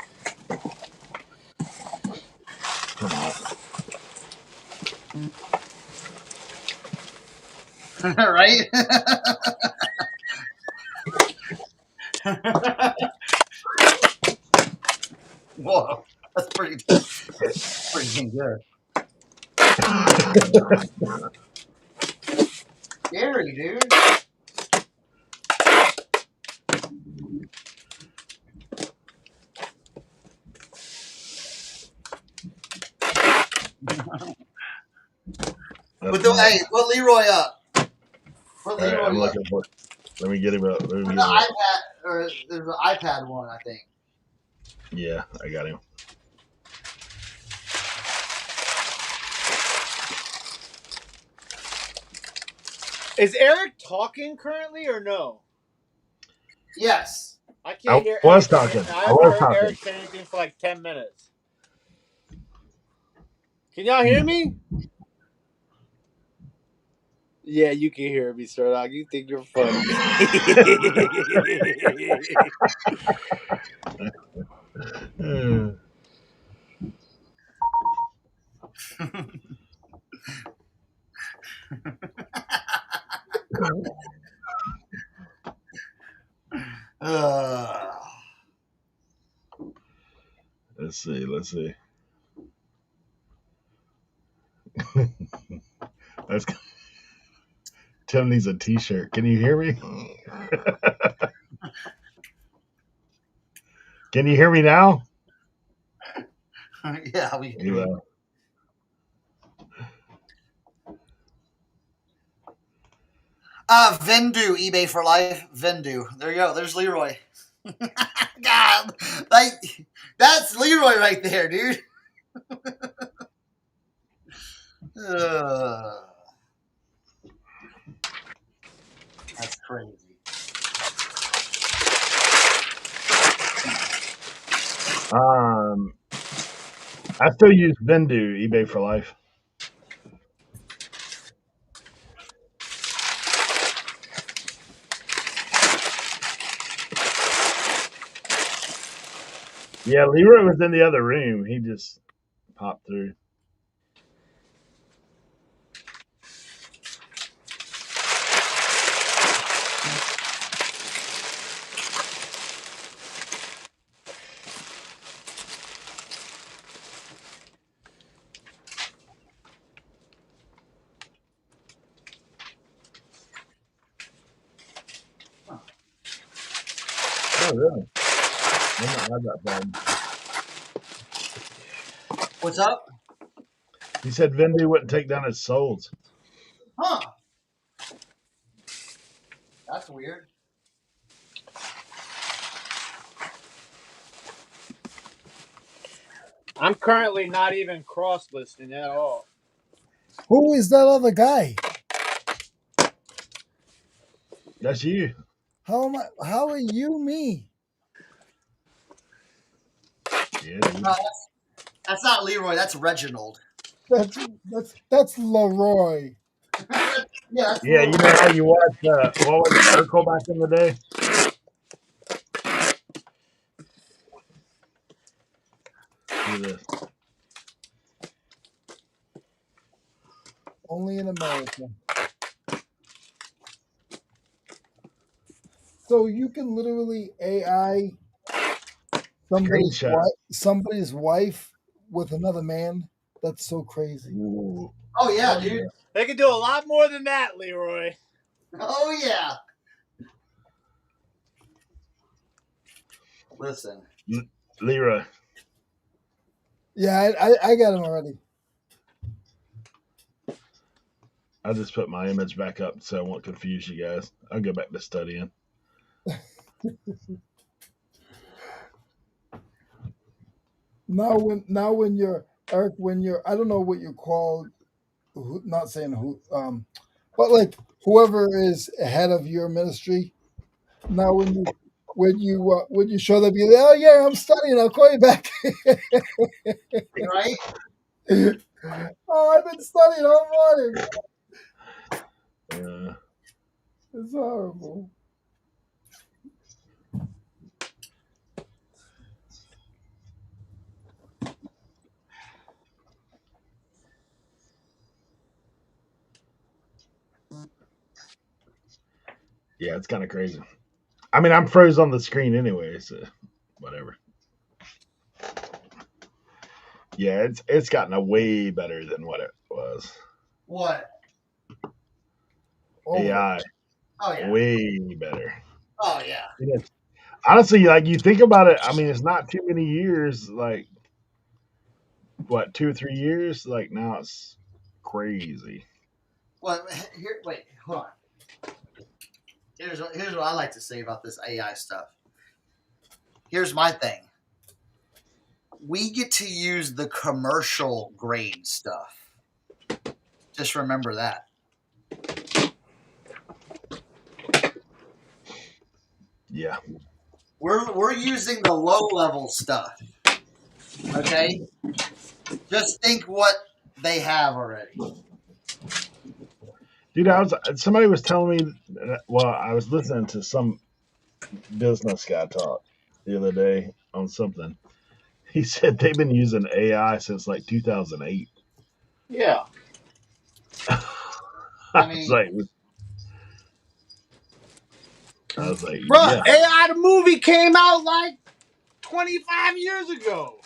Come on. Right? Whoa, that's pretty good. Scary, dude. Hey, put Leroy up. Put All right, Leroy I'm up. looking for it. Let me get him up. Put the iPad, or there's an iPad one, I think. Yeah, I got him. Is Eric talking currently or no? Yes. I can't hear I was anything. talking. I I haven't was heard talking. Eric say anything for like 10 minutes. Can y'all hear me? Yeah, you can hear me, Cernoch. You think you're funny. Uh, Let's see. That's Tim needs a T-shirt. Can you hear me? Can you hear me now? yeah, we hear you. Vendoo, eBay for life. Vendoo. There you go. There's Leroy. God, like that's Leroy right there, dude. Uh, that's crazy. I still use Vendoo, eBay for life. Yeah, Leroy was in the other room. He just popped through. Oh, really? I might have that problem. What's up? He said Vendoo wouldn't take down his souls. Huh? That's weird. I'm currently not even cross-listing at all. Who is that other guy? That's you. How am I? How are you me? Yeah, dude. No, that's not Leroy. That's Reginald. That's Leroy. Yeah, that's Yeah, you know how you watch, what was it, Urkel back in the day? Look at this. Only in America. So you can literally AI Screenshot. somebody's wife with another man. That's so crazy. Ooh. Oh yeah, dude. They can do a lot more than that, Leroy. Oh yeah. Listen. Leroy. Yeah, I got him already. I just put my image back up so I won't confuse you guys. I'll go back to studying. Now when you're Eric, when you're I don't know what you call, not saying who, but like whoever is head of your ministry. Now when you show them, you oh yeah, I'm studying. I'll call you back. Right? Oh, I've been studying all morning. Uh, It's horrible. yeah, it's kind of crazy. I mean, I'm froze on the screen anyway, so whatever. Yeah, it's gotten a way better than what it was. What? Oh, AI, Oh yeah. way better. Oh yeah. Yeah. Honestly, like you think about it, I mean, it's not too many years. Like what, 2 or 3 years? Like now it's crazy. Well, here. Wait. Hold on. Here's what I like to say about this AI stuff. Here's my thing. We get to use the commercial grade stuff. Just remember that. Yeah. We're using the low level stuff. Okay? Just think what they have already. Dude, somebody was telling me. Well, I was listening to some business guy talk the other day on something. He said they've been using AI since like 2008. Yeah. I I was mean, like, I was like, Bro, yeah. AI the movie came out like 25 years ago.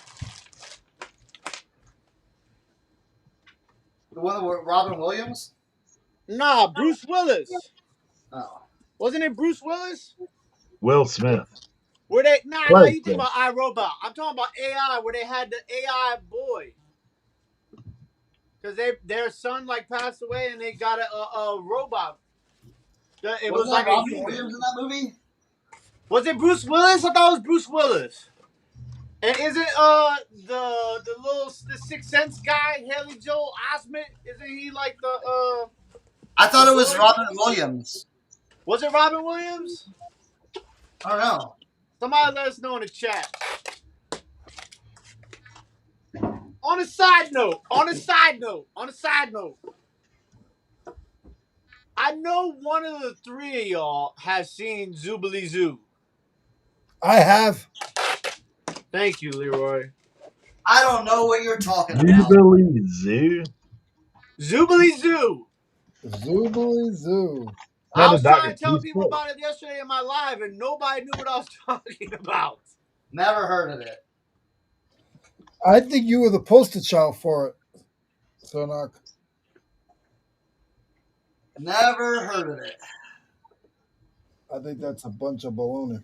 The one with Robin Williams? Nah, Bruce Willis. Oh. Wasn't it Bruce Willis? Will Smith. Where they nah, Right. you think about iRobot. I'm talking about AI where they had the AI boy. Because their son like passed away and they got a robot. It was Wasn't that like a Robin human. Williams in that movie? Was it Bruce Willis? I thought it was Bruce Willis. And isn't the Sixth Sense guy, Haley Joel Osment, isn't he like I thought the it was boy? Robin Williams. Was it Robin Williams? I don't know. Somebody let us know in the chat. On a side note, I know one of the three of y'all has seen Zoobly Zoo. I have. Thank you, Leroy. I don't know what you're talking about. Jubilee Zoo. Zoobly Zoo. Zoobly Zoo. I Not a was trying Dr. to tell Seuss people book. about it yesterday in my live, and nobody knew what I was talking about. Never heard of it. I think you were the poster child for it, Cernoch. Never heard of it. I think that's a bunch of baloney.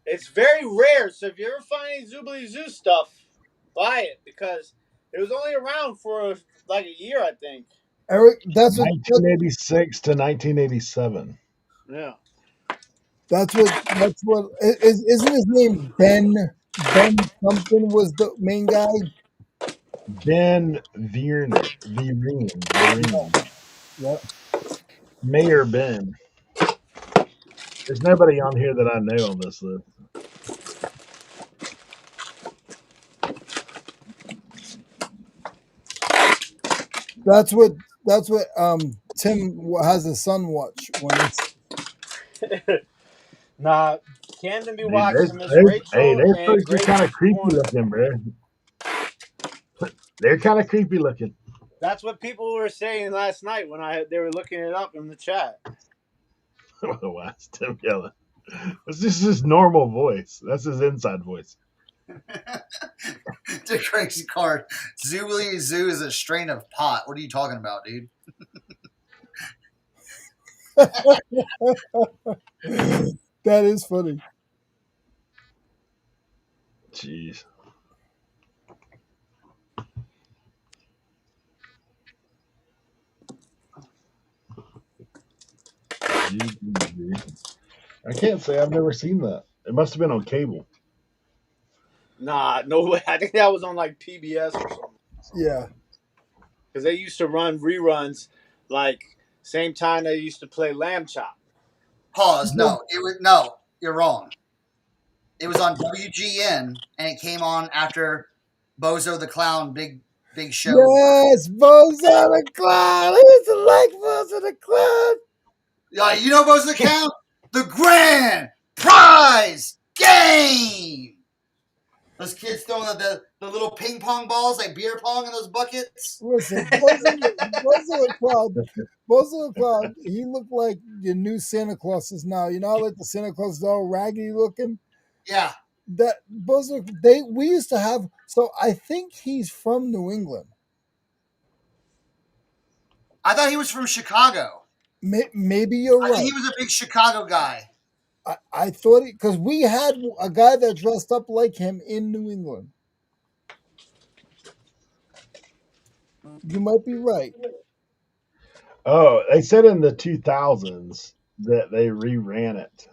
It's very rare, so if you ever find any Zoobly Zoo stuff, buy it because it was only around for like a year, I think. Eric, that's what 1986 to 1987. Yeah. isn't his name Ben something was the main guy? Ben Vereen. Yeah. Mayor Ben. There's nobody on here that I know on this list. That's what Tim has his son watch when it's Nah, Camden be Dude, watching Miss Rachel those and folks are Grace kind of creepy Corner. looking, bro. They're kind of creepy looking. That's what people were saying last night when they were looking it up in the chat. Why is Tim yelling? It's just his normal voice. That's his inside voice. It's a crazy card. Zoobly Zoo is a strain of pot. What are you talking about, dude? that is funny. Jeez. I can't say I've never seen that. It must have been on cable. Nah, no way. I think that was on like PBS or something. Yeah. Because they used to run reruns like same time they used to play Lamb Chop. Pause. No, no. You're wrong. It was on WGN, and it came on after Bozo the Clown big show. Yes, Bozo the Clown. I used to like Bozo the Clown. Yeah, you know Bozo the Clown? The grand prize game. Those kids throwing the little ping pong balls like beer pong in those buckets. Listen, Bozo the Clown, he looked like your new Santa Clauses now. You know how like the Santa Claus is all raggedy looking? Yeah. That Bozo, we used to have, so I think he's from New England. I thought he was from Chicago. Maybe you're right. I think he was a big Chicago guy. I thought because we had a guy that dressed up like him in New England. You might be right. Oh, they said in the 2000s that they reran it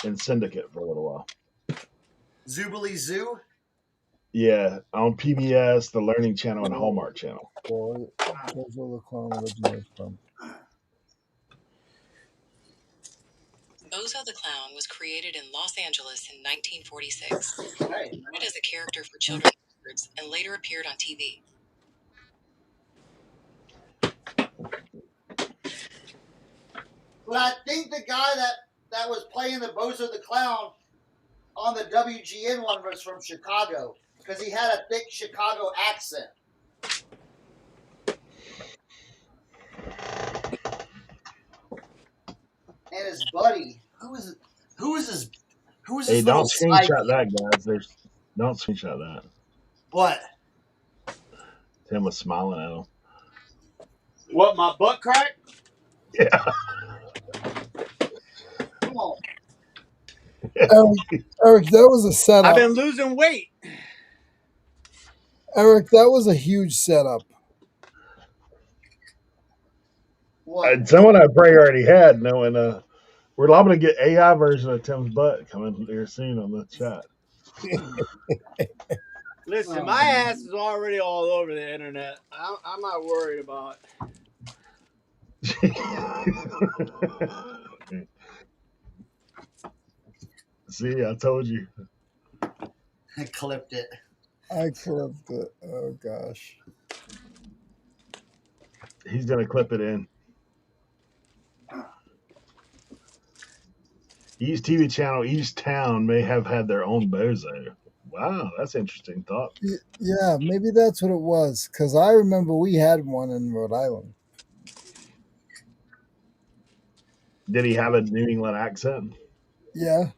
in Syndicate for a little while. Zoobly Zoo? Yeah, on PBS, the Learning Channel, and Hallmark Channel. That's where the clown originates from. Bozo the Clown was created in Los Angeles in 1946. Started as a character for children's records and later appeared on TV. But I think the guy that was playing the Bozo the Clown on the WGN one was from Chicago because he had a thick Chicago accent. his buddy. Who is it? Who is his? Who is Hey, his little don't screenshot sidekick? that, guys. Don't screenshot that. What? Tim was smiling at him. What, my butt crack? Yeah. Come on. Eric, that was a I've setup. been losing weight. Eric, that was a huge setup. What? And someone I pray already had, knowing we're liable to get AI version of Tim's butt coming here soon on the chat. Listen, Oh, my ass is already all over the internet. I'm not worried about See, I told you. I clipped it. I clipped it. Oh gosh. He's gonna clip it in. Each TV channel, each town may have had their own bozo. Wow, that's interesting thought. Yeah, maybe that's what it was. Because I remember we had one in Rhode Island. Did he have a New England accent? Yeah.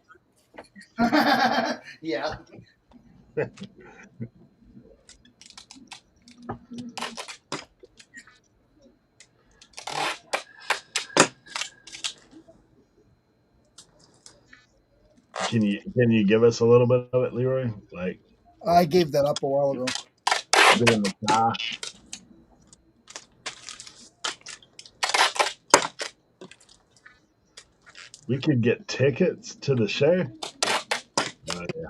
Yeah. Can you give us a little bit of it, Leroy? Like I gave that up a while ago. doing the tie? We could get tickets to the show. Oh, yeah.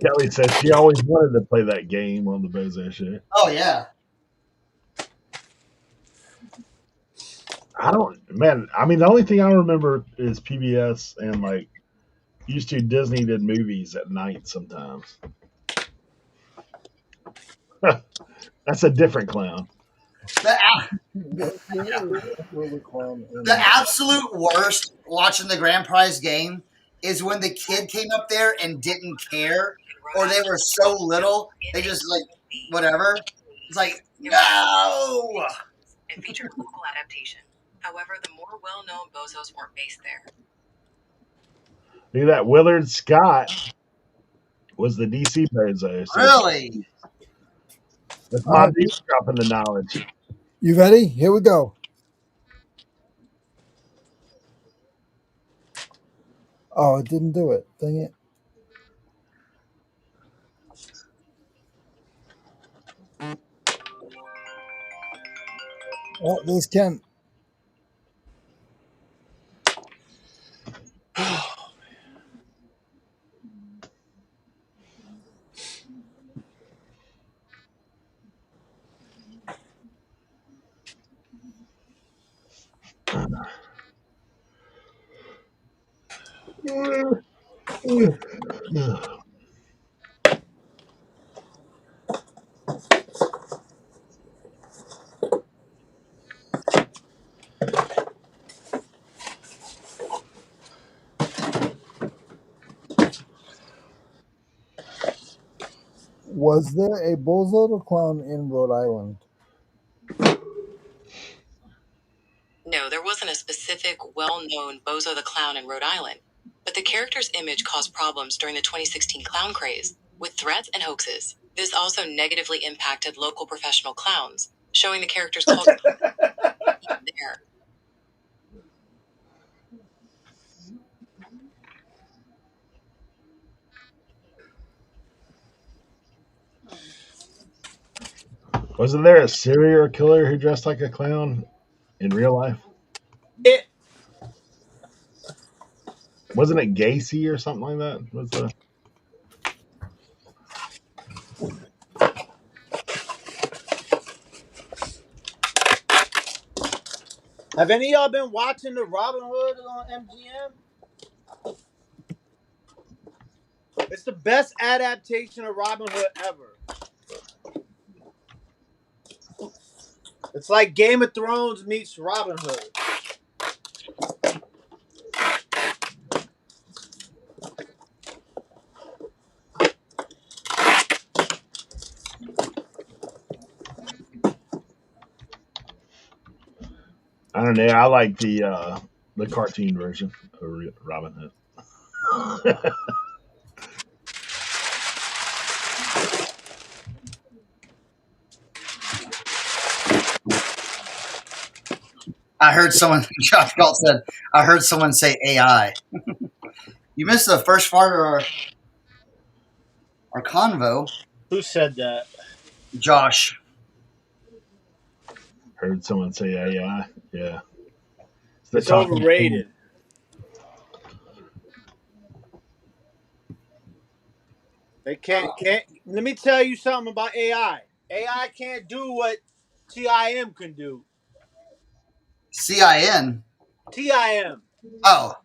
Kelly said she always wanted to play that game on the Bozo show. Oh yeah. I don't, man. I mean, the only thing I remember is PBS and like used to Disney did movies at night sometimes. That's a different clown. The The absolute worst watching the grand prize game is when the kid came up there and didn't care, or they were so little they just like whatever. It's like no. It featured local adaptation. However, the more well-known bozos weren't based there. Look at that. Willard Scott was the DC Bozo. So Really? that's All my right, dude dropping the knowledge. you ready? Here we go. Oh, it didn't do it. Dang it. Oh, this Ken. Was there a Bozo the Clown in Rhode Island? No, there wasn't a specific, well-known Bozo the Clown in Rhode Island, but the character's image caused problems during the 2016 clown craze, with threats and hoaxes. This also negatively impacted local professional clowns, showing the character's culture even there. Wasn't there a serial killer who dressed like a clown in real life? it. Wasn't it Gacy or something like that? Was the Have any of y'all been watching the Robin Hood on MGM? It's the best adaptation of Robin Hood ever. It's like Game of Thrones meets Robin Hood. I don't know. I like the cartoon version of Robin Hood. I heard someone, Josh Galt said, I heard someone say AI. You missed the first part of our convo, Who said that? Josh. Heard someone say AI. Yeah, they're It's talking. overrated. They can't. Let me tell you something about AI. AI can't do what TIM can do. CIN. TIM. Oh,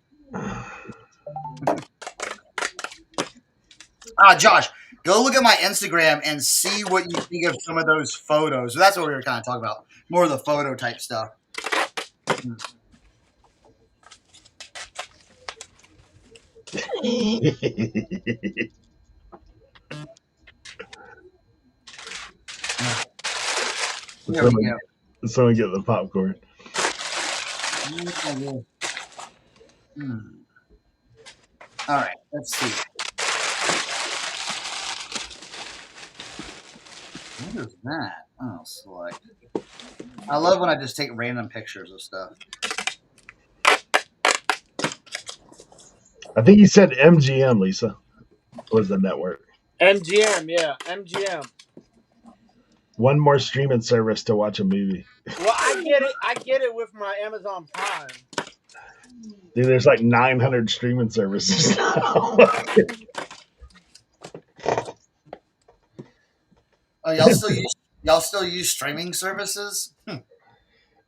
Josh, go look at my Instagram and see what you think of some of those photos. That's what we were kind of talking about. More of the photo type stuff. There we go. Someone get the popcorn. All right, let's see. What is that? Oh, select. I love when I just take random pictures of stuff. I think you said MGM, Lisa, was the network. MGM, yeah, MGM. One more streaming service to watch a movie. Well, I get it. I get it with my Amazon Prime. Dude, there's like 900 streaming services now. Oh, y'all still use streaming services?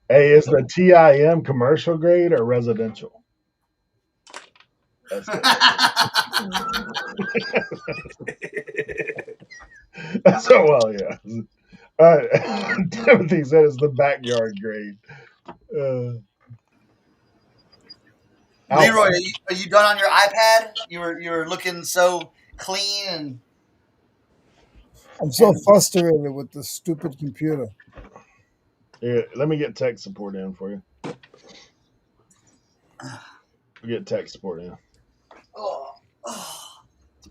Hey, is the TIM commercial grade or residential? That's That's well, yeah. Timothy said it's the backyard grade. Leroy, are you done on your iPad? You were looking so clean and I'm so frustrated with this stupid computer. Yeah, let me get tech support in for you. We'll get tech support in. oh,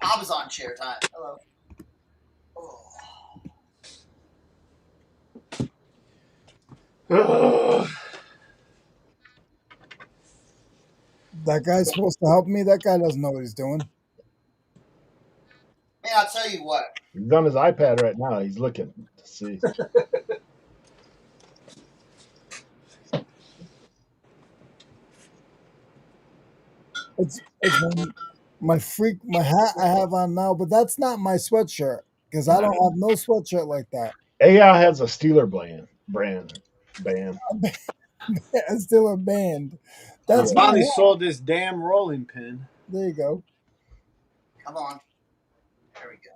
Amazon chair time. Hello. Oh. That guy's supposed to help me. That guy doesn't know what he's doing. Man, I'll tell you what. He's on his iPad right now. He's looking to see. It's my hat I have on now, but that's not my sweatshirt because I don't have no sweatshirt like that. AI has a Steeler brand. It's still a band. I That's finally my hat. sold this damn rolling pin. There you go. Come on. There we go.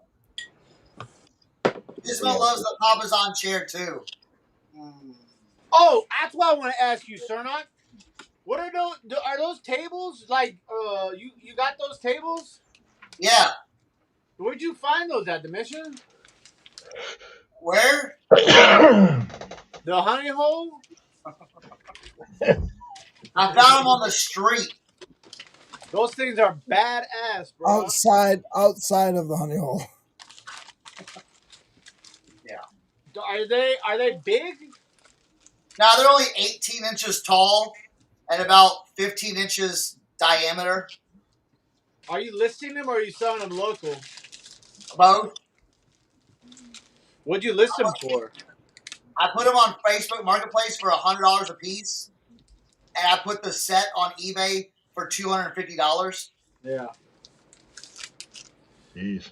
Isma loves the Amazon chair too. Oh, that's what I want to ask you, Cernoch. What are those? Are those tables like? You got those tables? Yeah. Where'd you find those at the mission? Where? The honey hole. I found them on the street. Those things are badass, bro. Outside of the honey hole. Yeah. Are they big? Now they're only 18 inches tall and about 15 inches diameter. Are you listing them or are you selling them local? Both. What'd you list them for? I put them on Facebook Marketplace for $100 a piece, and I put the set on eBay for $250. Yeah. Jeez.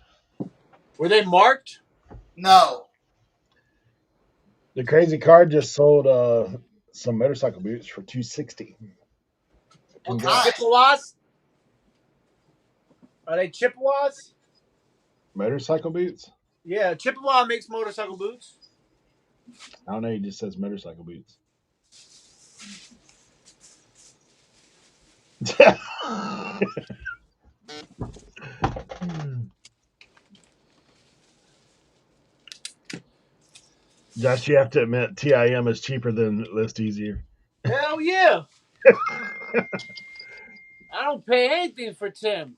Were they marked? No. The crazy card just sold some motorcycle boots for $260. What kind? Chippewas? Are they Chippewas? Motorcycle boots? Yeah, Chippewa makes motorcycle boots. I don't know. He just says motorcycle boots. Josh, you have to admit TIM is cheaper than List Easier. Hell yeah. I don't pay anything for Tim.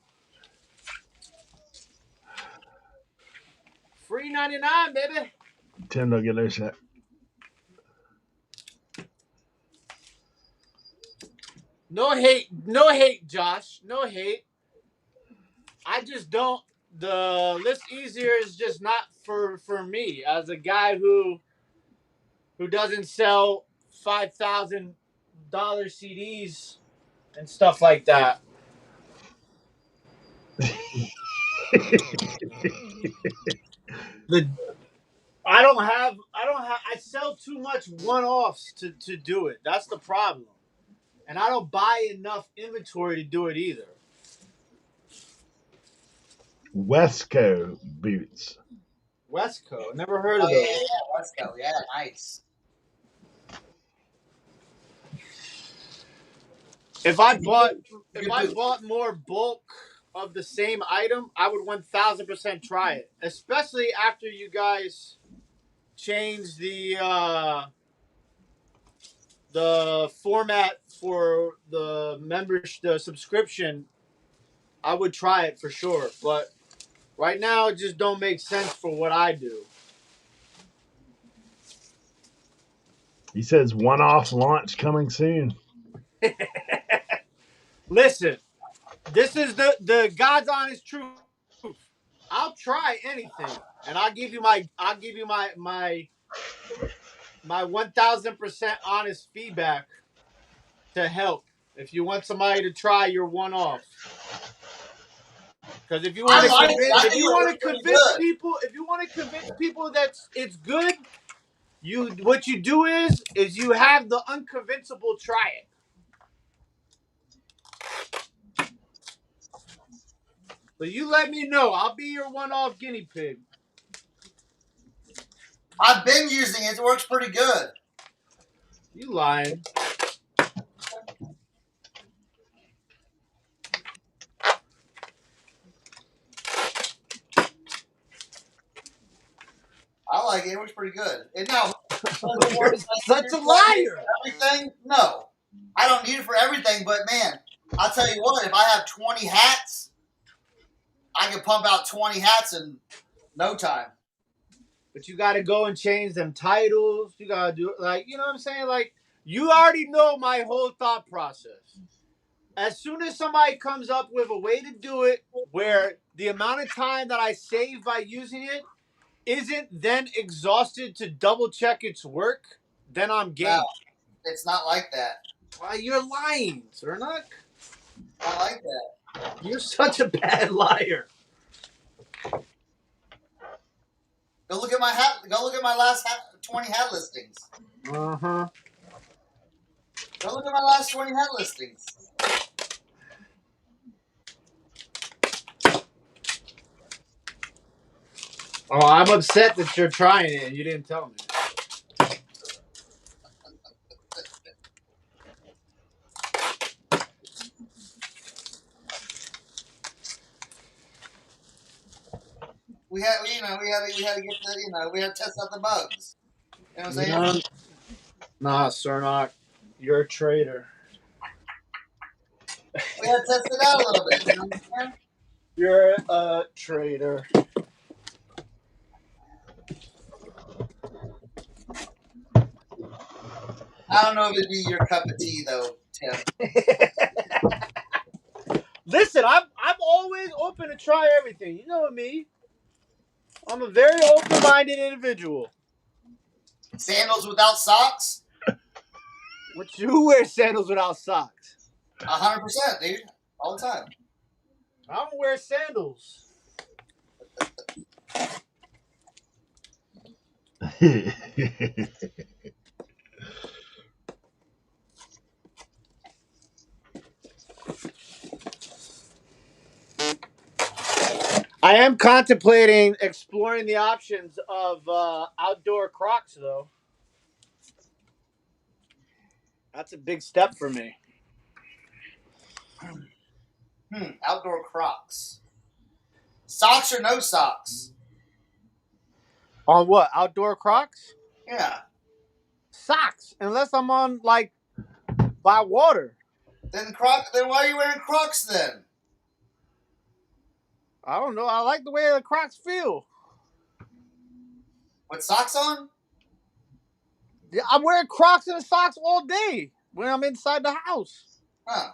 Free 99, baby. Tim don't get no shit. No hate, Josh. No hate. I just don't. The list easier is just not for me as a guy who doesn't sell $5,000 CDs and stuff like that. The I sell too much one-offs to do it. That's the problem. And I don't buy enough inventory to do it either. Westco boots. Westco, never heard Oh, of yeah, those. yeah, yeah. Let's go. Yeah, nice. If I Good bought more bulk of the same item, I would 1000% try it. Especially after you guys change the format for the subscription. I would try it for sure, but right now it just don't make sense for what I do. He says one-off launch coming soon. Listen, this is the God's honest truth. I'll try anything, and I'll give you my 1000% honest feedback to help. If you want somebody to try your one off, because if you I want to like it. convince, I think it looks pretty good. if you want to convince people that it's good, what you do is you have the unconvincible try it. So you let me know. I'll be your one-off guinea pig. I've been using it. It works pretty good. You lying? I like it. It works pretty good. And now, You're such a liar. everything? No. I don't need it for everything, but man, I'll tell you what, if I have 20 hats, I can pump out 20 hats in no time. But you got to go and change them titles. You got to do it like, you know what I'm saying? Like, you already know my whole thought process. As soon as somebody comes up with a way to do it where the amount of time that I save by using it isn't then exhausted to double check its work, then I'm game. No, it's not like that. Well, you're lying, Cernoch. Not like that. You're such a bad liar. Go look at my hat. Go look at my last 20 hat listings. Uh-huh. Go look at my last 20 hat listings. Oh, I'm upset that you're trying it and you didn't tell me. We had to get the, we had to test out the bugs. You know what I'm saying? Nah, Cernoch, you're a traitor. We had to test it out a little bit. You know what I'm saying? You're a traitor. I don't know if it'd be your cup of tea though, Tim. Listen, I'm always open to try everything. You know me. I'm a very open-minded individual. Sandals without socks? Who wears sandals without socks? 100%, dude. All the time. I don't wear sandals. I am contemplating exploring the options of outdoor Crocs, though. That's a big step for me. Outdoor Crocs. Socks or no socks? On what? Outdoor Crocs? Yeah. Socks. Unless I'm on, like, By water. Then why are you wearing Crocs then? I don't know. I like the way the Crocs feel. With socks on? Yeah, I'm wearing Crocs and socks all day when I'm inside the house. Huh.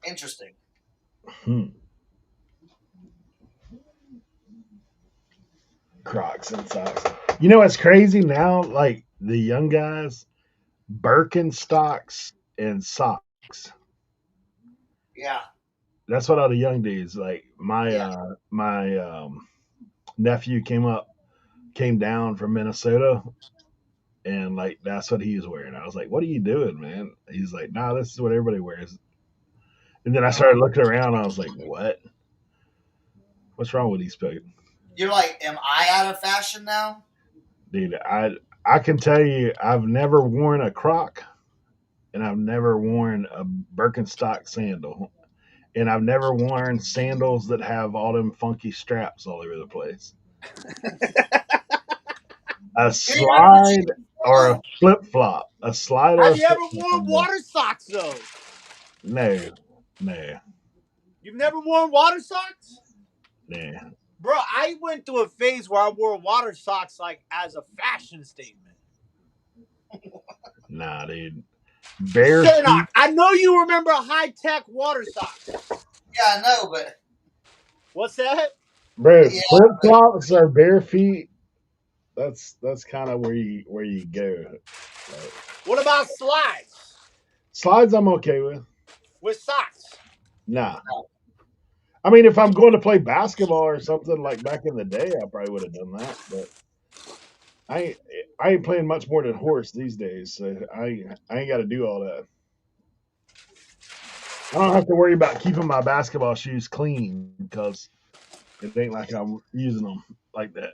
Interesting. Crocs and socks. You know what's crazy now? Like the young guys, Birkenstocks and socks. Yeah. That's what all the young dudes like. My nephew came down from Minnesota, and like that's what he was wearing. I was like, "What are you doing, man?" He's like, "Nah, this is what everybody wears." And then I started looking around. I was like, "What? What's wrong with these people?" You're like, am I out of fashion now? Dude, I can tell you, I've never worn a Croc, and I've never worn a Birkenstock sandal, and I've never worn sandals that have all them funky straps all over the place. A slide or a flip flop, a slide or Have a you flip ever worn flop. water socks though? No, no, You've never worn water socks? no. Bro, I went through a phase where I wore water socks like as a fashion statement. Nah, dude. Bare Cernoch, feet, I know you remember high-tech water socks. Yeah, I know, but What's that? bro. yeah, Flip flops or bare feet. That's kind of where you go. Like, What about slides slides, I'm okay with. with socks? Nah, I mean, if I'm going to play basketball or something like back in the day, I probably would have done that. But I ain't, I ain't playing much more than horse these days, so I ain't got to do all that. I don't have to worry about keeping my basketball shoes clean because it ain't like I'm using them like that.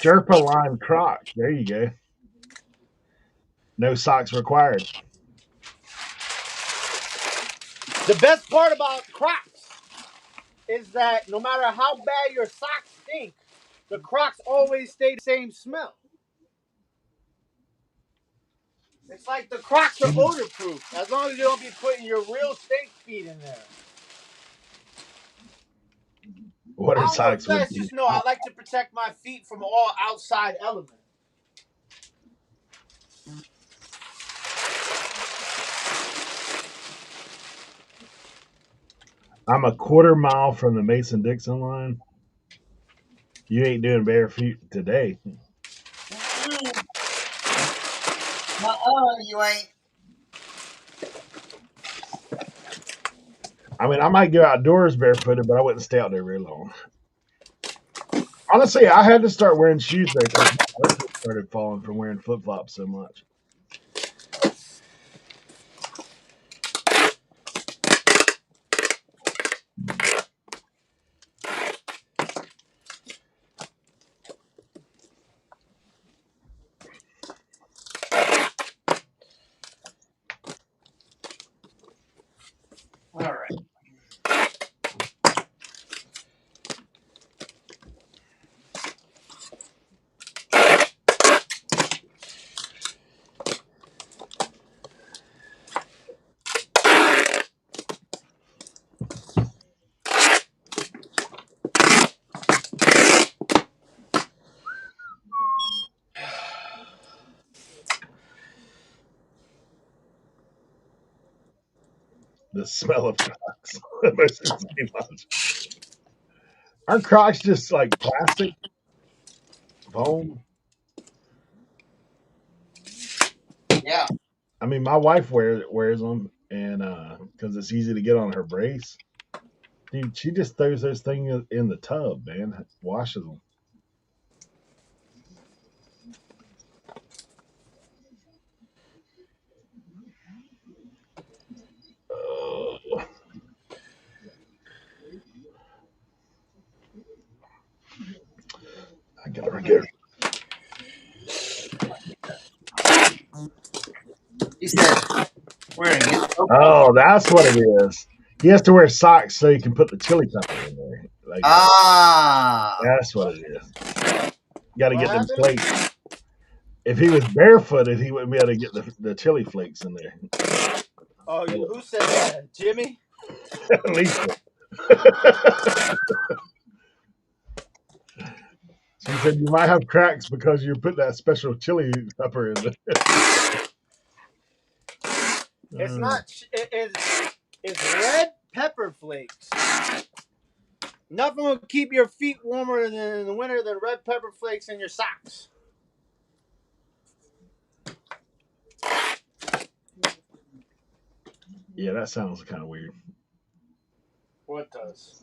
Sherpa line Croc. There you go. No socks required. The best part about Crocs is that no matter how bad your socks stink, the Crocs always stay the same smell. It's like the Crocs are odor proof as long as you don't be putting your real stink feet in there. What I are don't know if socks you with guys you? just know I like to protect my feet from all outside elements. I'm a quarter mile from the Mason Dixon line. You ain't doing bare feet today. you ain't. I mean, I might go outdoors barefooted, but I wouldn't stay out there very long. Honestly, I had to start wearing shoes though because my ankles started falling from wearing flip flops so much. All right. The smell of Crocs. Aren't Crocs just like plastic foam? Yeah. I mean, my wife wears them, and because it's easy to get on her brace. Dude, she just throws those things in the tub, man. Washes them. Uh, I gotta go. He said, wearing it. Oh, that's what it is. He has to wear socks so he can put the chili peppers in there. Like that's what it is. Got to What get them happened? flakes. If he was barefooted, he wouldn't be able to get the chili flakes in there. Oh, who said that? Jimmy? Lisa. She said you might have cracks because you put that special chili pepper in there. It's not. It's red pepper flakes. Nothing will keep your feet warmer in the winter than red pepper flakes in your socks. Yeah, that sounds kind of weird. What does?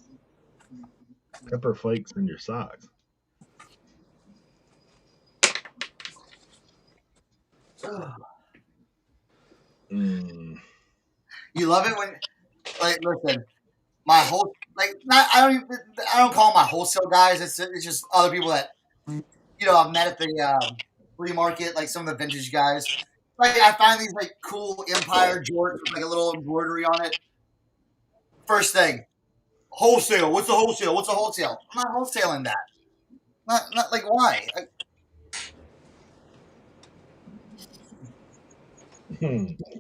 Pepper flakes in your socks. Mm. You love it when, like, listen, my whole I don't call them my wholesale guys. It's just other people that I've met at the flea market, like some of the vintage guys. Like I find these like cool Empire jorts with like a little embroidery on it. First thing, wholesale. What's a wholesale? What's a wholesale? I'm not wholesaling that. Not like why?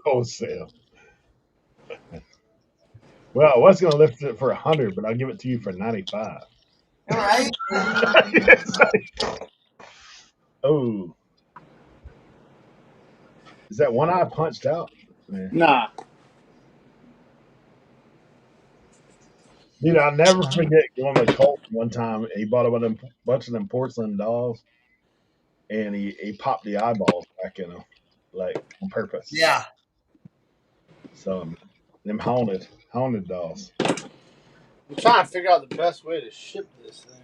Wholesale. Well, I was going to lift it for 100, but I'll give it to you for 95. All right. Oh, is that one eye punched out? Yeah. Nah. Dude, I'll never forget going to Colt one time. He bought a bunch of them porcelain dolls, and he popped the eyeballs back in them, like on purpose. Yeah. So them haunted dolls. I'm trying to figure out the best way to ship this thing.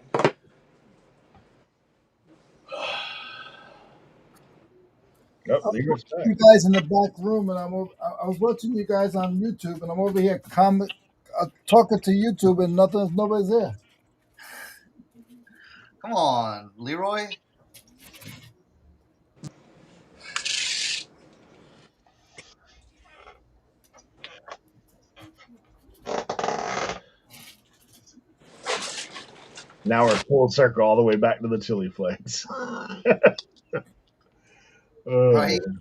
Oh, Leroy's back. You guys in the back room, and I was watching you guys on YouTube, and I'm over here talking to YouTube, and nobody's there. Come on, Leroy. Now we're full circle all the way back to the chili flakes. Oh, Right. man.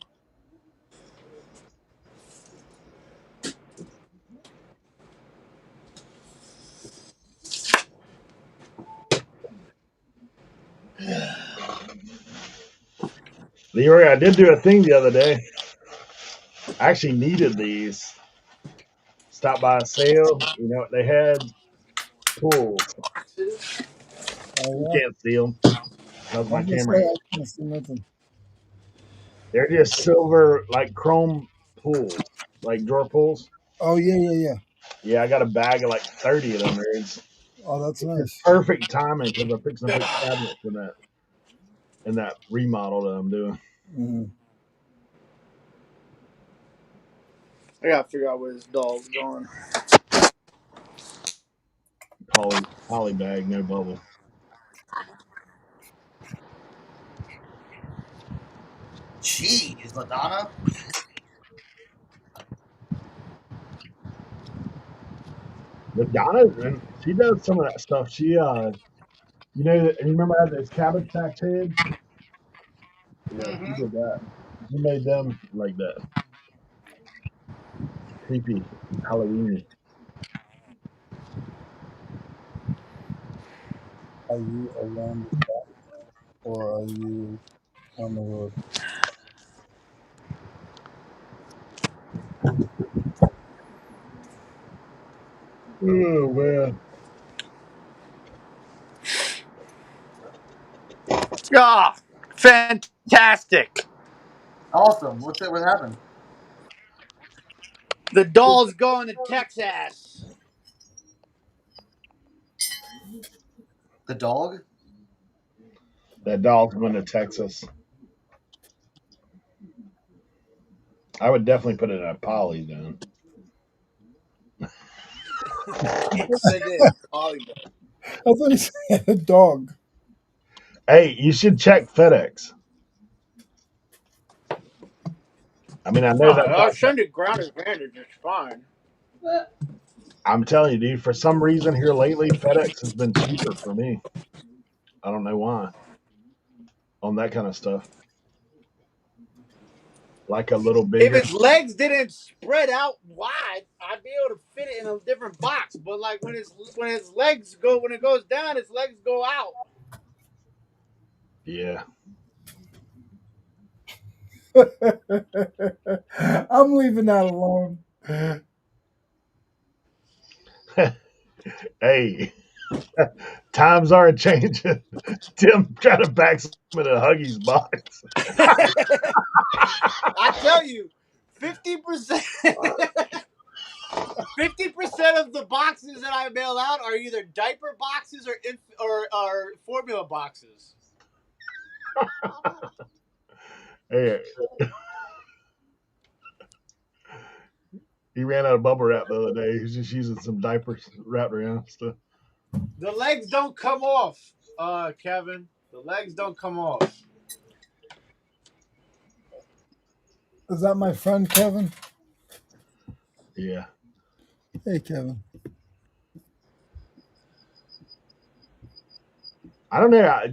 Leroy, I did do a thing the other day. I actually needed these. Stopped by a sale. You know what they had? Pools. You Oh can't see them because yeah, my I'm gonna camera say ain't. I can't see nothing. They're just silver, like chrome pools, like drawer pools. Oh yeah. Yeah, I got a bag of like 30 of them. Oh, that's It's nice. perfect timing because I'm fixing to put cabinets in that remodel that I'm doing. Mm. I gotta figure out where this doll's going. Poly bag, no bubble. Jeez, LaDonna. But Donna, and she does some of that stuff. And you remember I had those Cabbage Patch heads? Yeah, she Mm-hmm. did that. She made them like that. Creepy Halloween. Are you around the back, or are you on the road? Oh man. Ah, fantastic. Awesome. What happened? The doll's going to Texas. The dog? That dog's going to Texas. I would definitely put it in a poly then. Put it in Hollywood. I thought he said a dog. Hey, you should check FedEx. I mean, I know Oh, that's I'll not. send it grounded bandage. It's fine. I'm telling you, dude, for some reason here lately, FedEx has been cheaper for me. I don't know why on that kind of stuff. Like a little If bigger. its legs didn't spread out wide, I'd be able to fit it in a different box. But like when its legs go when it goes down, its legs go out. Yeah. I'm leaving that alone. Hey, times are changing. Tim trying to back some in a Huggies box. I tell you, 50%. 50% of the boxes that I mail out are either diaper boxes or formula boxes. Hey, he ran out of bubble wrap the other day. He's just using some diapers wrapped around stuff. The legs don't come off, Kevin. The legs don't come off. Is that my friend Kevin? Yeah. Hey, Kevin. I don't know. I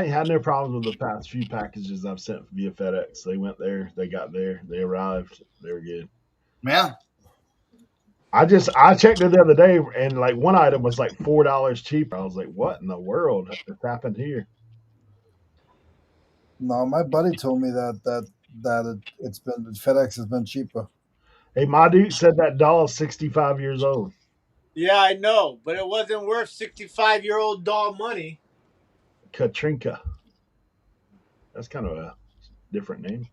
ain't had no problems with the past few packages I've sent via FedEx. They went there, they got there, they arrived, they were good. Yeah. I checked it the other day, and like one item was like $4 cheaper. I was like, "What in the world has happened here?" No, my buddy told me that it's been FedEx has been cheaper. Hey, my dude said that doll's 65 years old. Yeah, I know, but it wasn't worth 65-year-old doll money. Katrinka. That's kind of a different name.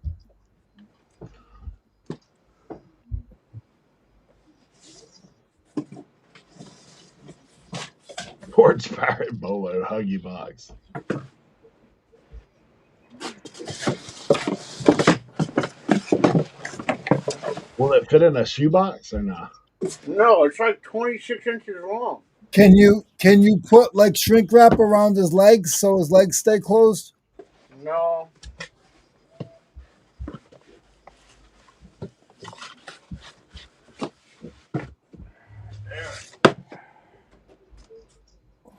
Porch Pirate Bolo Huggy Box. Will it fit in a shoebox or not? No, it's like 26 inches long. Can you put like shrink wrap around his legs so his legs stay closed? No.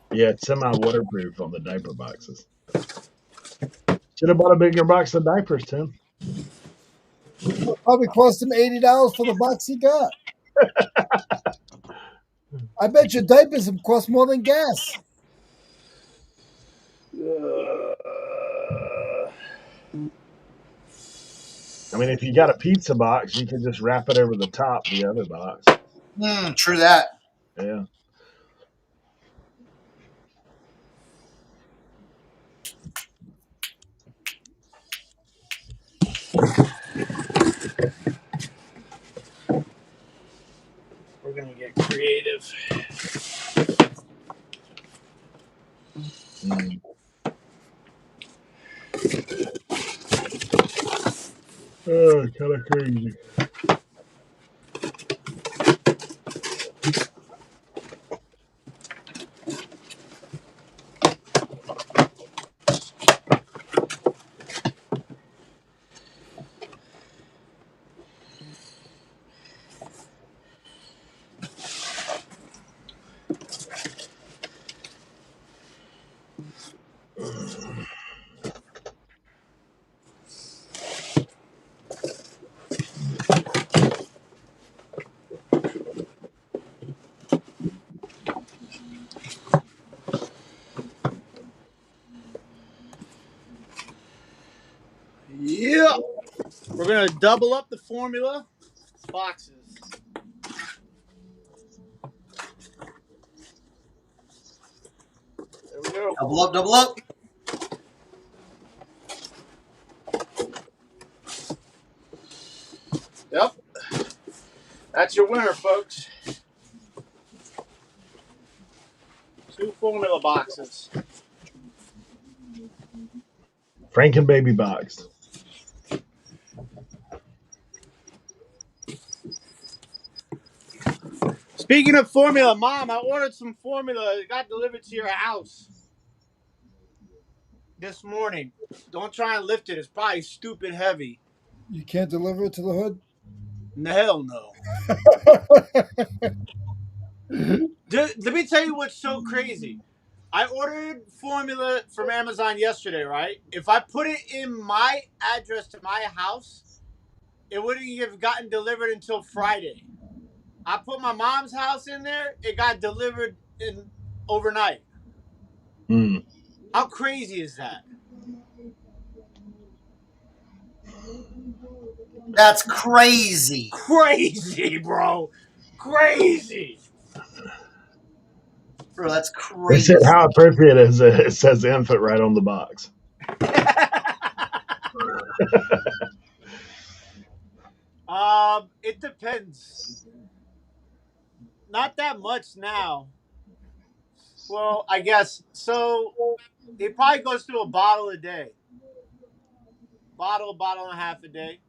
Yeah, it's semi-waterproof on the diaper boxes. Should have bought a bigger box of diapers, Tim. Probably cost him $80 for the box he got. I bet your diapers cost more than gas. I mean, if you got a pizza box, you can just wrap it over the top the other box. True that. Yeah. We're going to get creative. Mm. Oh, kind of crazy. Yeah. We're going to double up the formula boxes. There we go. Double up, double up. Yep. That's your winner, folks. 2 formula boxes. Franken baby box. Speaking of formula, Mom, I ordered some formula. It got delivered to your house this morning. Don't try and lift it. It's probably stupid heavy. You can't deliver it to the hood? Hell no. Let me tell you what's so crazy. I ordered formula from Amazon yesterday, right? If I put it in my address to my house, it wouldn't have gotten delivered until Friday. I put my mom's house in there, it got delivered in overnight. Mm. How crazy is that? That's crazy. Crazy, bro. Crazy. Bro, that's They said, crazy. how appropriate is it? It says infant right on the box. It depends. Not that much now. Well, I guess so. It probably goes through a bottle a day. Bottle and a half a day.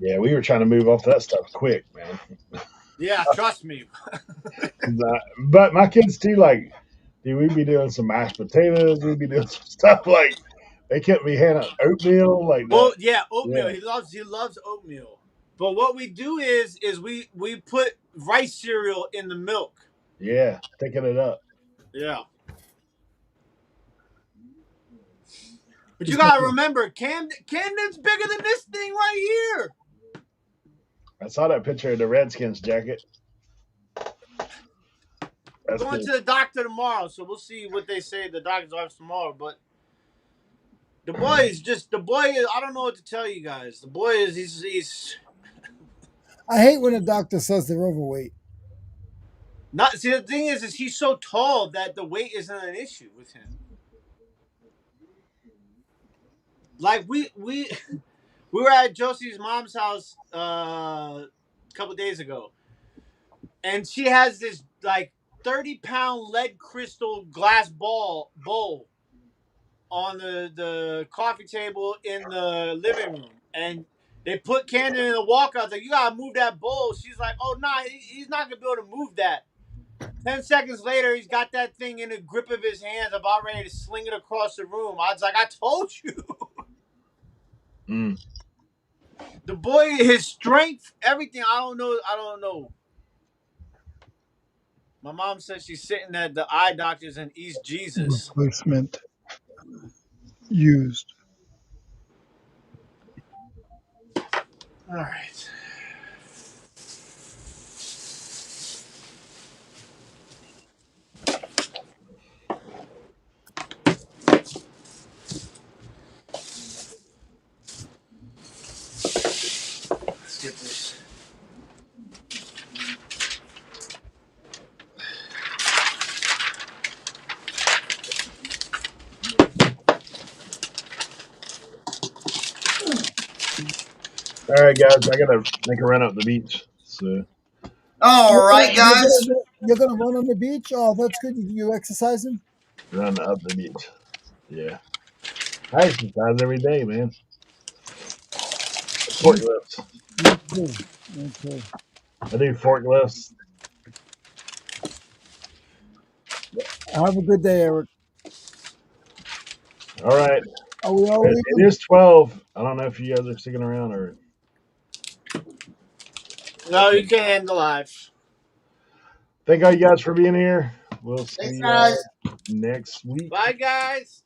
Yeah, we were trying to move off that stuff quick, man. Yeah, trust me. But my kids too, like, dude, we'd be doing some mashed potatoes. We'd be doing some stuff like they kept me handing oatmeal like Well, that. yeah, oatmeal. Yeah, He loves oatmeal. But what we do is we put rice cereal in the milk. yeah, thicken it up. Yeah. But you It's not gotta good. remember, Camden's bigger than this thing right here. I saw that picture of the Redskins jacket. I'm That's going cool. to the doctor tomorrow, so we'll see what they say the doctor's office tomorrow. But the boy is, I don't know what to tell you guys. The boy is he's I hate when a doctor says they're overweight. not. See, the thing is he's so tall that the weight isn't an issue with him. Like we were at Josie's mom's house a couple days ago, and she has this like 30-pound lead crystal glass bowl on the coffee table in the living room, and they put Camden in the walker. I was like, "You gotta move that bowl." She's like, "Oh, nah, he's not gonna be able to move that." 10 seconds later, he's got that thing in the grip of his hands, about ready to sling it across the room. I was like, "I told you." Mm. The boy, his strength, everything. I don't know. I don't know. My mom says she's sitting at the eye doctor's in East Jesus. Replacement used. All right. Let's get this. All right, guys, I gotta make a run up the beach. So All right, guys. You're gonna run on the beach? Oh, that's good. You exercising? run up the beach. Yeah, I exercise every day, man. Me, Forklifts. me too. Okay. I do forklifts. Have a good day, Eric. All right, Are we all it leaving? is 12. I don't know if you guys are sticking around or. No, you can't end the live. Thank all you guys for being here. We'll see Thanks, you guys. next week. Bye, guys.